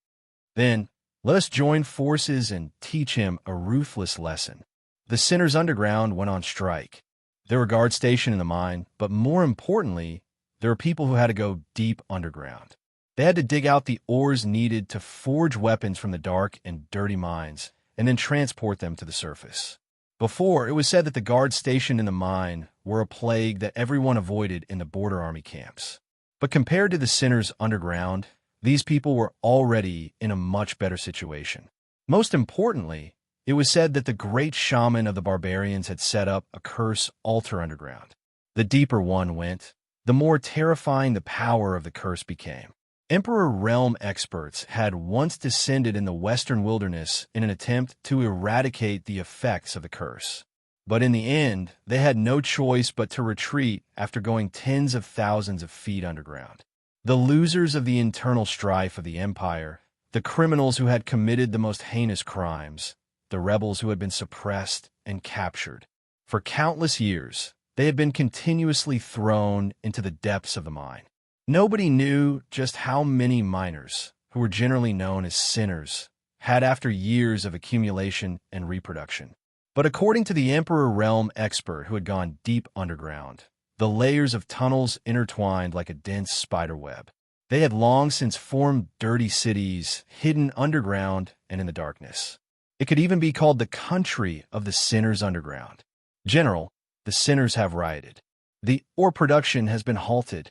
Then, let us join forces and teach him a ruthless lesson. The sinners underground went on strike. There were guards stationed in the mine, but more importantly, there were people who had to go deep underground. They had to dig out the ores needed to forge weapons from the dark and dirty mines, and then transport them to the surface. Before, it was said that the guards stationed in the mine were a plague that everyone avoided in the border army camps. But compared to the sinners underground, these people were already in a much better situation. Most importantly, it was said that the great shaman of the barbarians had set up a curse altar underground. The deeper one went, the more terrifying the power of the curse became. Emperor realm experts had once descended in the western wilderness in an attempt to eradicate the effects of the curse. But in the end, they had no choice but to retreat after going tens of thousands of feet underground. The losers of the internal strife of the empire, the criminals who had committed the most heinous crimes, the rebels who had been suppressed and captured. For countless years, they had been continuously thrown into the depths of the mine. Nobody knew just how many miners, who were generally known as sinners, had after years of accumulation and reproduction. But according to the Emperor Realm expert who had gone deep underground, the layers of tunnels intertwined like a dense spider web. They had long since formed dirty cities hidden underground and in the darkness. It could even be called the country of the sinners underground. General, the sinners have rioted. The ore production has been halted.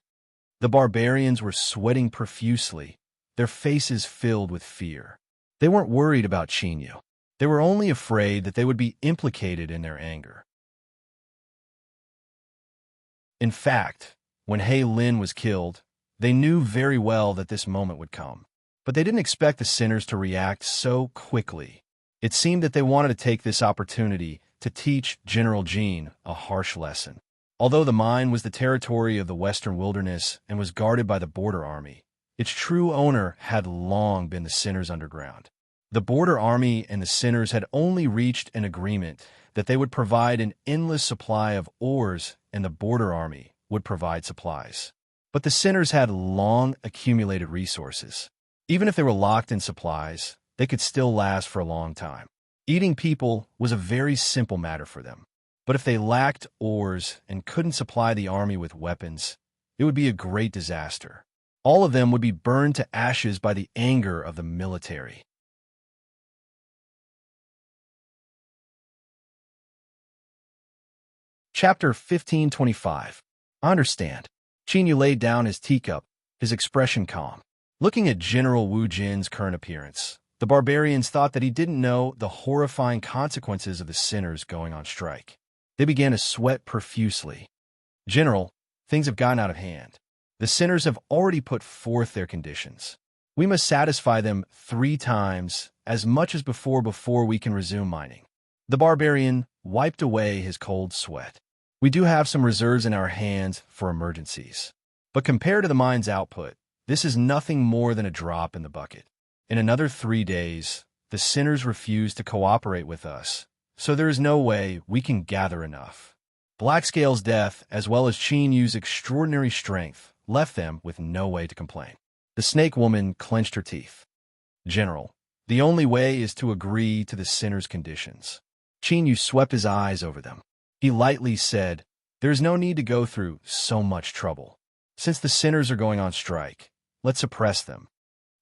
The barbarians were sweating profusely, their faces filled with fear. They weren't worried about Chinyu. They were only afraid that they would be implicated in their anger. In fact, when He Lin was killed, they knew very well that this moment would come. But they didn't expect the sinners to react so quickly. It seemed that they wanted to take this opportunity to teach General Jin a harsh lesson. Although the mine was the territory of the western wilderness and was guarded by the border army, its true owner had long been the sinners underground. The border army and the sinners had only reached an agreement that they would provide an endless supply of ores and the border army would provide supplies. But the sinners had long accumulated resources. Even if they were locked in supplies, they could still last for a long time. Eating people was a very simple matter for them. But if they lacked ores and couldn't supply the army with weapons, it would be a great disaster. All of them would be burned to ashes by the anger of the military. Chapter 1525. I understand. Chinyu laid down his teacup, his expression calm. Looking at General Wu Jin's current appearance, the barbarians thought that he didn't know the horrifying consequences of the sinners going on strike. They began to sweat profusely. General, things have gotten out of hand. The sinners have already put forth their conditions. We must satisfy them 3 times as much as before we can resume mining. The barbarian wiped away his cold sweat. We do have some reserves in our hands for emergencies. But compared to the mine's output, this is nothing more than a drop in the bucket. In another 3 days, the sinners refuse to cooperate with us, so there is no way we can gather enough. Blackscale's death, as well as Chinyu's extraordinary strength, left them with no way to complain. The snake woman clenched her teeth. General, the only way is to agree to the sinners' conditions. Chinyu swept his eyes over them. He lightly said, there is no need to go through so much trouble. Since the sinners are going on strike, let's suppress them.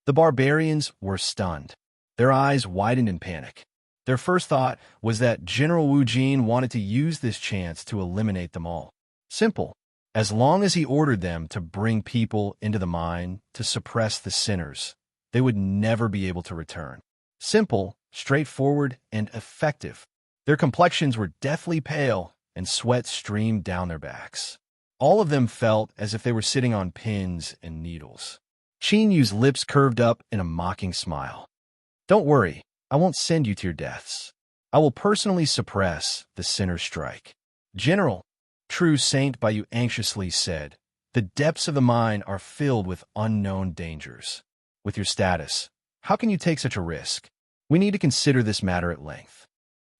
The barbarians were stunned. Their eyes widened in panic. Their first thought was that General Wu Jin wanted to use this chance to eliminate them all. Simple. As long as he ordered them to bring people into the mine to suppress the sinners, they would never be able to return. Simple, straightforward, and effective. Their complexions were deathly pale, and sweat streamed down their backs. All of them felt as if they were sitting on pins and needles. Chinyu's lips curved up in a mocking smile. Don't worry, I won't send you to your deaths. I will personally suppress the sinner's strike. General, true Saint Baiyu anxiously said, the depths of the mine are filled with unknown dangers. With your status, how can you take such a risk? We need to consider this matter at length.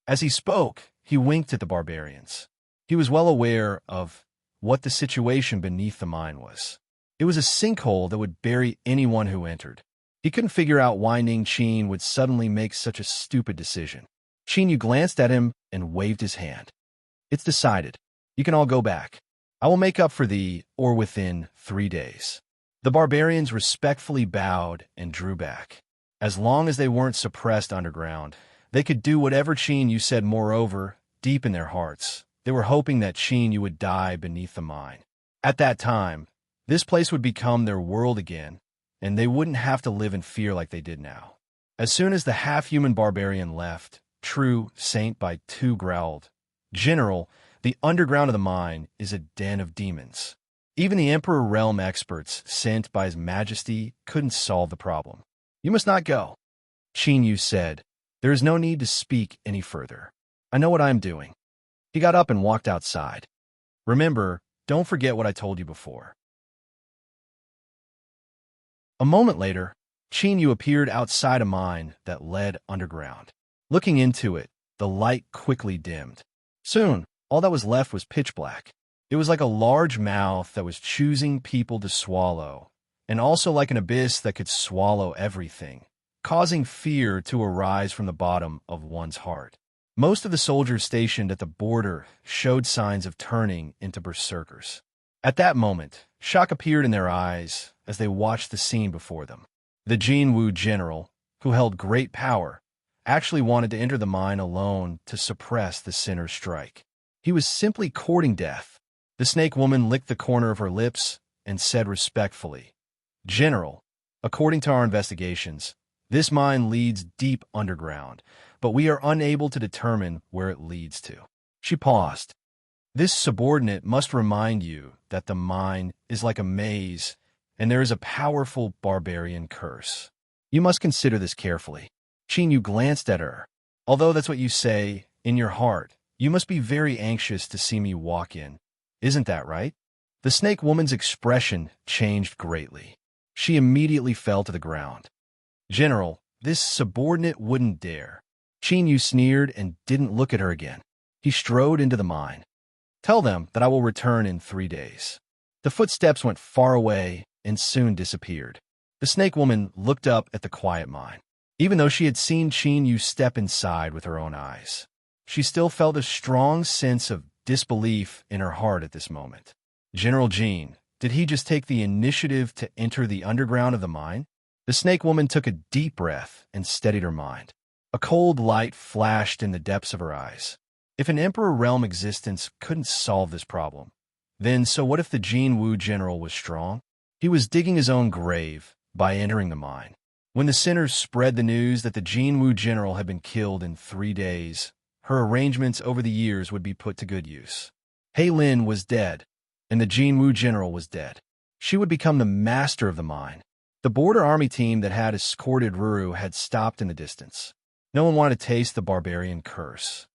As he spoke, he winked at the barbarians. He was well aware of what the situation beneath the mine was. It was a sinkhole that would bury anyone who entered. He couldn't figure out why Ning Qin would suddenly make such a stupid decision. Chinyu glanced at him and waved his hand. It's decided. You can all go back. I will make up for thee, or within 3 days. The barbarians respectfully bowed and drew back. As long as they weren't suppressed underground, they could do whatever Yu said. Moreover, deep in their hearts, they were hoping that Yu would die beneath the mine. At that time, this place would become their world again, and they wouldn't have to live in fear like they did now. As soon as the half-human barbarian left, True Saint by 2 growled, "General, the underground of the mine is a den of demons. Even the Emperor realm experts sent by His Majesty couldn't solve the problem. You must not go." Yu said, "There is no need to speak any further. I know what I am doing." He got up and walked outside. "Remember, don't forget what I told you before." A moment later, Yu appeared outside a mine that led underground. Looking into it, the light quickly dimmed. Soon, all that was left was pitch black. It was like a large mouth that was choosing people to swallow, and also like an abyss that could swallow everything, causing fear to arise from the bottom of one's heart. Most of the soldiers stationed at the border showed signs of turning into berserkers. At that moment, shock appeared in their eyes as they watched the scene before them. The Jinwu general, who held great power, actually wanted to enter the mine alone to suppress the sinner's strike. He was simply courting death. The snake woman licked the corner of her lips and said respectfully, "General, according to our investigations, this mine leads deep underground, but we are unable to determine where it leads to." She paused. "This subordinate must remind you that the mine is like a maze, and there is a powerful barbarian curse. You must consider this carefully." Yu glanced at her. "Although that's what you say, in your heart, you must be very anxious to see me walk in. Isn't that right?" The snake woman's expression changed greatly. She immediately fell to the ground. "General, this subordinate wouldn't dare." Yu sneered and didn't look at her again. He strode into the mine. "Tell them that I will return in 3 days." The footsteps went far away and soon disappeared. The snake woman looked up at the quiet mine. Even though she had seen Yu step inside with her own eyes, she still felt a strong sense of disbelief in her heart at this moment. General Jean, did he just take the initiative to enter the underground of the mine? The snake woman took a deep breath and steadied her mind. A cold light flashed in the depths of her eyes. If an Emperor realm existence couldn't solve this problem, then so what if the Jinwu general was strong? He was digging his own grave by entering the mine. When the sinners spread the news that the Jinwu general had been killed in 3 days, her arrangements over the years would be put to good use. Hei Lin was dead, and the Jinwu general was dead. She would become the master of the mine. The border army team that had escorted Ruru had stopped in the distance. No one wanted to taste the barbarian curse.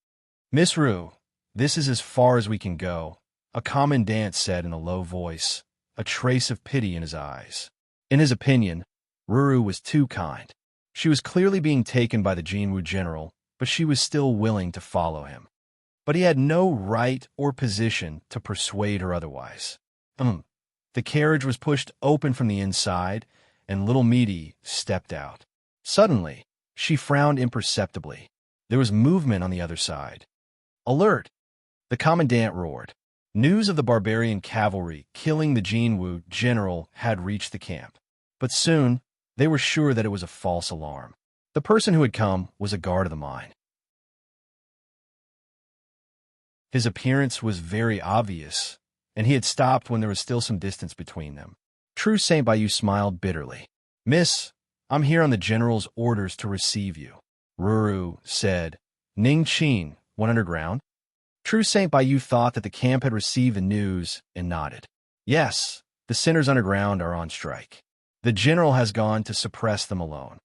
"Miss Ru, this is as far as we can go," a commandant said in a low voice, a trace of pity in his eyes. In his opinion, Ruru was too kind. She was clearly being taken by the Jinwu general, but she was still willing to follow him. But he had no right or position to persuade her otherwise. The carriage was pushed open from the inside, and little Meaty stepped out. Suddenly, she frowned imperceptibly. There was movement on the other side. "Alert!" The commandant roared. News of the barbarian cavalry killing the Jinwu general had reached the camp. But soon, they were sure that it was a false alarm. The person who had come was a guard of the mine. His appearance was very obvious, and he had stopped when there was still some distance between them. True Saint Bayou smiled bitterly. "Miss, I'm here on the general's orders to receive you." Ruru said. Ning Qin went underground. True Saint Bayou thought that the camp had received the news and nodded. "Yes, the sinners underground are on strike. The general has gone to suppress them alone."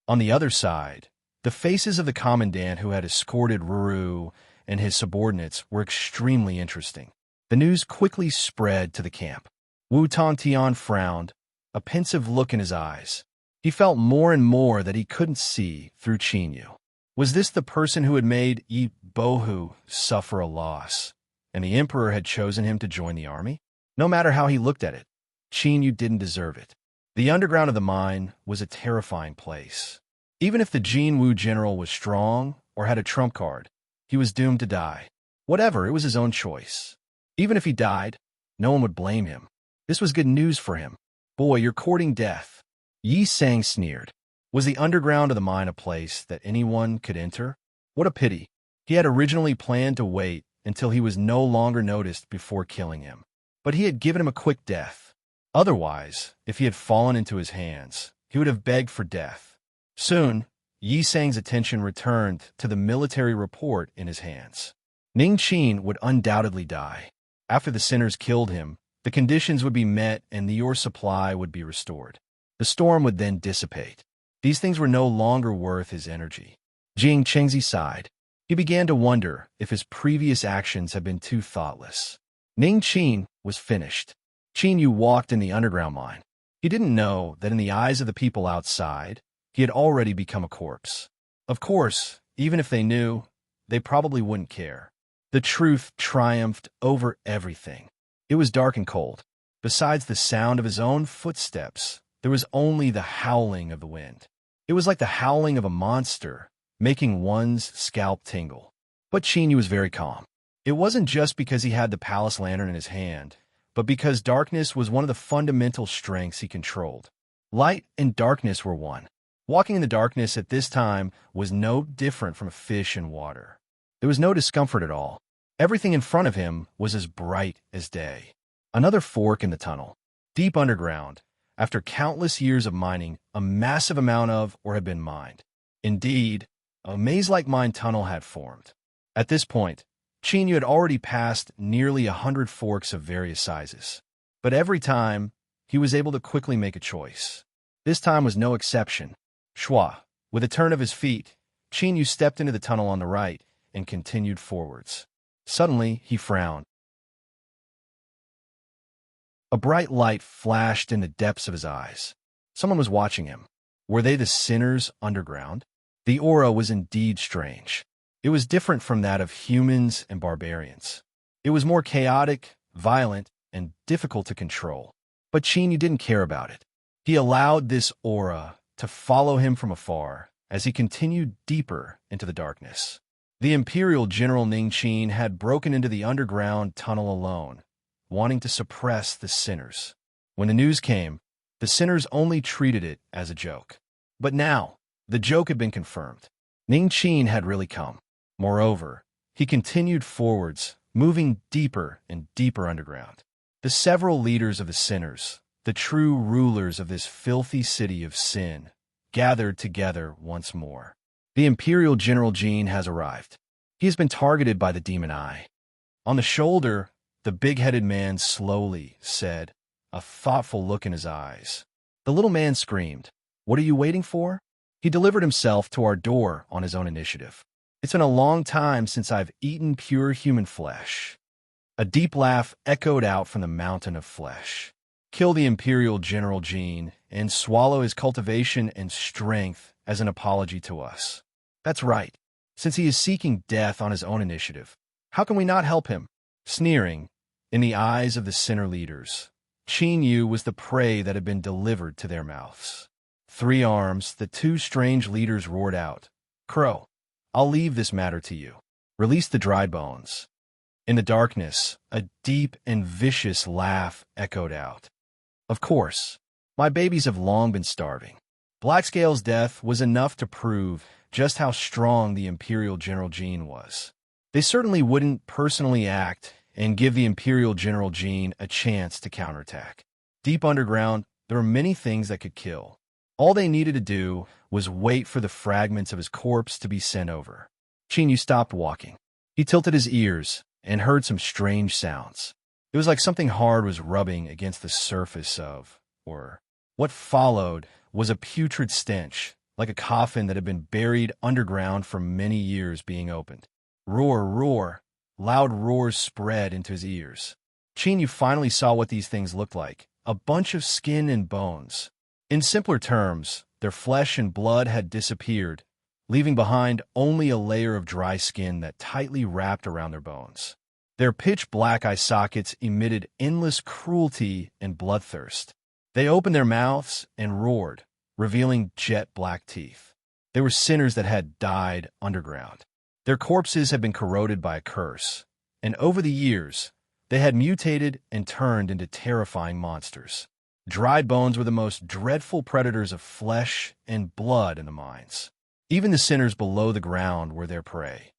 On the other side, the faces of the commandant who had escorted Ruru and his subordinates were extremely interesting. The news quickly spread to the camp. Wu Tongtian frowned, a pensive look in his eyes. He felt more and more that he couldn't see through Qinyu. Was this the person who had made Yi Bohu suffer a loss, and the emperor had chosen him to join the army? No matter how he looked at it, Qinyu didn't deserve it. The underground of the mine was a terrifying place. Even if the Jinwu general was strong or had a trump card, he was doomed to die. Whatever, it was his own choice. Even if he died, No one would blame him. This was good news for him. Boy, you're courting death. Yi Sang sneered. Was the underground of the mine a place that anyone could enter? What a pity. He had originally planned to wait until he was no longer noticed before killing him. But he had given him a quick death. Otherwise, if he had fallen into his hands, he would have begged for death. Soon, Yi Sang's attention returned to the military report in his hands. Ning Qin would undoubtedly die. After the sinners killed him, the conditions would be met and the ore supply would be restored. The storm would then dissipate. These things were no longer worth his energy. Jing Chengzi sighed. He began to wonder if his previous actions had been too thoughtless. Ning Qin was finished. Qin Yu walked in the underground mine. He didn't know that in the eyes of the people outside, he had already become a corpse. Of course, even if they knew, they probably wouldn't care. The truth triumphed over everything. It was dark and cold. Besides the sound of his own footsteps, there was only the howling of the wind. It was like the howling of a monster, making one's scalp tingle. But Qin Yu was very calm. It wasn't just because he had the palace lantern in his hand, but because darkness was one of the fundamental strengths he controlled. Light and darkness were one. Walking in the darkness at this time was no different from a fish in water. There was no discomfort at all. Everything in front of him was as bright as day. Another fork in the tunnel. Deep underground, after countless years of mining, a massive amount of ore had been mined. Indeed, a maze-like mine tunnel had formed. At this point, Qin Yu had already passed nearly 100 forks of various sizes. But every time, he was able to quickly make a choice. This time was no exception. Shua, with a turn of his feet, Qin Yu stepped into the tunnel on the right and continued forwards. Suddenly, he frowned. A bright light flashed in the depths of his eyes. Someone was watching him. Were they the sinners underground? The aura was indeed strange. It was different from that of humans and barbarians. It was more chaotic, violent, and difficult to control. But Qin Yu didn't care about it. He allowed this aura to follow him from afar as he continued deeper into the darkness. The Imperial General Ning Qin had broken into the underground tunnel alone, wanting to suppress the sinners. When the news came, the sinners only treated it as a joke. But now, the joke had been confirmed. Ning Qin had really come. Moreover, he continued forwards, moving deeper and deeper underground. The several leaders of the sinners, the true rulers of this filthy city of sin, gathered together once more. The Imperial General Jin has arrived. He has been targeted by the demon eye. On the shoulder, the big-headed man slowly said, a thoughtful look in his eyes. The little man screamed, "What are you waiting for?" He delivered himself to our door on his own initiative. It's been a long time since I've eaten pure human flesh. A deep laugh echoed out from the mountain of flesh. Kill the Imperial General Jin and swallow his cultivation and strength as an apology to us. That's right, since he is seeking death on his own initiative. How can we not help him? Sneering, in the eyes of the sinner leaders, Qin Yu was the prey that had been delivered to their mouths. Three arms, the two strange leaders roared out, "Crow, I'll leave this matter to you. Release the dried bones." In the darkness, a deep and vicious laugh echoed out. Of course, my babies have long been starving. Blackscale's death was enough to prove just how strong the Imperial General Jin was. They certainly wouldn't personally act and give the Imperial General Jin a chance to counterattack. Deep underground, there were many things that could kill. All they needed to do was wait for the fragments of his corpse to be sent over. Qin Yu stopped walking. He tilted his ears and heard some strange sounds. It was like something hard was rubbing against the surface of, or what followed was a putrid stench, like a coffin that had been buried underground for many years being opened. Roar, roar. Loud roars spread into his ears. Qin Yu finally saw what these things looked like, a bunch of skin and bones. In simpler terms, their flesh and blood had disappeared, leaving behind only a layer of dry skin that tightly wrapped around their bones. Their pitch-black eye sockets emitted endless cruelty and bloodthirst. They opened their mouths and roared, revealing jet-black teeth. They were sinners that had died underground. Their corpses had been corroded by a curse, and over the years, They had mutated and turned into terrifying monsters. Dried bones were the most dreadful predators of flesh and blood in the mines. Even the sinners below the ground were their prey.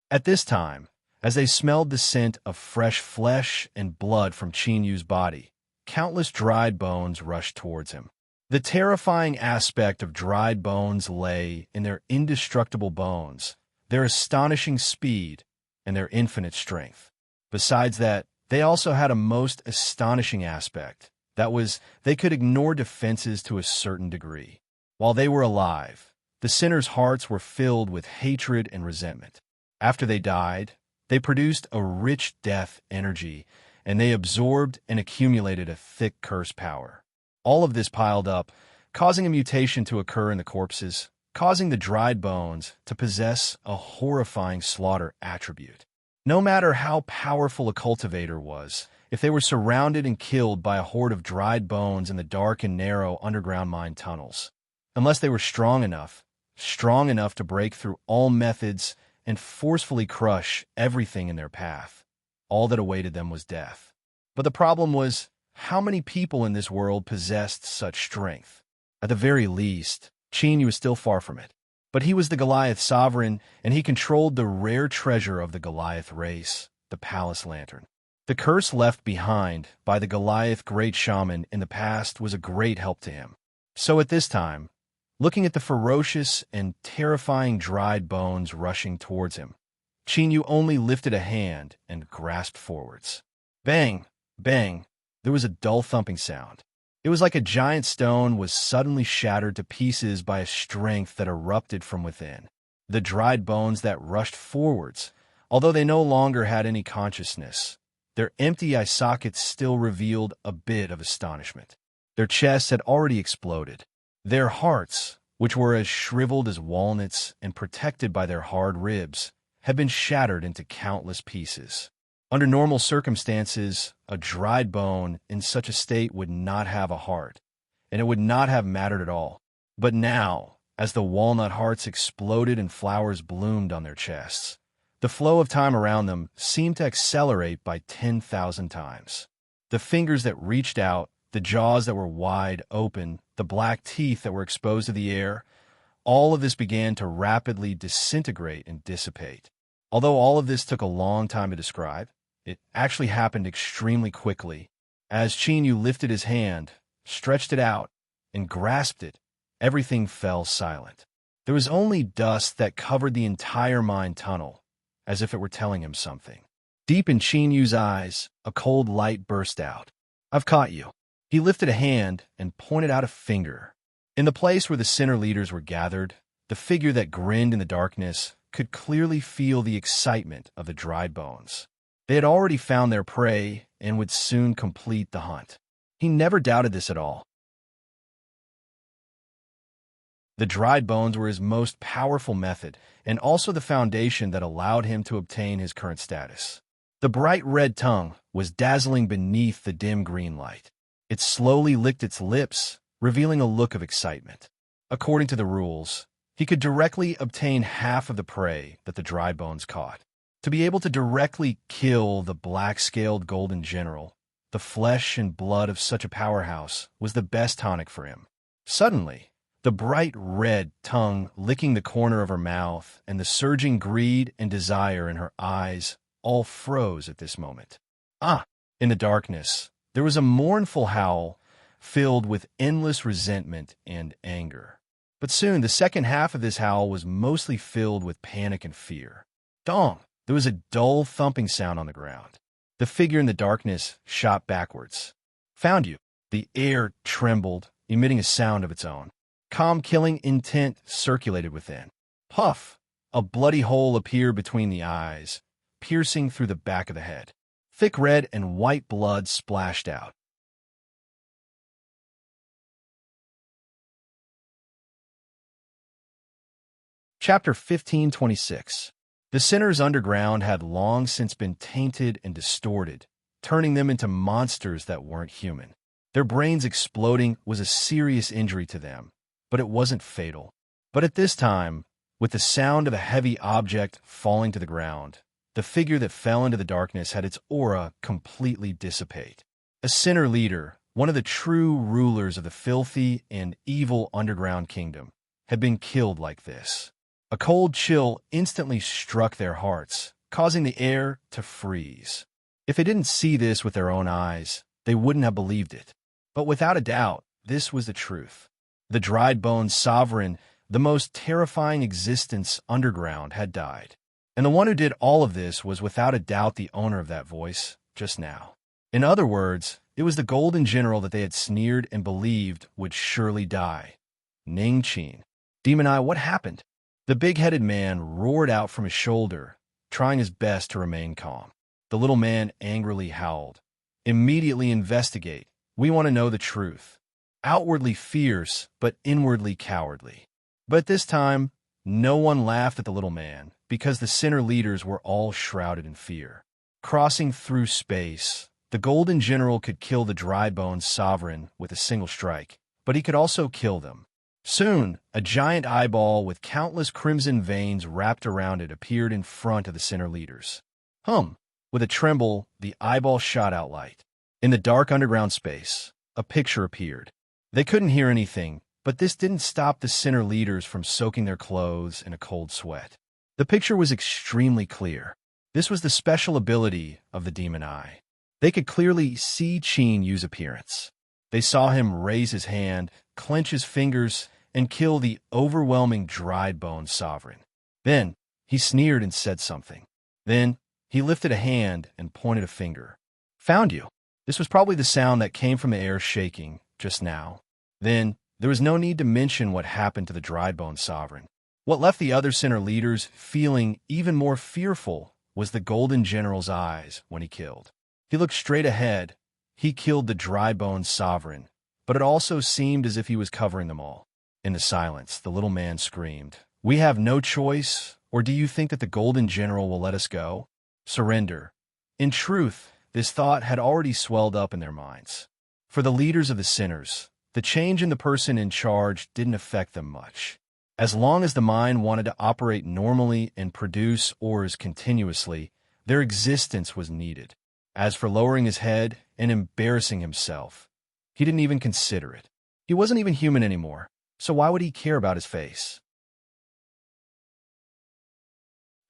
At this time, as they smelled the scent of fresh flesh and blood from Chinyu's body, countless dried bones rushed towards him. The terrifying aspect of dried bones lay in their indestructible bones, their astonishing speed, and their infinite strength. Besides that, they also had a most astonishing aspect. That was, they could ignore defenses to a certain degree. While they were alive, the sinners' hearts were filled with hatred and resentment. After they died, they produced a rich death energy, and they absorbed and accumulated a thick curse power. All of this piled up, causing a mutation to occur in the corpses, causing the dried bones to possess a horrifying slaughter attribute. No matter how powerful a cultivator was, if they were surrounded and killed by a horde of dried bones in the dark and narrow underground mine tunnels, unless they were strong enough to break through all methods and forcefully crush everything in their path, all that awaited them was death. But the problem was, how many people in this world possessed such strength? At the very least, Chinyu was still far from it. But he was the Goliath sovereign, and he controlled the rare treasure of the Goliath race, the Palace Lantern. The curse left behind by the Goliath great shaman in the past was a great help to him. So at this time, looking at the ferocious and terrifying dried bones rushing towards him, Chinyu only lifted a hand and grasped forwards. Bang! Bang! There was a dull thumping sound. It was like a giant stone was suddenly shattered to pieces by a strength that erupted from within. The dried bones that rushed forwards, although they no longer had any consciousness, their empty eye sockets still revealed a bit of astonishment. Their chests had already exploded. Their hearts, which were as shriveled as walnuts and protected by their hard ribs, had been shattered into countless pieces. Under normal circumstances, a dried bone in such a state would not have a heart, and it would not have mattered at all. But now, as the walnut hearts exploded and flowers bloomed on their chests, the flow of time around them seemed to accelerate by 10,000 times. The fingers that reached out, the jaws that were wide open, the black teeth that were exposed to the air, all of this began to rapidly disintegrate and dissipate. Although all of this took a long time to describe, it actually happened extremely quickly. As Chinyu lifted his hand, stretched it out, and grasped it, everything fell silent. There was only dust that covered the entire mine tunnel, as if it were telling him something. Deep in Chinyu's eyes, a cold light burst out. "I've caught you." He lifted a hand and pointed out a finger. In the place where the sinner leaders were gathered, the figure that grinned in the darkness could clearly feel the excitement of the dried bones. They had already found their prey and would soon complete the hunt. He never doubted this at all. The dried bones were his most powerful method, and also the foundation that allowed him to obtain his current status. The bright red tongue was dazzling beneath the dim green light. It slowly licked its lips, revealing a look of excitement. According to the rules, he could directly obtain half of the prey that the dried bones caught. To be able to directly kill the black-scaled golden general, the flesh and blood of such a powerhouse, was the best tonic for him. Suddenly, the bright red tongue licking the corner of her mouth and the surging greed and desire in her eyes all froze at this moment. In the darkness, there was a mournful howl filled with endless resentment and anger. But soon the second half of this howl was mostly filled with panic and fear. Dong! There was a dull thumping sound on the ground. The figure in the darkness shot backwards. "Found you." The air trembled, emitting a sound of its own. Calm killing intent circulated within. Puff! A bloody hole appeared between the eyes, piercing through the back of the head. Thick red and white blood splashed out. Chapter 1526. The sinners underground had long since been tainted and distorted, turning them into monsters that weren't human. Their brains exploding was a serious injury to them, but it wasn't fatal. But at this time, with the sound of a heavy object falling to the ground, The figure that fell into the darkness had its aura completely dissipate. A sinner leader, one of the true rulers of the filthy and evil underground kingdom, had been killed like this. A cold chill instantly struck their hearts, causing the air to freeze. If they didn't see this with their own eyes, they wouldn't have believed it. But without a doubt, this was the truth. The dried bones sovereign, the most terrifying existence underground, had died. And the one who did all of this was without a doubt the owner of that voice, just now. In other words, it was the golden general that they had sneered and believed would surely die. Ning Qin. Demon Eye, what happened? The big-headed man roared out from his shoulder, trying his best to remain calm. The little man angrily howled. Immediately investigate. We want to know the truth. Outwardly fierce, but inwardly cowardly. But this time, no one laughed at the little man, because the sinner leaders were all shrouded in fear. Crossing through space, the Golden General could kill the dry bones sovereign with a single strike, but he could also kill them. Soon, a giant eyeball with countless crimson veins wrapped around it appeared in front of the sinner leaders. With a tremble, the eyeball shot out light. In the dark underground space, a picture appeared. They couldn't hear anything, but this didn't stop the sinner leaders from soaking their clothes in a cold sweat. The picture was extremely clear. This was the special ability of the Demon Eye. They could clearly see Qin Yu's appearance. They saw him raise his hand, clench his fingers, and kill the overwhelming dried bone sovereign. Then, he sneered and said something. Then, he lifted a hand and pointed a finger. Found you. This was probably the sound that came from the air shaking just now. Then, there was no need to mention what happened to the dried bone sovereign. What left the other sinner leaders feeling even more fearful was the Golden General's eyes when he killed. He looked straight ahead. He killed the dry bone sovereign, but it also seemed as if he was covering them all. In the silence, the little man screamed, "We have no choice, or do you think that the Golden General will let us go? Surrender." In truth, this thought had already swelled up in their minds. For the leaders of the sinners, the change in the person in charge didn't affect them much. As long as the mind wanted to operate normally and produce ores continuously, their existence was needed. As for lowering his head and embarrassing himself, he didn't even consider it. He wasn't even human anymore, so why would he care about his face?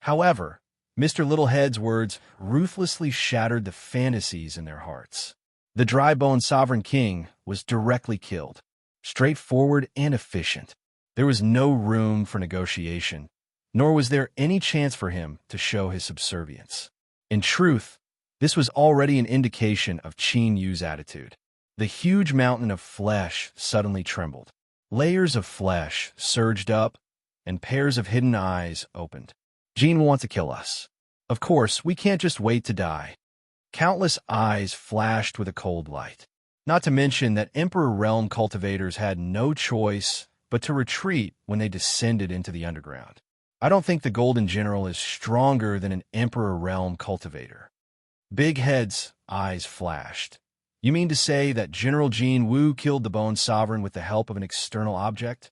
However, Mr. Littlehead's words ruthlessly shattered the fantasies in their hearts. The dry bone sovereign king was directly killed, straightforward and efficient. There was no room for negotiation, nor was there any chance for him to show his subservience. In truth, this was already an indication of Qin Yu's attitude. The huge mountain of flesh suddenly trembled. Layers of flesh surged up, and pairs of hidden eyes opened. Qin will want to kill us. Of course, we can't just wait to die. Countless eyes flashed with a cold light. Not to mention that Emperor Realm cultivators had no choice but to retreat when they descended into the underground. I don't think the Golden General is stronger than an Emperor Realm cultivator. Big Head's eyes flashed. You mean to say that General Jin Wu killed the Bone Sovereign with the help of an external object?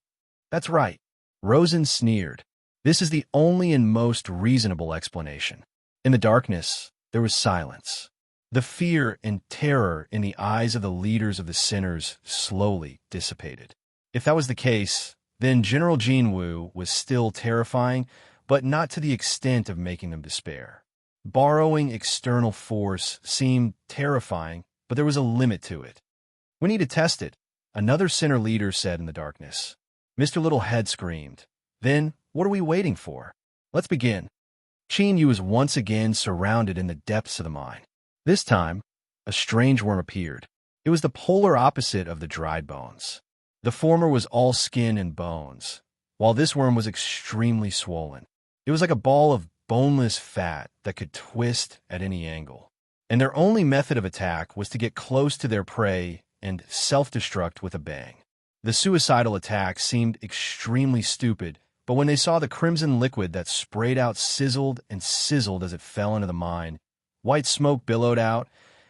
That's right. Rosen sneered. This is the only and most reasonable explanation. In the darkness, there was silence. The fear and terror in the eyes of the leaders of the sinners slowly dissipated. If that was the case, then General Jin Wu was still terrifying, but not to the extent of making them despair. Borrowing external force seemed terrifying, but there was a limit to it. We need to test it, another sinner leader said in the darkness. Mr. Littlehead screamed. Then, what are we waiting for? Let's begin. Qin Yu was once again surrounded in the depths of the mine. This time, a strange worm appeared. It was the polar opposite of the dried bones. The former was all skin and bones, while this worm was extremely swollen. It was like a ball of boneless fat that could twist at any angle. And their only method of attack was to get close to their prey and self-destruct with a bang. The suicidal attack seemed extremely stupid, but when they saw the crimson liquid that sprayed out sizzled and sizzled as it fell into the mine, white smoke billowed out,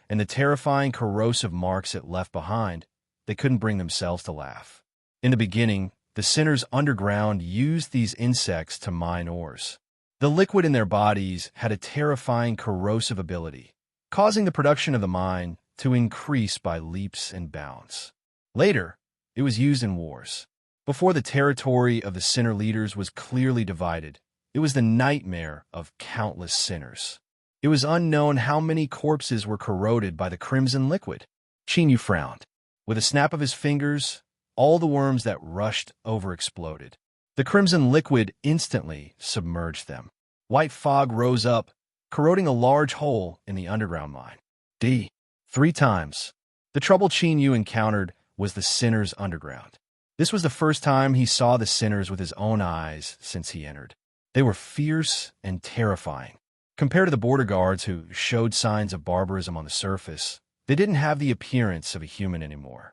and the terrifying corrosive marks it left behind, they couldn't bring themselves to laugh. In the beginning, the sinners underground used these insects to mine ores. The liquid in their bodies had a terrifying corrosive ability, causing the production of the mine to increase by leaps and bounds. Later, it was used in wars. Before the territory of the sinner leaders was clearly divided, it was the nightmare of countless sinners. It was unknown how many corpses were corroded by the crimson liquid. Chinyu frowned. With a snap of his fingers, all the worms that rushed over exploded. The crimson liquid instantly submerged them. White fog rose up, corroding a large hole in the underground mine. 3 times. The trouble Chinyu encountered was the sinners underground. This was the first time he saw the sinners with his own eyes since he entered. They were fierce and terrifying. Compared to the border guards who showed signs of barbarism on the surface, they didn't have the appearance of a human anymore.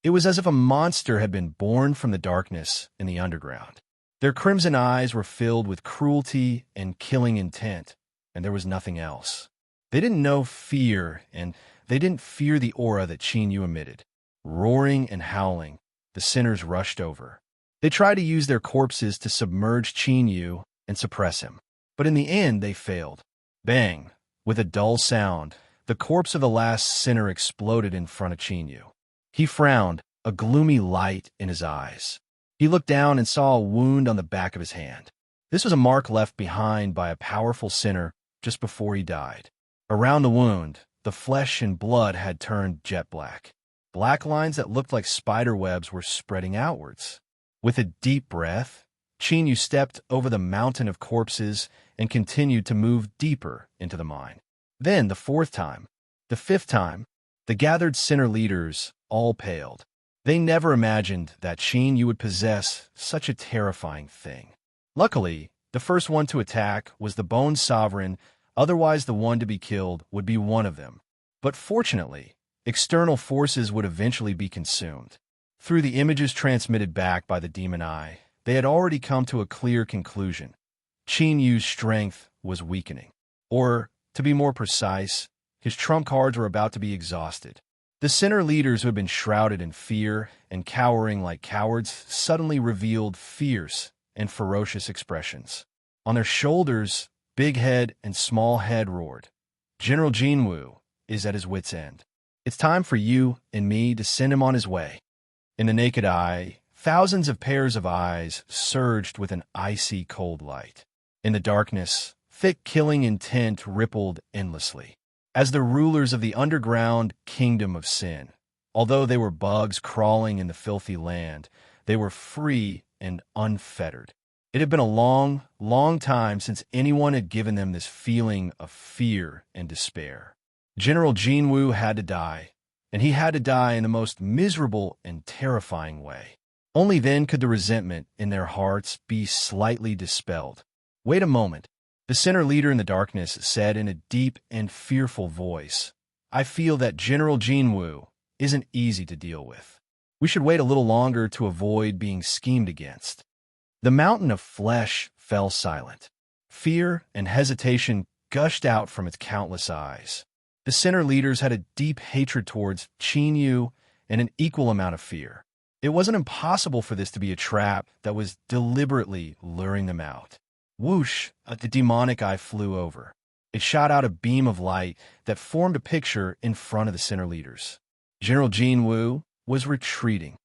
It was as if a monster had been born from the darkness in the underground. Their crimson eyes were filled with cruelty and killing intent, and there was nothing else. They didn't know fear, and they didn't fear the aura that Chinyu emitted. Roaring and howling, the sinners rushed over. They tried to use their corpses to submerge Chinyu and suppress him, but in the end they failed. Bang! With a dull sound, the corpse of the last sinner exploded in front of Chinyu. He frowned, a gloomy light in his eyes. He looked down and saw a wound on the back of his hand. This was a mark left behind by a powerful sinner just before he died. Around the wound, the flesh and blood had turned jet black. Black lines that looked like spider webs were spreading outwards. With a deep breath, Chinyu stepped over the mountain of corpses and continued to move deeper into the mine. Then, the 4th time, the 5th time, the gathered sinner leaders all paled. They never imagined that Chinyu would possess such a terrifying thing. Luckily, the first one to attack was the Bone Sovereign. Otherwise, the one to be killed would be one of them. But fortunately, external forces would eventually be consumed. Through the images transmitted back by the demon eye, they had already come to a clear conclusion. Chinyu's strength was weakening. Or, to be more precise, his trump cards were about to be exhausted. The sinner leaders who had been shrouded in fear and cowering like cowards suddenly revealed fierce and ferocious expressions. On their shoulders, big head and small head roared. General Jinwu is at his wit's end. It's time for you and me to send him on his way. In the naked eye, thousands of pairs of eyes surged with an icy cold light. In the darkness, thick killing intent rippled endlessly. As the rulers of the underground kingdom of sin, although they were bugs crawling in the filthy land, they were free and unfettered. It had been a long, long time since anyone had given them this feeling of fear and despair. General Jinwu had to die, and he had to die in the most miserable and terrifying way. Only then could the resentment in their hearts be slightly dispelled. Wait a moment, the sinner leader in the darkness said in a deep and fearful voice. I feel that General Jinwu isn't easy to deal with. We should wait a little longer to avoid being schemed against. The mountain of flesh fell silent. Fear and hesitation gushed out from its countless eyes. The sinner leaders had a deep hatred towards Chinyu and an equal amount of fear. It wasn't impossible for this to be a trap that was deliberately luring them out. Whoosh, the demonic eye flew over. It shot out a beam of light that formed a picture in front of the sinner leaders. General Jinwu was retreating.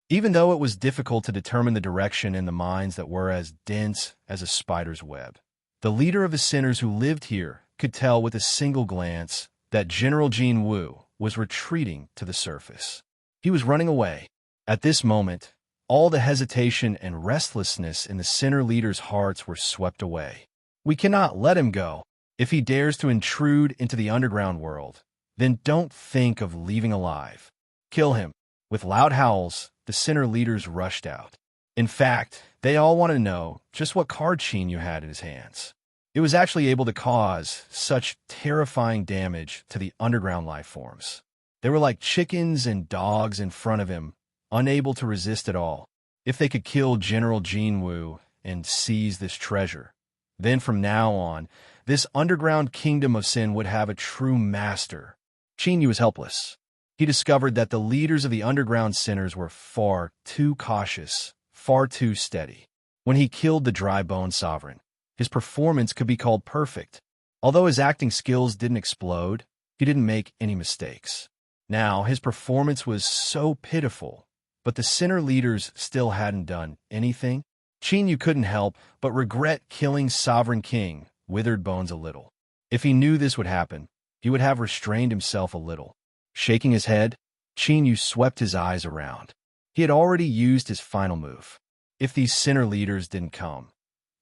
Even though it was difficult to determine the direction in the mines that were as dense as a spider's web, the leader of the sinners who lived here could tell with a single glance that General Jinwu was retreating to the surface. He was running away. At this moment, all the hesitation and restlessness in the sinner leaders' hearts were swept away. We cannot let him go. If he dares to intrude into the underground world, then don't think of leaving alive. Kill him. With loud howls, the sinner leaders rushed out. In fact, they all wanted to know just what card Chinyu had in his hands. It was actually able to cause such terrifying damage to the underground life forms. They were like chickens and dogs in front of him, unable to resist at all. If they could kill General Jinwu and seize this treasure, then from now on, this underground kingdom of sin would have a true master. Chinyu was helpless. He discovered that the leaders of the underground sinners were far too cautious, far too steady. When he killed the dry bone sovereign, his performance could be called perfect. Although his acting skills didn't explode, he didn't make any mistakes. Now, his performance was so pitiful, but the sinner leaders still hadn't done anything. Chinyu couldn't help but regret killing Sovereign King Withered Bones a little. If he knew this would happen, he would have restrained himself a little. Shaking his head, Chinyu swept his eyes around. He had already used his final move. If these sinner leaders didn't come,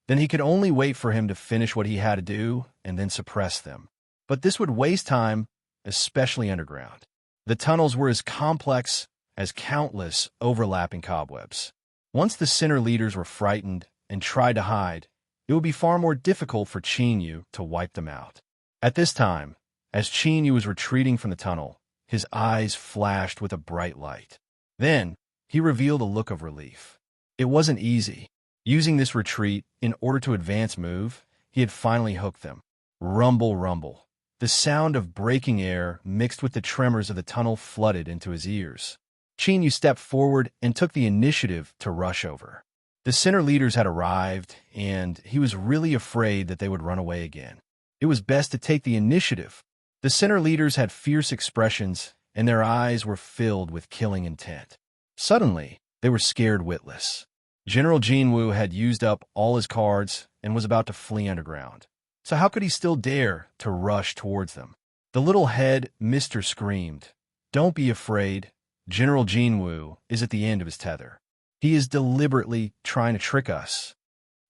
then he could only wait for him to finish what he had to do and then suppress them. But this would waste time, especially underground. The tunnels were as complex as countless overlapping cobwebs. Once the sinner leaders were frightened and tried to hide, it would be far more difficult for Chinyu to wipe them out. At this time, as Chinyu was retreating from the tunnel, his eyes flashed with a bright light. Then, he revealed a look of relief. It wasn't easy. Using this retreat in order to advance move, he had finally hooked them. Rumble, rumble. The sound of breaking air mixed with the tremors of the tunnel flooded into his ears. Chinyu stepped forward and took the initiative to rush over. The sinner leaders had arrived, and he was really afraid that they would run away again. It was best to take the initiative. The sinner leaders had fierce expressions, and their eyes were filled with killing intent. Suddenly, they were scared witless. General Jinwoo had used up all his cards and was about to flee underground. So how could he still dare to rush towards them? The little head mister screamed, "Don't be afraid. General Jinwoo is at the end of his tether. He is deliberately trying to trick us."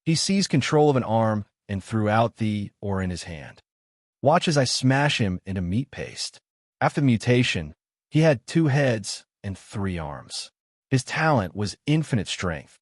He seized control of an arm and threw out the ore in his hand. "Watch as I smash him into meat paste." After the mutation, he had 2 heads and 3 arms. His talent was infinite strength.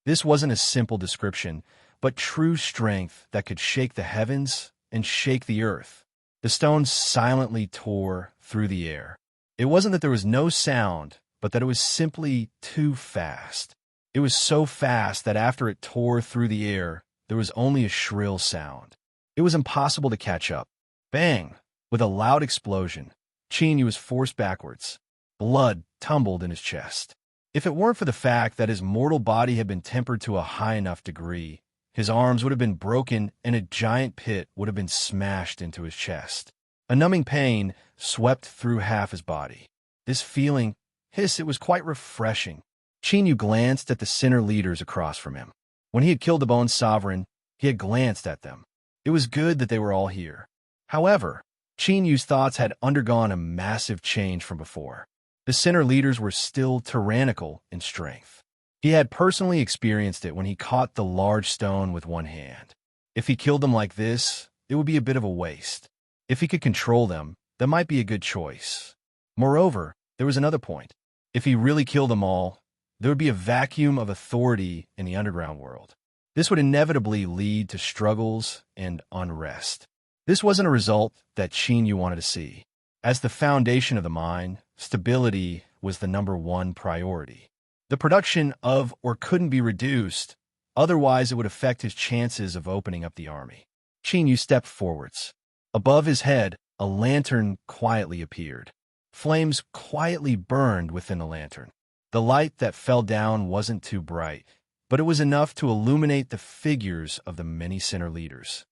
This wasn't a simple description, but true strength that could shake the heavens and shake the earth. The stones silently tore through the air. It wasn't that there was no sound, but that it was simply too fast. It was so fast that after it tore through the air, there was only a shrill sound. It was impossible to catch up. Bang! With a loud explosion, Chinyu was forced backwards. Blood tumbled in his chest. If it weren't for the fact that his mortal body had been tempered to a high enough degree, his arms would have been broken and a giant pit would have been smashed into his chest. A numbing pain swept through half his body. This feeling, it was quite refreshing. Chinyu glanced at the sinner leaders across from him. When he had killed the Bone Sovereign, he had glanced at them. It was good that they were all here. However, Chinyu's thoughts had undergone a massive change from before. The sinner leaders were still tyrannical in strength. He had personally experienced it when he caught the large stone with one hand. If he killed them like this, it would be a bit of a waste. If he could control them, that might be a good choice. Moreover, there was another point. If he really killed them all, there would be a vacuum of authority in the underground world. This would inevitably lead to struggles and unrest. This wasn't a result that Chinyu wanted to see. As the foundation of the mine, stability was the #1 priority. The production of ore couldn't be reduced, otherwise it would affect his chances of opening up the army. Chinyu stepped forwards. Above his head, a lantern quietly appeared. Flames quietly burned within the lantern. The light that fell down wasn't too bright, but it was enough to illuminate the figures of the many sinner leaders.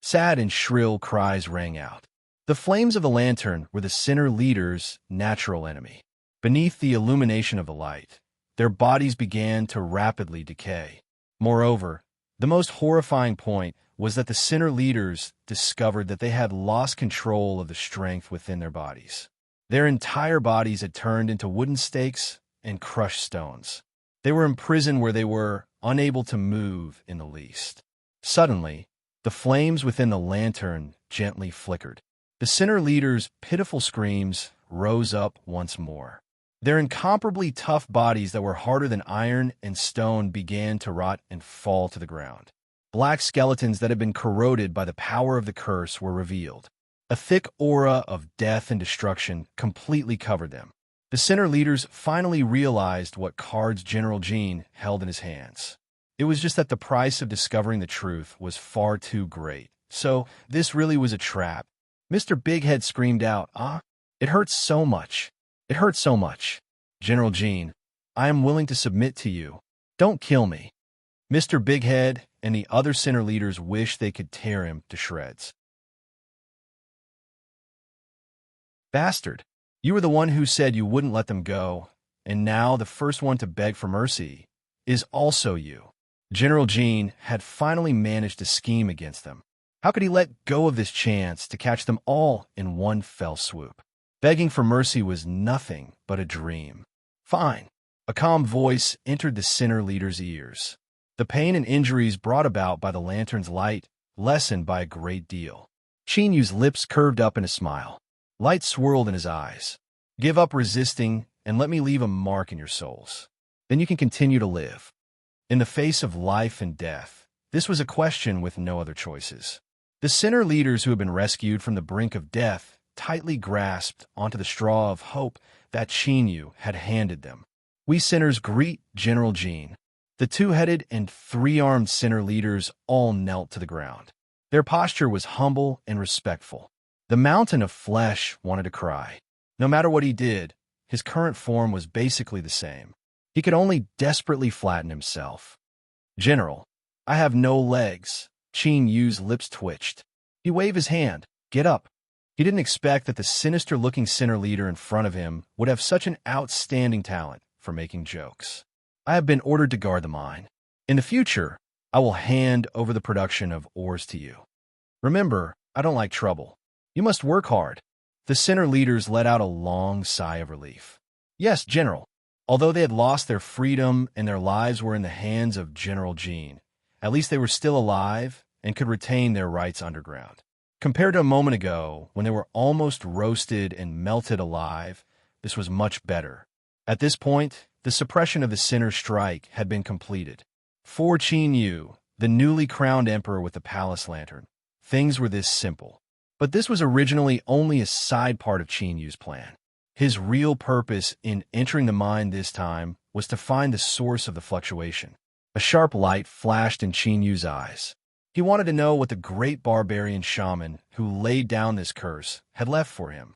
Sad and shrill cries rang out. The flames of the lantern were the sinner leaders' natural enemy. Beneath the illumination of the light, their bodies began to rapidly decay. Moreover, the most horrifying point was that the sinner leaders discovered that they had lost control of the strength within their bodies. Their entire bodies had turned into wooden stakes and crushed stones. They were imprisoned where they were unable to move in the least. Suddenly, the flames within the lantern gently flickered. The sinner leaders' pitiful screams rose up once more. Their incomparably tough bodies that were harder than iron and stone began to rot and fall to the ground. Black skeletons that had been corroded by the power of the curse were revealed. A thick aura of death and destruction completely covered them. The sinner leaders finally realized what cards General Jin held in his hands. It was just that the price of discovering the truth was far too great. So, this really was a trap. Mr. Bighead screamed out, "Ah, it hurts so much. It hurts so much. General Jean, I am willing to submit to you. Don't kill me." Mr. Bighead and the other sinner leaders wished they could tear him to shreds. Bastard, you were the one who said you wouldn't let them go, and now the first one to beg for mercy is also you. General Jean had finally managed to scheme against them. How could he let go of this chance to catch them all in one fell swoop? Begging for mercy was nothing but a dream. Fine. A calm voice entered the sinner leader's ears. The pain and injuries brought about by the lantern's light lessened by a great deal. Qin Yu's lips curved up in a smile. Light swirled in his eyes. Give up resisting and let me leave a mark in your souls. Then you can continue to live. In the face of life and death, this was a question with no other choices. The sinner leaders who had been rescued from the brink of death tightly grasped onto the straw of hope that Qin Yu had handed them. We sinners greet General Jean. The two-headed and three-armed sinner leaders all knelt to the ground. Their posture was humble and respectful. The mountain of flesh wanted to cry. No matter what he did, his current form was basically the same. He could only desperately flatten himself. "General, I have no legs." Qin Yu's lips twitched. He waved his hand. "Get up." He didn't expect that the sinister-looking sinner leader in front of him would have such an outstanding talent for making jokes. "I have been ordered to guard the mine. In the future, I will hand over the production of ores to you. Remember, I don't like trouble. You must work hard." The sinner leaders let out a long sigh of relief. "Yes, General." Although they had lost their freedom and their lives were in the hands of General Jean, at least they were still alive and could retain their rights underground. Compared to a moment ago, when they were almost roasted and melted alive, this was much better. At this point, the suppression of the sinner strike had been completed. For Qin Yu, the newly crowned emperor with the palace lantern, things were this simple. But this was originally only a side part of Qin Yu's plan. His real purpose in entering the mine this time was to find the source of the fluctuation. A sharp light flashed in Qin Yu's eyes. He wanted to know what the great barbarian shaman who laid down this curse had left for him.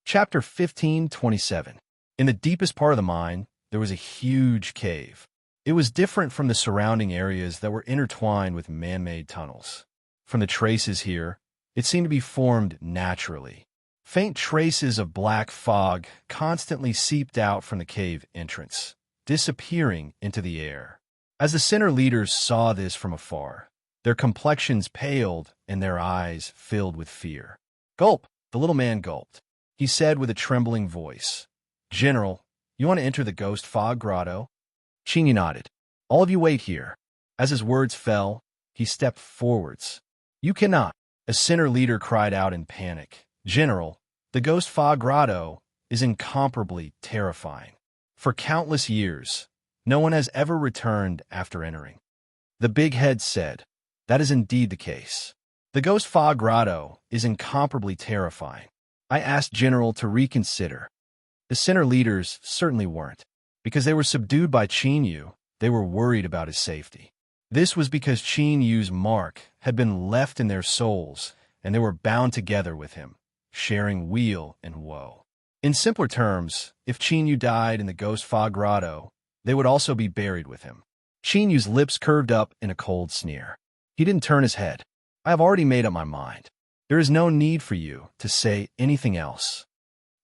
Chapter 15:27. In the deepest part of the mine, there was a huge cave. It was different from the surrounding areas that were intertwined with man-made tunnels. From the traces here, it seemed to be formed naturally. Faint traces of black fog constantly seeped out from the cave entrance, disappearing into the air. As the sinner leaders saw this from afar, their complexions paled and their eyes filled with fear. "Gulp!" The little man gulped. He said with a trembling voice, "General, you want to enter the Ghost Fog Grotto?" Qin Yu nodded. "All of you wait here." As his words fell, he stepped forwards. "You cannot." A sinner leader cried out in panic. "General, the Ghost Fog Grotto is incomparably terrifying. For countless years, no one has ever returned after entering." The big head said, "That is indeed the case. The Ghost Fog Grotto is incomparably terrifying. I asked General to reconsider." The sinner leaders certainly weren't. Because they were subdued by Qin Yu, they were worried about his safety. This was because Qin Yu's mark had been left in their souls, and they were bound together with him, sharing weal and woe. In simpler terms, if Qin Yu died in the Ghost Fog Grotto, they would also be buried with him. Qin Yu's lips curved up in a cold sneer. He didn't turn his head. "I have already made up my mind. There is no need for you to say anything else."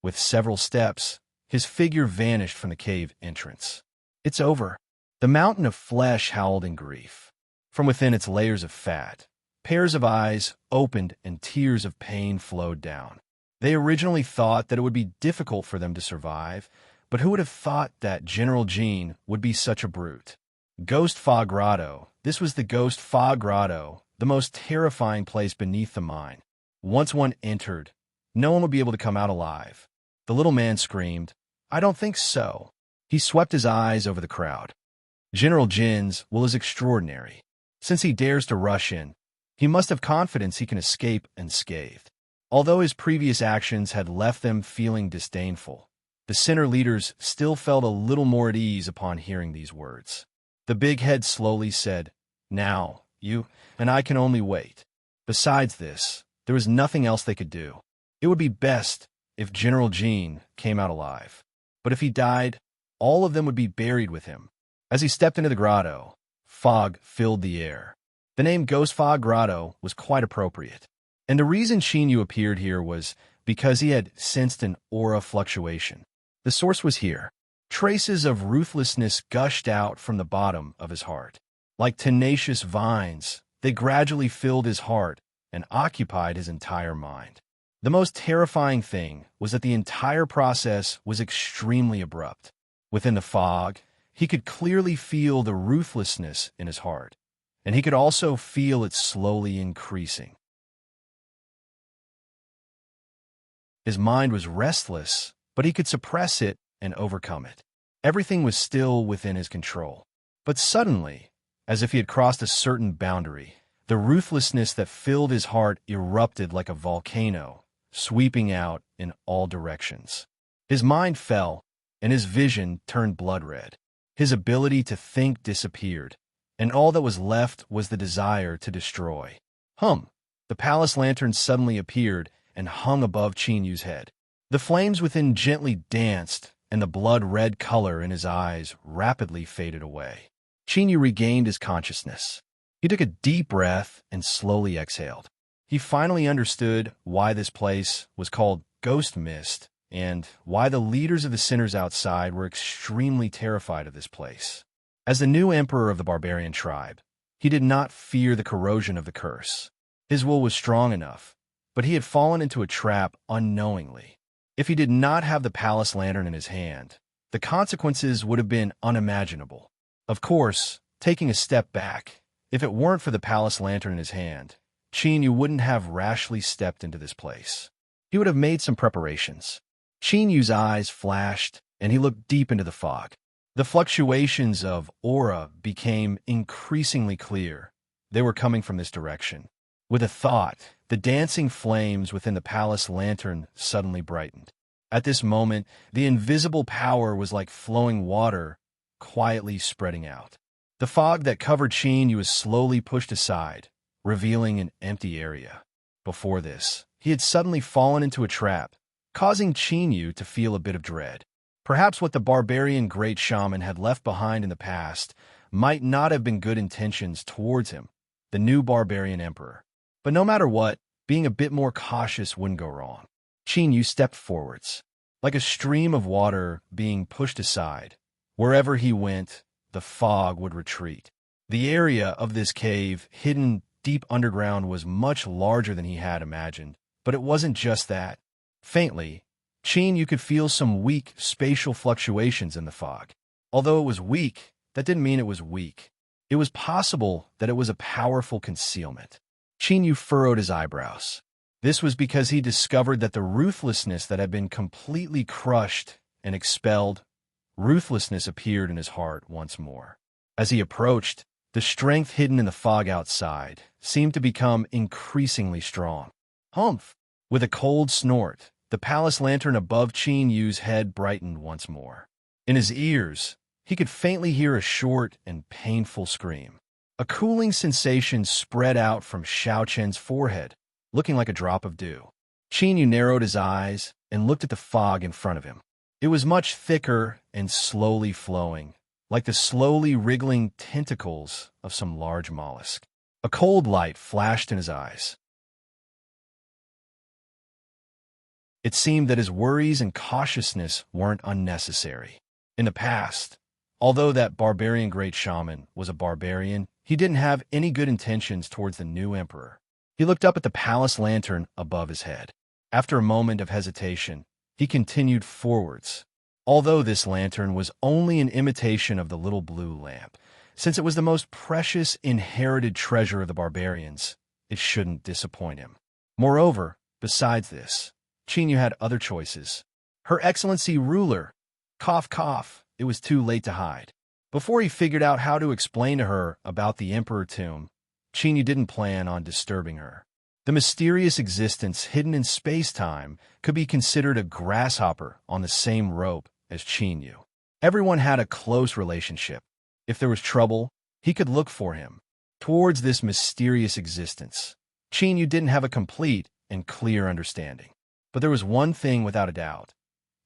With several steps, his figure vanished from the cave entrance. "It's over." The mountain of flesh howled in grief. From within its layers of fat, pairs of eyes opened and tears of pain flowed down. They originally thought that it would be difficult for them to survive, but who would have thought that General Jean would be such a brute? Ghost Fog Grotto. This was the Ghost Fog Grotto, the most terrifying place beneath the mine. Once one entered, no one would be able to come out alive. The little man screamed, "I don't think so." He swept his eyes over the crowd. General Jin's will is extraordinary. Since he dares to rush in, he must have confidence he can escape unscathed. Although his previous actions had left them feeling disdainful, the sinner leaders still felt a little more at ease upon hearing these words. The big head slowly said, "Now, you and I can only wait." Besides this, there was nothing else they could do. It would be best if General Jean came out alive. But if he died, all of them would be buried with him. As he stepped into the grotto, fog filled the air. The name Ghost Fog Grotto was quite appropriate. And the reason Xinyu appeared here was because he had sensed an aura fluctuation. The source was here. Traces of ruthlessness gushed out from the bottom of his heart. Like tenacious vines, they gradually filled his heart and occupied his entire mind. The most terrifying thing was that the entire process was extremely abrupt. Within the fog, he could clearly feel the ruthlessness in his heart, and he could also feel it slowly increasing. His mind was restless, but he could suppress it and overcome it. Everything was still within his control. But suddenly, as if he had crossed a certain boundary, the ruthlessness that filled his heart erupted like a volcano, sweeping out in all directions. His mind fell, and his vision turned blood red. His ability to think disappeared, and all that was left was the desire to destroy. The palace lantern suddenly appeared and hung above Qinyu's head. The flames within gently danced, and the blood-red color in his eyes rapidly faded away. Qinyu regained his consciousness. He took a deep breath and slowly exhaled. He finally understood why this place was called Ghost Mist and why the leaders of the sinners outside were extremely terrified of this place. As the new emperor of the barbarian tribe, he did not fear the corrosion of the curse. His will was strong enough, but he had fallen into a trap unknowingly. If he did not have the palace lantern in his hand, the consequences would have been unimaginable. Of course, taking a step back, if it weren't for the palace lantern in his hand, Qinyu wouldn't have rashly stepped into this place. He would have made some preparations. Qinyu's eyes flashed, and he looked deep into the fog. The fluctuations of aura became increasingly clear. They were coming from this direction. With a thought, the dancing flames within the palace lantern suddenly brightened. At this moment, the invisible power was like flowing water, quietly spreading out. The fog that covered Qinyu was slowly pushed aside, revealing an empty area. Before this, he had suddenly fallen into a trap, causing Qinyu to feel a bit of dread. Perhaps what the barbarian great shaman had left behind in the past might not have been good intentions towards him, the new barbarian emperor. But no matter what, being a bit more cautious wouldn't go wrong. Qinyu stepped forwards, like a stream of water being pushed aside. Wherever he went, the fog would retreat. The area of this cave, hidden deep underground, was much larger than he had imagined. But it wasn't just that. Faintly, Qinyu could feel some weak spatial fluctuations in the fog. Although it was weak, that didn't mean it was weak. It was possible that it was a powerful concealment. Qinyu furrowed his eyebrows. This was because he discovered that the ruthlessness that had been completely crushed and expelled, ruthlessness appeared in his heart once more. As he approached, the strength hidden in the fog outside seemed to become increasingly strong. Humph! With a cold snort, the palace lantern above Qinyu's head brightened once more. In his ears, he could faintly hear a short and painful scream. A cooling sensation spread out from Xiao Chen's forehead, looking like a drop of dew. Qinyu narrowed his eyes and looked at the fog in front of him. It was much thicker and slowly flowing, like the slowly wriggling tentacles of some large mollusk. A cold light flashed in his eyes. It seemed that his worries and cautiousness weren't unnecessary. In the past, although that barbarian great shaman was a barbarian, he didn't have any good intentions towards the new emperor. He looked up at the palace lantern above his head. After a moment of hesitation, he continued forwards. Although this lantern was only an imitation of the little blue lamp, since it was the most precious inherited treasure of the barbarians, it shouldn't disappoint him. Moreover, besides this, Qinyu had other choices. Her Excellency ruler, cough cough, it was too late to hide. Before he figured out how to explain to her about the Emperor tomb, Qinyu didn't plan on disturbing her. The mysterious existence hidden in space-time could be considered a grasshopper on the same rope as Qinyu. Everyone had a close relationship. If there was trouble, he could look for him. Towards this mysterious existence, Chinyu didn't have a complete and clear understanding. But there was one thing without a doubt.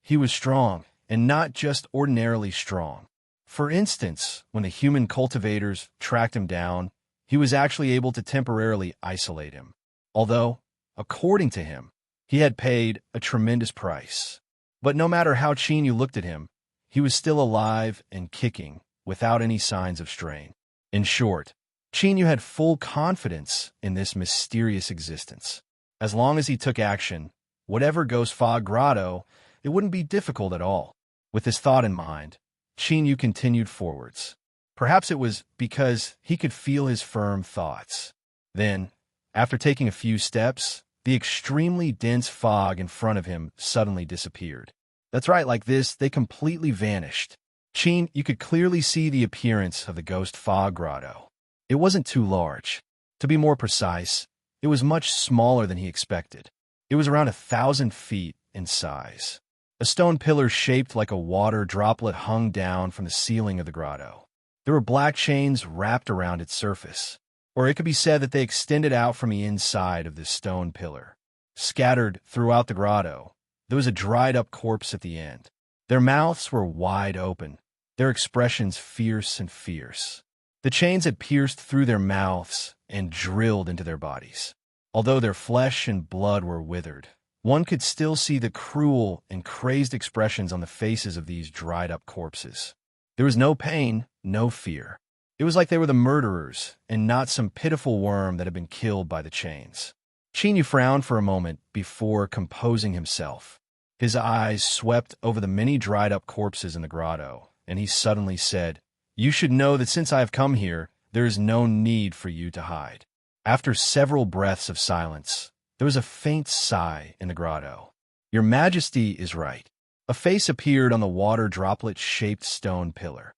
He was strong, and not just ordinarily strong. For instance, when the human cultivators tracked him down, he was actually able to temporarily isolate him. Although, according to him, he had paid a tremendous price. But no matter how Chinyu looked at him, he was still alive and kicking without any signs of strain. In short, Chinyu had full confidence in this mysterious existence. As long as he took action, whatever Ghost Fog Grotto, it wouldn't be difficult at all. With this thought in mind, Chinyu continued forwards. Perhaps it was because he could feel his firm thoughts. Then, after taking a few steps, the extremely dense fog in front of him suddenly disappeared. That's right, like this, they completely vanished. You could clearly see the appearance of the Ghost Fog Grotto. It wasn't too large. To be more precise, it was much smaller than he expected. It was around 1,000 feet in size. A stone pillar shaped like a water droplet hung down from the ceiling of the grotto. There were black chains wrapped around its surface, or it could be said that they extended out from the inside of this stone pillar. Scattered throughout the grotto, there was a dried-up corpse at the end. Their mouths were wide open, their expressions fierce and fierce. The chains had pierced through their mouths and drilled into their bodies. Although their flesh and blood were withered, one could still see the cruel and crazed expressions on the faces of these dried-up corpses. There was no pain, no fear. It was like they were the murderers and not some pitiful worm that had been killed by the chains. Chinyu frowned for a moment before composing himself. His eyes swept over the many dried-up corpses in the grotto, and he suddenly said, "You should know that since I have come here, there is no need for you to hide." After several breaths of silence, there was a faint sigh in the grotto. "Your Majesty is right." A face appeared on the water droplet-shaped stone pillar.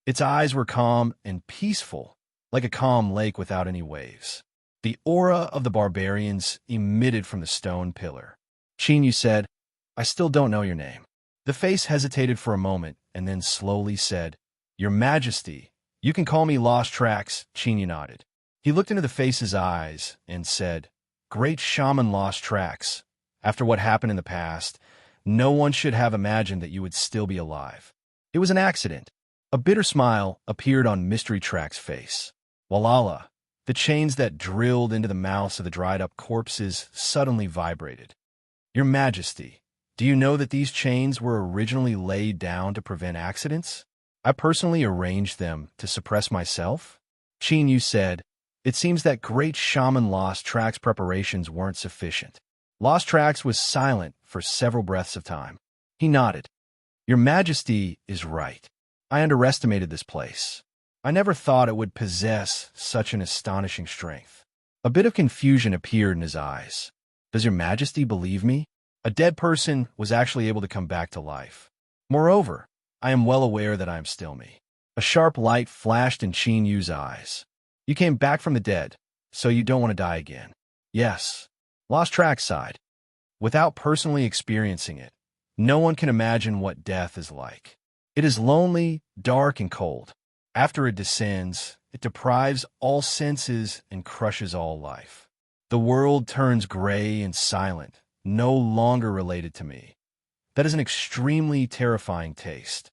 Its eyes were calm and peaceful, like a calm lake without any waves. The aura of the barbarians emitted from the stone pillar. Chinyu said, "I still don't know your name." The face hesitated for a moment and then slowly said, "Your Majesty, you can call me Lost Tracks." Chinyu nodded. He looked into the face's eyes and said, "Great Shaman Lost Tracks, after what happened in the past, no one should have imagined that you would still be alive. It was an accident." A bitter smile appeared on Mystery Track's face. Walala, the chains that drilled into the mouths of the dried-up corpses suddenly vibrated. "Your Majesty, do you know that these chains were originally laid down to prevent accidents? I personally arranged them to suppress myself?" Chinyu said, "It seems that Great Shaman Lost Tracks' preparations weren't sufficient." Lost Tracks was silent for several breaths of time. He nodded. "Your Majesty is right. I underestimated this place. I never thought it would possess such an astonishing strength." A bit of confusion appeared in his eyes. "Does your Majesty believe me? A dead person was actually able to come back to life. Moreover, I am well aware that I am still me." A sharp light flashed in Chinyu's eyes. "You came back from the dead, so you don't want to die again." "Yes." Lost Track sighed. "Without personally experiencing it, no one can imagine what death is like. It is lonely, dark, and cold. After it descends, it deprives all senses and crushes all life. The world turns gray and silent, no longer related to me. That is an extremely terrifying taste."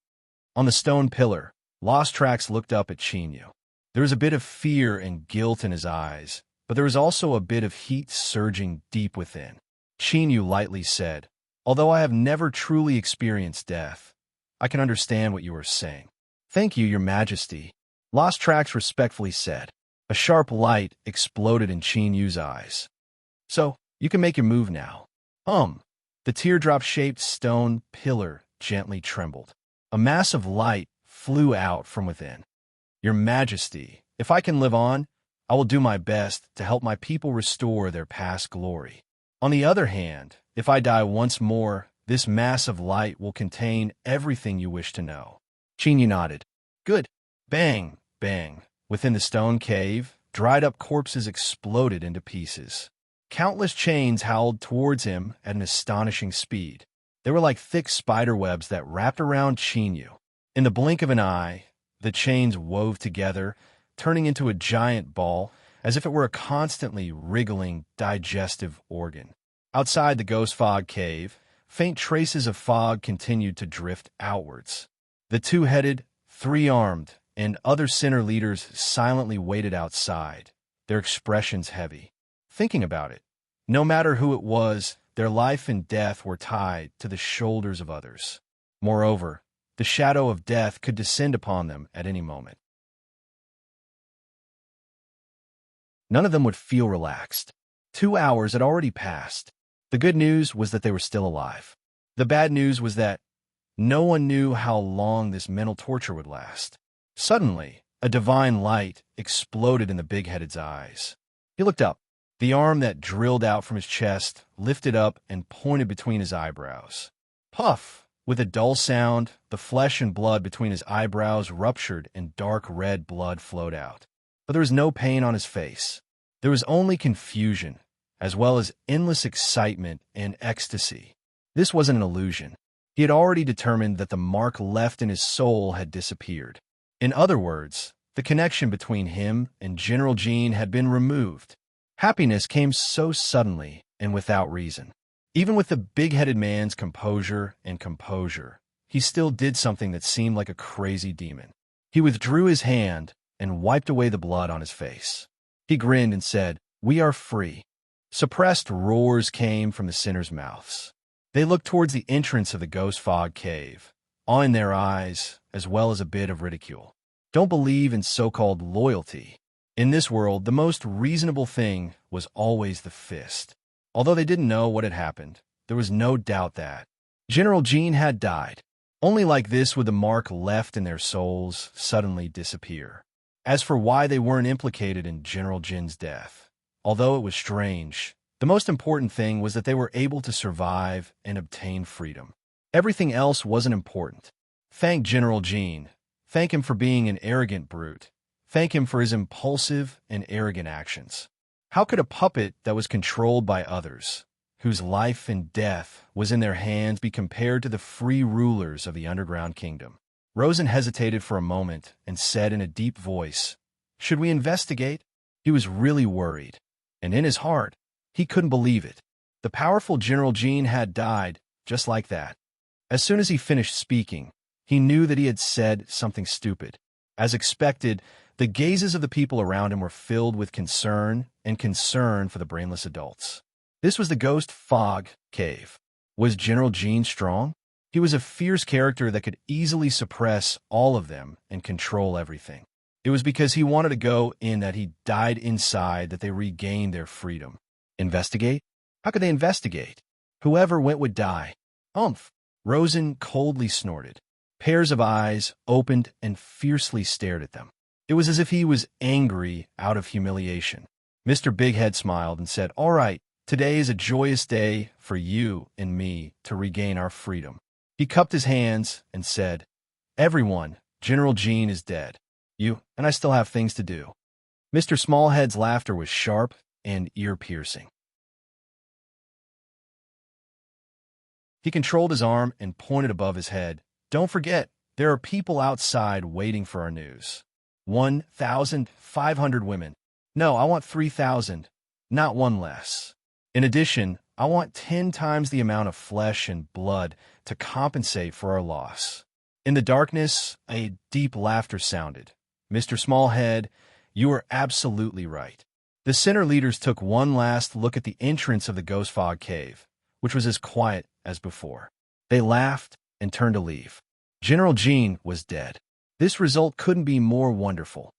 On the stone pillar, Lost Tracks looked up at Chinyu. There was a bit of fear and guilt in his eyes, but there was also a bit of heat surging deep within. Chinyu lightly said, "Although I have never truly experienced death, I can understand what you are saying." "Thank you, Your Majesty," Lost Tracks respectfully said. A sharp light exploded in Chinyu's eyes. "So, you can make your move now." The teardrop-shaped stone pillar gently trembled. A mass of light flew out from within. "Your Majesty, if I can live on, I will do my best to help my people restore their past glory. On the other hand, if I die once more, this mass of light will contain everything you wish to know." Chinyu nodded. "Good." Bang, bang. Within the stone cave, dried-up corpses exploded into pieces. Countless chains howled towards him at an astonishing speed. They were like thick spider webs that wrapped around Chinyu. In the blink of an eye, the chains wove together, turning into a giant ball, as if it were a constantly wriggling digestive organ. Outside the ghost fog cave, faint traces of fog continued to drift outwards. The two-headed, three-armed, and other sinner leaders silently waited outside, their expressions heavy. Thinking about it, no matter who it was, their life and death were tied to the shoulders of others. Moreover, the shadow of death could descend upon them at any moment. None of them would feel relaxed. 2 hours had already passed. The good news was that they were still alive. The bad news was that no one knew how long this mental torture would last. Suddenly, a divine light exploded in the big-headed's eyes. He looked up. The arm that drilled out from his chest lifted up and pointed between his eyebrows. Puff! With a dull sound, the flesh and blood between his eyebrows ruptured and dark red blood flowed out. But there was no pain on his face. There was only confusion, as well as endless excitement and ecstasy. This wasn't an illusion. He had already determined that the mark left in his soul had disappeared. In other words, the connection between him and General Jean had been removed. Happiness came so suddenly and without reason. Even with the big-headed man's composure, he still did something that seemed like a crazy demon. He withdrew his hand and wiped away the blood on his face. He grinned and said, "We are free." Suppressed roars came from the sinners' mouths. They looked towards the entrance of the ghost fog cave, awe in their eyes, as well as a bit of ridicule. Don't believe in so-called loyalty. In this world, the most reasonable thing was always the fist. Although they didn't know what had happened, there was no doubt that General Jean had died. Only like this would the mark left in their souls suddenly disappear. As for why they weren't implicated in General Jin's death, although it was strange, the most important thing was that they were able to survive and obtain freedom. Everything else wasn't important. Thank General Jean. Thank him for being an arrogant brute. Thank him for his impulsive and arrogant actions. How could a puppet that was controlled by others, whose life and death was in their hands, be compared to the free rulers of the underground kingdom? Rosen hesitated for a moment and said in a deep voice, "Should we investigate?" He was really worried, and in his heart, he couldn't believe it. The powerful General Jean had died just like that. As soon as he finished speaking, he knew that he had said something stupid. As expected, the gazes of the people around him were filled with concern for the brainless adults. This was the ghost fog cave. Was General Jean strong? He was a fierce character that could easily suppress all of them and control everything. It was because he wanted to go in that he died inside that they regained their freedom. Investigate? How could they investigate? Whoever went would die. Umph! Rosen coldly snorted. Pairs of eyes opened and fiercely stared at them. It was as if he was angry out of humiliation. Mr. Bighead smiled and said, "All right, today is a joyous day for you and me to regain our freedom." He cupped his hands and said, "Everyone, General Jean is dead. You and I still have things to do." Mr. Smallhead's laughter was sharp and ear-piercing. He controlled his arm and pointed above his head. "Don't forget, there are people outside waiting for our news. 1,500 women. No, I want 3,000, not one less. In addition, I want 10 times the amount of flesh and blood to compensate for our loss." In the darkness, a deep laughter sounded. "Mr. Smallhead, you are absolutely right." The sinner leaders took one last look at the entrance of the ghost fog cave, which was as quiet as before. They laughed and turned to leave. General Jean was dead. This result couldn't be more wonderful.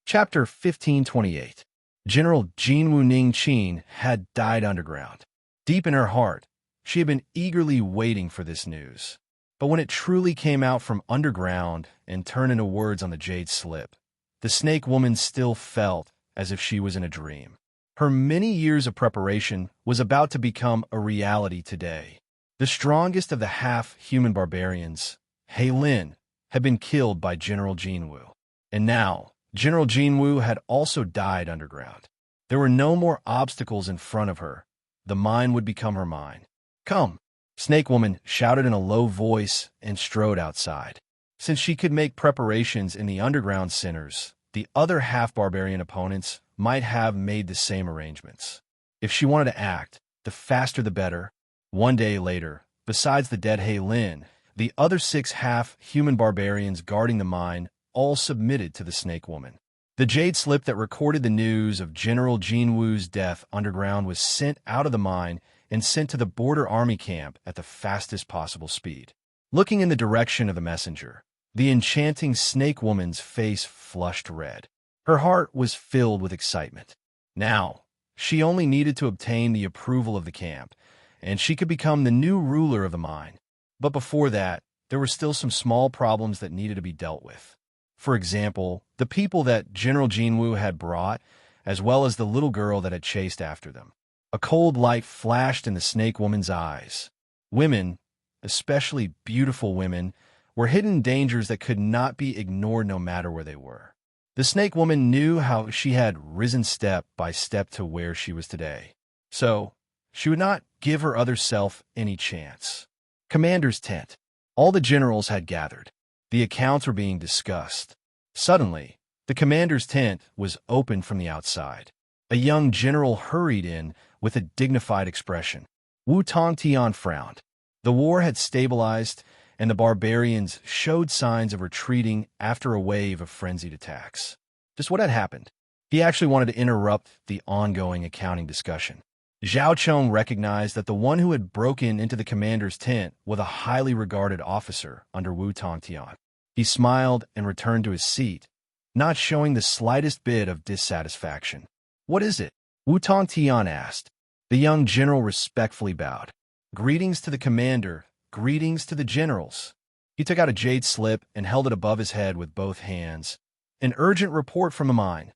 Chapter 1528. General Jean Wuning Qin had died underground. Deep in her heart, she had been eagerly waiting for this news. But when it truly came out from underground and turned into words on the jade slip, the snake woman still felt as if she was in a dream. Her many years of preparation was about to become a reality today. The strongest of the half-human barbarians, He Lin, had been killed by General Jinwu. And now, General Jinwu had also died underground. There were no more obstacles in front of her. The mine would become her mine. "Come!" Snake Woman shouted in a low voice and strode outside. Since she could make preparations in the underground centers, the other half-barbarian opponents might have made the same arrangements. If she wanted to act, the faster the better. One day later, besides the dead He Lin, the other 6 half-human barbarians guarding the mine all submitted to the Snake Woman. The jade slip that recorded the news of General Jinwu's death underground was sent out of the mine and sent to the border army camp at the fastest possible speed. Looking in the direction of the messenger, the enchanting Snake Woman's face flushed red. Her heart was filled with excitement. Now, she only needed to obtain the approval of the camp, and she could become the new ruler of the mine. But before that, there were still some small problems that needed to be dealt with. For example, the people that General Jinwu had brought, as well as the little girl that had chased after them. A cold light flashed in the Snake Woman's eyes. Women, especially beautiful women, were hidden dangers that could not be ignored no matter where they were. The Snake Woman knew how she had risen step by step to where she was today. So, she would not give her other self any chance. Commander's tent. All the generals had gathered. The accounts were being discussed. Suddenly, the commander's tent was opened from the outside. A young general hurried in with a dignified expression. Wu Tongtian frowned. The war had stabilized, and the barbarians showed signs of retreating after a wave of frenzied attacks. Just what had happened? He actually wanted to interrupt the ongoing accounting discussion. Zhao Chong recognized that the one who had broken into the commander's tent was a highly regarded officer under Wu Tongtian. He smiled and returned to his seat, not showing the slightest bit of dissatisfaction. "What is it?" Wu Tongtian asked. The young general respectfully bowed. "Greetings to the commander, greetings to the generals." He took out a jade slip and held it above his head with both hands. "An urgent report from the mine."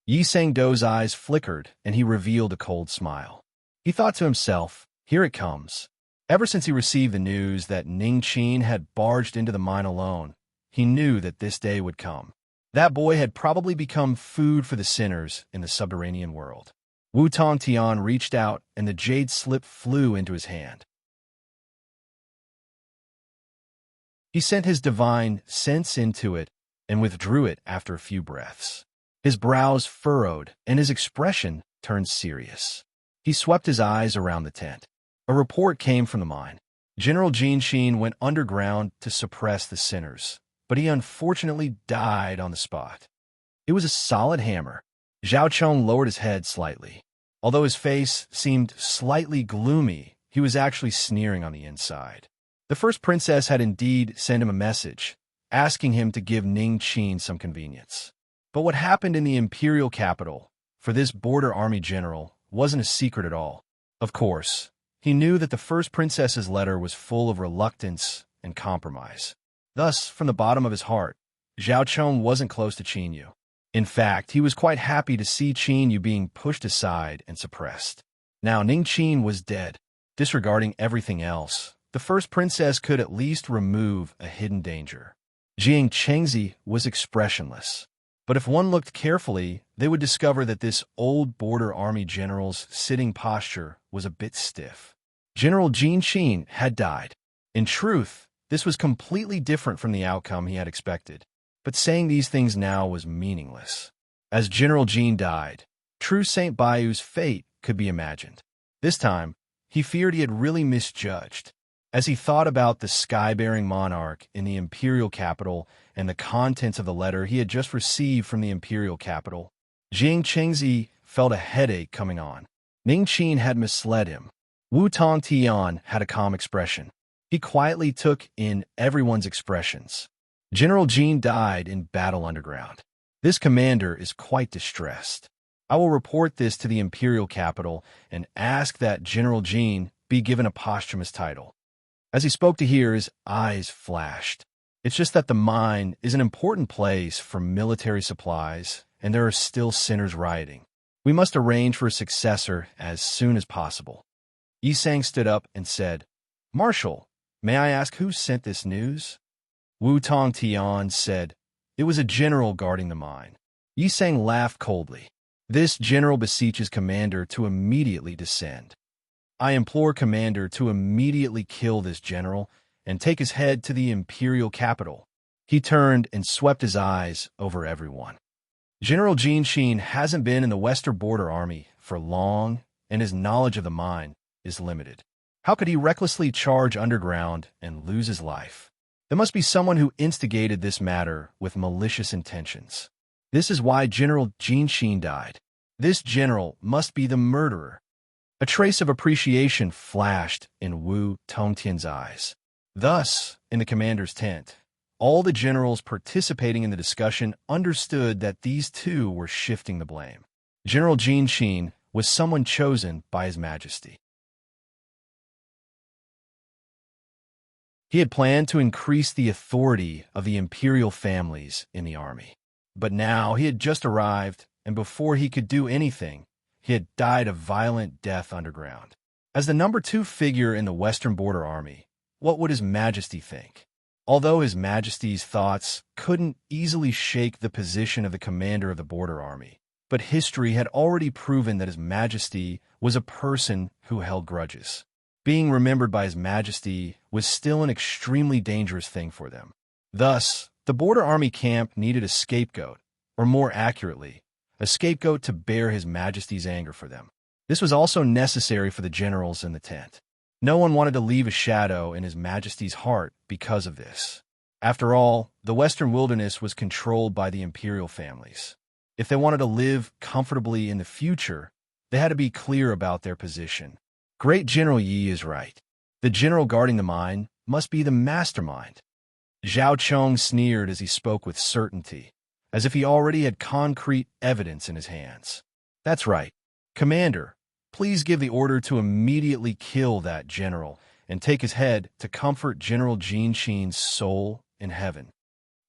Yi Sang-do's eyes flickered, and he revealed a cold smile. He thought to himself, here it comes. Ever since he received the news that Ning Qin had barged into the mine alone, he knew that this day would come. That boy had probably become food for the sinners in the subterranean world. Wu Tongtian reached out, and the jade slip flew into his hand. He sent his divine sense into it and withdrew it after a few breaths. His brows furrowed, and his expression turned serious. He swept his eyes around the tent. A report came from the mine. General Jin Qin went underground to suppress the sinners, but he unfortunately died on the spot. It was a solid hammer. Zhao Chong lowered his head slightly. Although his face seemed slightly gloomy, he was actually sneering on the inside. The first princess had indeed sent him a message, asking him to give Ning Qin some convenience. But what happened in the imperial capital, for this border army general, wasn't a secret at all. Of course, he knew that the first princess's letter was full of reluctance and compromise. Thus, from the bottom of his heart, Zhao Chong wasn't close to Qin Yu. In fact, he was quite happy to see Qin Yu being pushed aside and suppressed. Now Ning Qin was dead. Disregarding everything else, the first princess could at least remove a hidden danger. Jiang Chengzi was expressionless. But if one looked carefully, they would discover that this old border army general's sitting posture was a bit stiff. General Jin Qin had died. In truth, this was completely different from the outcome he had expected. But saying these things now was meaningless. As General Jin died, true Saint Bayu's fate could be imagined. This time, he feared he had really misjudged. As he thought about the sky-bearing monarch in the imperial capital and the contents of the letter he had just received from the imperial capital, Jiang Chengzi felt a headache coming on. Ning Qin had misled him. Wu Tongtian had a calm expression. He quietly took in everyone's expressions. General Jin died in battle underground. This commander is quite distressed. I will report this to the imperial capital and ask that General Jin be given a posthumous title. As he spoke to her, his eyes flashed. It's just that the mine is an important place for military supplies, and there are still sinners rioting. We must arrange for a successor as soon as possible. Yi Sang stood up and said, "Marshal, may I ask who sent this news?" Wu Tongtian said, "It was a general guarding the mine." Yi Sang laughed coldly. This general beseeches Commander to immediately descend. I implore Commander to immediately kill this general and take his head to the imperial capital. He turned and swept his eyes over everyone. General Jin Shin hasn't been in the Western Border Army for long, and his knowledge of the mine is limited. How could he recklessly charge underground and lose his life? There must be someone who instigated this matter with malicious intentions. This is why General Jin Shin died. This general must be the murderer. A trace of appreciation flashed in Wu Tongtian's eyes. Thus, in the commander's tent, all the generals participating in the discussion understood that these two were shifting the blame. General Jin Shin was someone chosen by His Majesty. He had planned to increase the authority of the imperial families in the army. But now he had just arrived, and before he could do anything, he had died a violent death underground. As the number 2 figure in the Western Border Army, what would His Majesty think? Although His Majesty's thoughts couldn't easily shake the position of the commander of the Border Army, but history had already proven that His Majesty was a person who held grudges. Being remembered by His Majesty was still an extremely dangerous thing for them. Thus, the Border Army camp needed a scapegoat, or more accurately, a scapegoat to bear His Majesty's anger for them. This was also necessary for the generals in the tent. No one wanted to leave a shadow in His Majesty's heart because of this. After all, the Western wilderness was controlled by the imperial families. If they wanted to live comfortably in the future, they had to be clear about their position. Great General Yi is right. The general guarding the mine must be the mastermind. Zhao Chong sneered as he spoke with certainty, as if he already had concrete evidence in his hands. That's right. Commander, please give the order to immediately kill that general and take his head to comfort General Jin Shin's soul in heaven.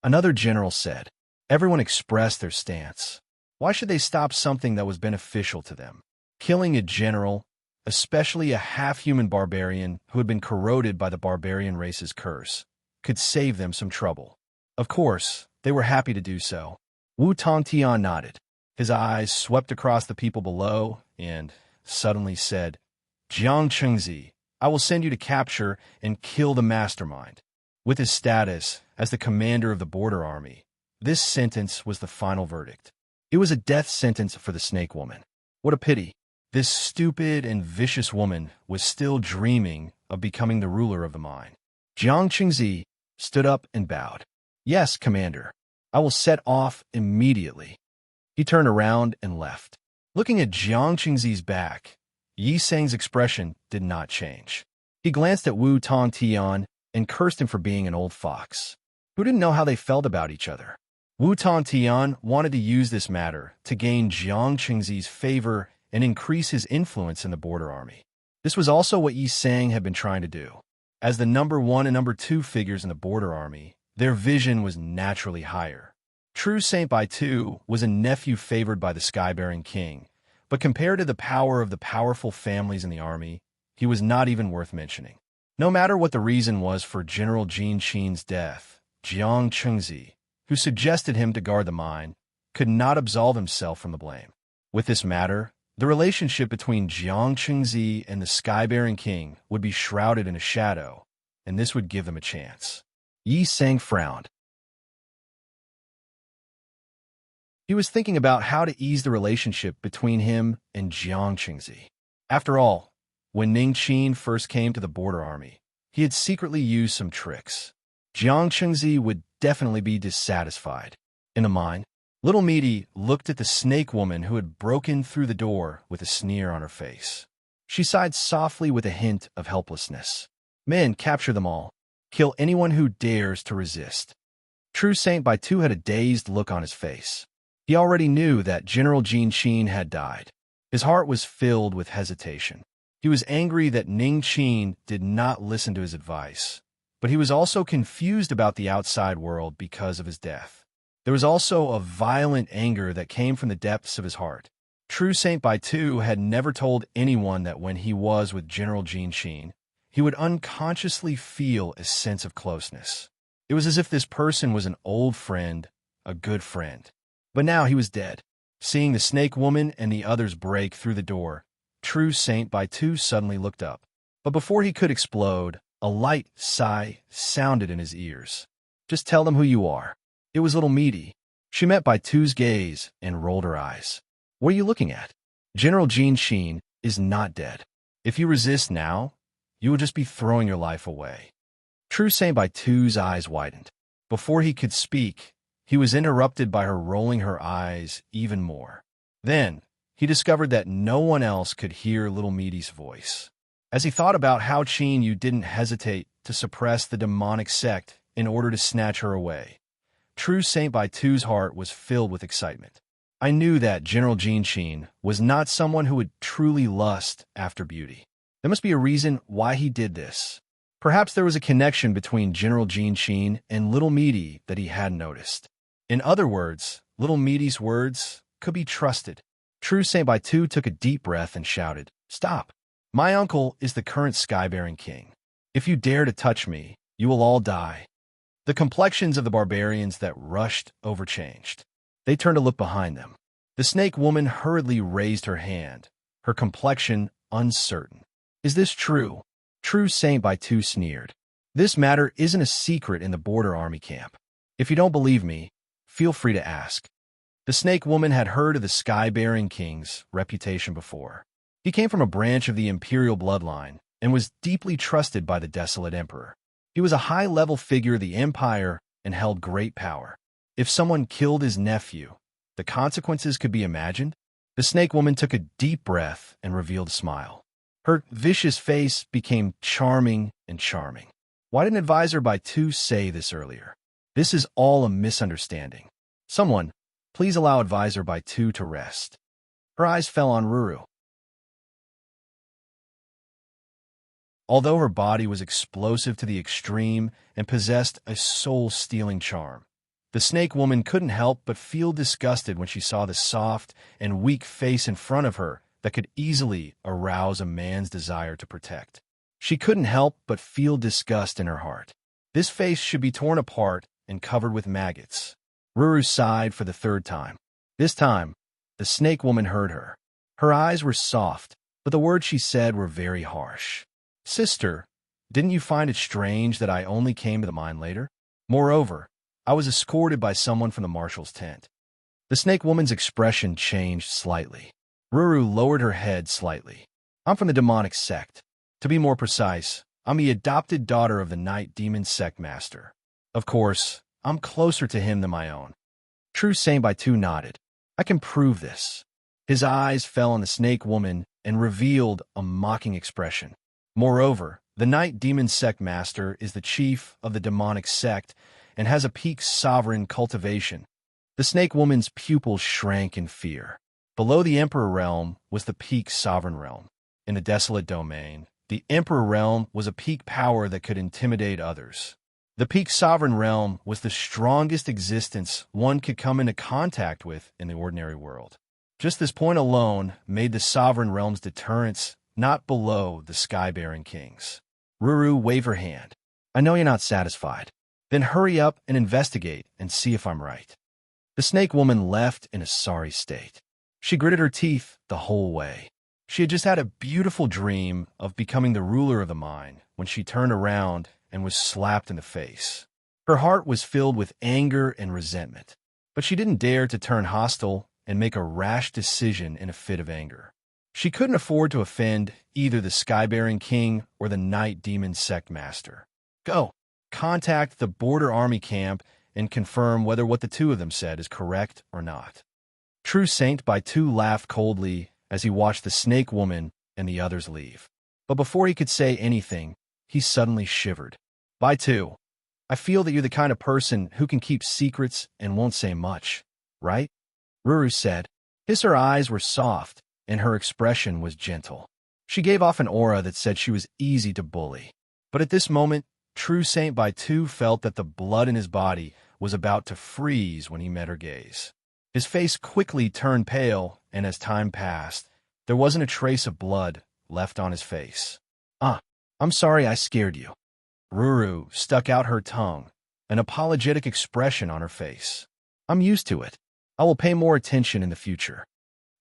Another general said. Everyone expressed their stance. Why should they stop something that was beneficial to them? Killing a general, especially a half-human barbarian who had been corroded by the barbarian race's curse, could save them some trouble. Of course, they were happy to do so. Wu Tongtian nodded. His eyes swept across the people below and suddenly said, Jiang Chengzi, I will send you to capture and kill the mastermind. With his status as the commander of the Border Army, this sentence was the final verdict. It was a death sentence for the Snake Woman. What a pity. This stupid and vicious woman was still dreaming of becoming the ruler of the mine. Jiang Chengzi stood up and bowed. Yes, Commander. I will set off immediately. He turned around and left. Looking at Jiang Chengzi's back, Yi Sang's expression did not change. He glanced at Wu Tongtian and cursed him for being an old fox, who didn't know how they felt about each other. Wu Tongtian wanted to use this matter to gain Jiang Chengzi's favor and increase his influence in the Border Army. This was also what Yi Sang had been trying to do. As the number 1 and number 2 figures in the Border Army, their vision was naturally higher. True Saint Baitu was a nephew favored by the Sky-bearing King, but compared to the power of the powerful families in the army, he was not even worth mentioning. No matter what the reason was for General Jin Shin's death, Jiang Chengzi, who suggested him to guard the mine, could not absolve himself from the blame. With this matter, the relationship between Jiang Chengzi and the Sky-bearing King would be shrouded in a shadow, and this would give them a chance. Yi Sang frowned. He was thinking about how to ease the relationship between him and Jiang Chengzi. After all, when Ning Qin first came to the Border Army, he had secretly used some tricks. Jiang Chengzi would definitely be dissatisfied. In the mine, Little Meaty looked at the snake woman who had broken through the door with a sneer on her face. She sighed softly with a hint of helplessness. Men, capture them all. Kill anyone who dares to resist. True Saint Baitu had a dazed look on his face. He already knew that General Jin Shin had died. His heart was filled with hesitation. He was angry that Ning Qin did not listen to his advice, but he was also confused about the outside world because of his death. There was also a violent anger that came from the depths of his heart. True Saint Baitu had never told anyone that when he was with General Jin Shin, he would unconsciously feel a sense of closeness. It was as if this person was an old friend, a good friend. But now he was dead. Seeing the snake woman and the others break through the door, True Saint by Two suddenly looked up. But before he could explode, a light sigh sounded in his ears. Just tell them who you are. It was little Meaty. She met by Two's gaze and rolled her eyes. What are you looking at? General Jean Sheen is not dead. If you resist now, you will just be throwing your life away. True Saint by Two's eyes widened. Before he could speak, he was interrupted by her rolling her eyes even more. Then, he discovered that no one else could hear little Meaty's voice. As he thought about how Sheen you didn't hesitate to suppress the demonic sect in order to snatch her away, True Saint by Two's heart was filled with excitement. I knew that General Jean Sheen was not someone who would truly lust after beauty. There must be a reason why he did this. Perhaps there was a connection between General Jean Sheen and little Meaty that he hadn't noticed. In other words, little Meaty's words could be trusted. True Saint by Two took a deep breath and shouted, "Stop! My uncle is the current sky-bearing king. If you dare to touch me, you will all die." The complexions of the barbarians that rushed over changed. They turned to look behind them. The snake woman hurriedly raised her hand, her complexion uncertain. "Is this true?" True Saint by Two sneered. "This matter isn't a secret in the border army camp. If you don't believe me, feel free to ask." The snake woman had heard of the sky-bearing king's reputation before. He came from a branch of the imperial bloodline and was deeply trusted by the desolate emperor. He was a high-level figure of the empire and held great power. If someone killed his nephew, the consequences could be imagined. The snake woman took a deep breath and revealed a smile. Her vicious face became charming and charming. Why didn't Advisor by Two say this earlier? This is all a misunderstanding. Someone, please allow Advisor by Two to rest. Her eyes fell on Ruru. Although her body was explosive to the extreme and possessed a soul-stealing charm, the snake woman couldn't help but feel disgusted when she saw the soft and weak face in front of her that could easily arouse a man's desire to protect. She couldn't help but feel disgust in her heart. This face should be torn apart and covered with maggots. Ruru sighed for the third time. This time, the snake woman heard her. Her eyes were soft, but the words she said were very harsh. "Sister, didn't you find it strange that I only came to the mine later? Moreover, I was escorted by someone from the marshal's tent." The snake woman's expression changed slightly. Ruru lowered her head slightly. "I'm from the demonic sect. To be more precise, I'm the adopted daughter of the night demon sect master. Of course, I'm closer to him than my own." True Saint by Two nodded. "I can prove this." His eyes fell on the snake woman and revealed a mocking expression. "Moreover, the night demon sect master is the chief of the demonic sect and has a peak sovereign cultivation." The snake woman's pupils shrank in fear. Below the Emperor realm was the peak sovereign realm. In the desolate domain, the Emperor realm was a peak power that could intimidate others. The peak sovereign realm was the strongest existence one could come into contact with in the ordinary world. Just this point alone made the sovereign realm's deterrence not below the sky-bearing kings. Ruru waved her hand. "I know you're not satisfied. Then hurry up and investigate and see if I'm right." The snake woman left in a sorry state. She gritted her teeth the whole way. She had just had a beautiful dream of becoming the ruler of the mine when she turned around and was slapped in the face. Her heart was filled with anger and resentment, but she didn't dare to turn hostile and make a rash decision in a fit of anger. She couldn't afford to offend either the sky-bearing king or the night demon sect master. "Go, contact the border army camp and confirm whether what the two of them said is correct or not." True Saint by Two laughed coldly as he watched the snake woman and the others leave. But before he could say anything, he suddenly shivered. "By Two, I feel that you're the kind of person who can keep secrets and won't say much, right?" Ruru said. Her eyes were soft, and her expression was gentle. She gave off an aura that said she was easy to bully. But at this moment, True Saint by Two felt that the blood in his body was about to freeze when he met her gaze. His face quickly turned pale, and as time passed, there wasn't a trace of blood left on his face. I'm sorry I scared you." Ruru stuck out her tongue, an apologetic expression on her face. "I'm used to it. I will pay more attention in the future.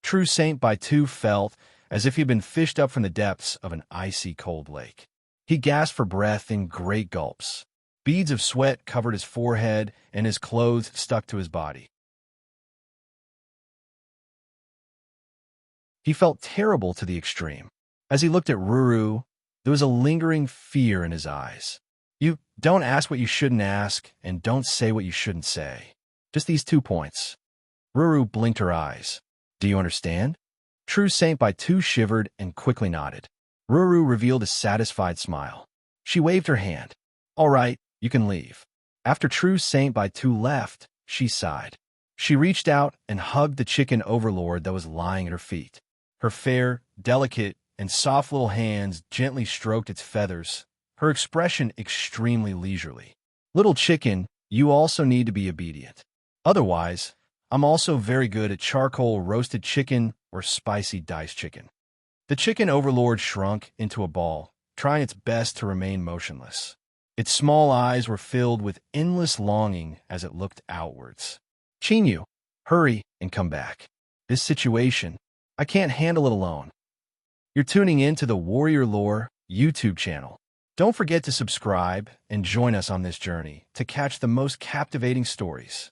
True Saint by 2 felt as if he'd been fished up from the depths of an icy cold lake. He gasped for breath in great gulps. Beads of sweat covered his forehead, and his clothes stuck to his body. He felt terrible to the extreme. As he looked at Ruru, there was a lingering fear in his eyes. You don't ask what you shouldn't ask, and don't say what you shouldn't say. Just these 2 points. Ruru blinked her eyes. Do you understand? True Saint by 2 shivered and quickly nodded. Ruru revealed a satisfied smile. She waved her hand. All right, you can leave. After True Saint by 2 left, she sighed. She reached out and hugged the chicken overlord that was lying at her feet. Her fair, delicate, and soft little hands gently stroked its feathers, her expression extremely leisurely. Little chicken, you also need to be obedient. Otherwise, I'm also very good at charcoal roasted chicken or spicy diced chicken. The chicken overlord shrunk into a ball, trying its best to remain motionless. Its small eyes were filled with endless longing as it looked outwards. Chinyu, hurry and come back. This situation, I can't handle it alone. You're tuning in to the Warrior Lore YouTube channel. Don't forget to subscribe and join us on this journey to catch the most captivating stories.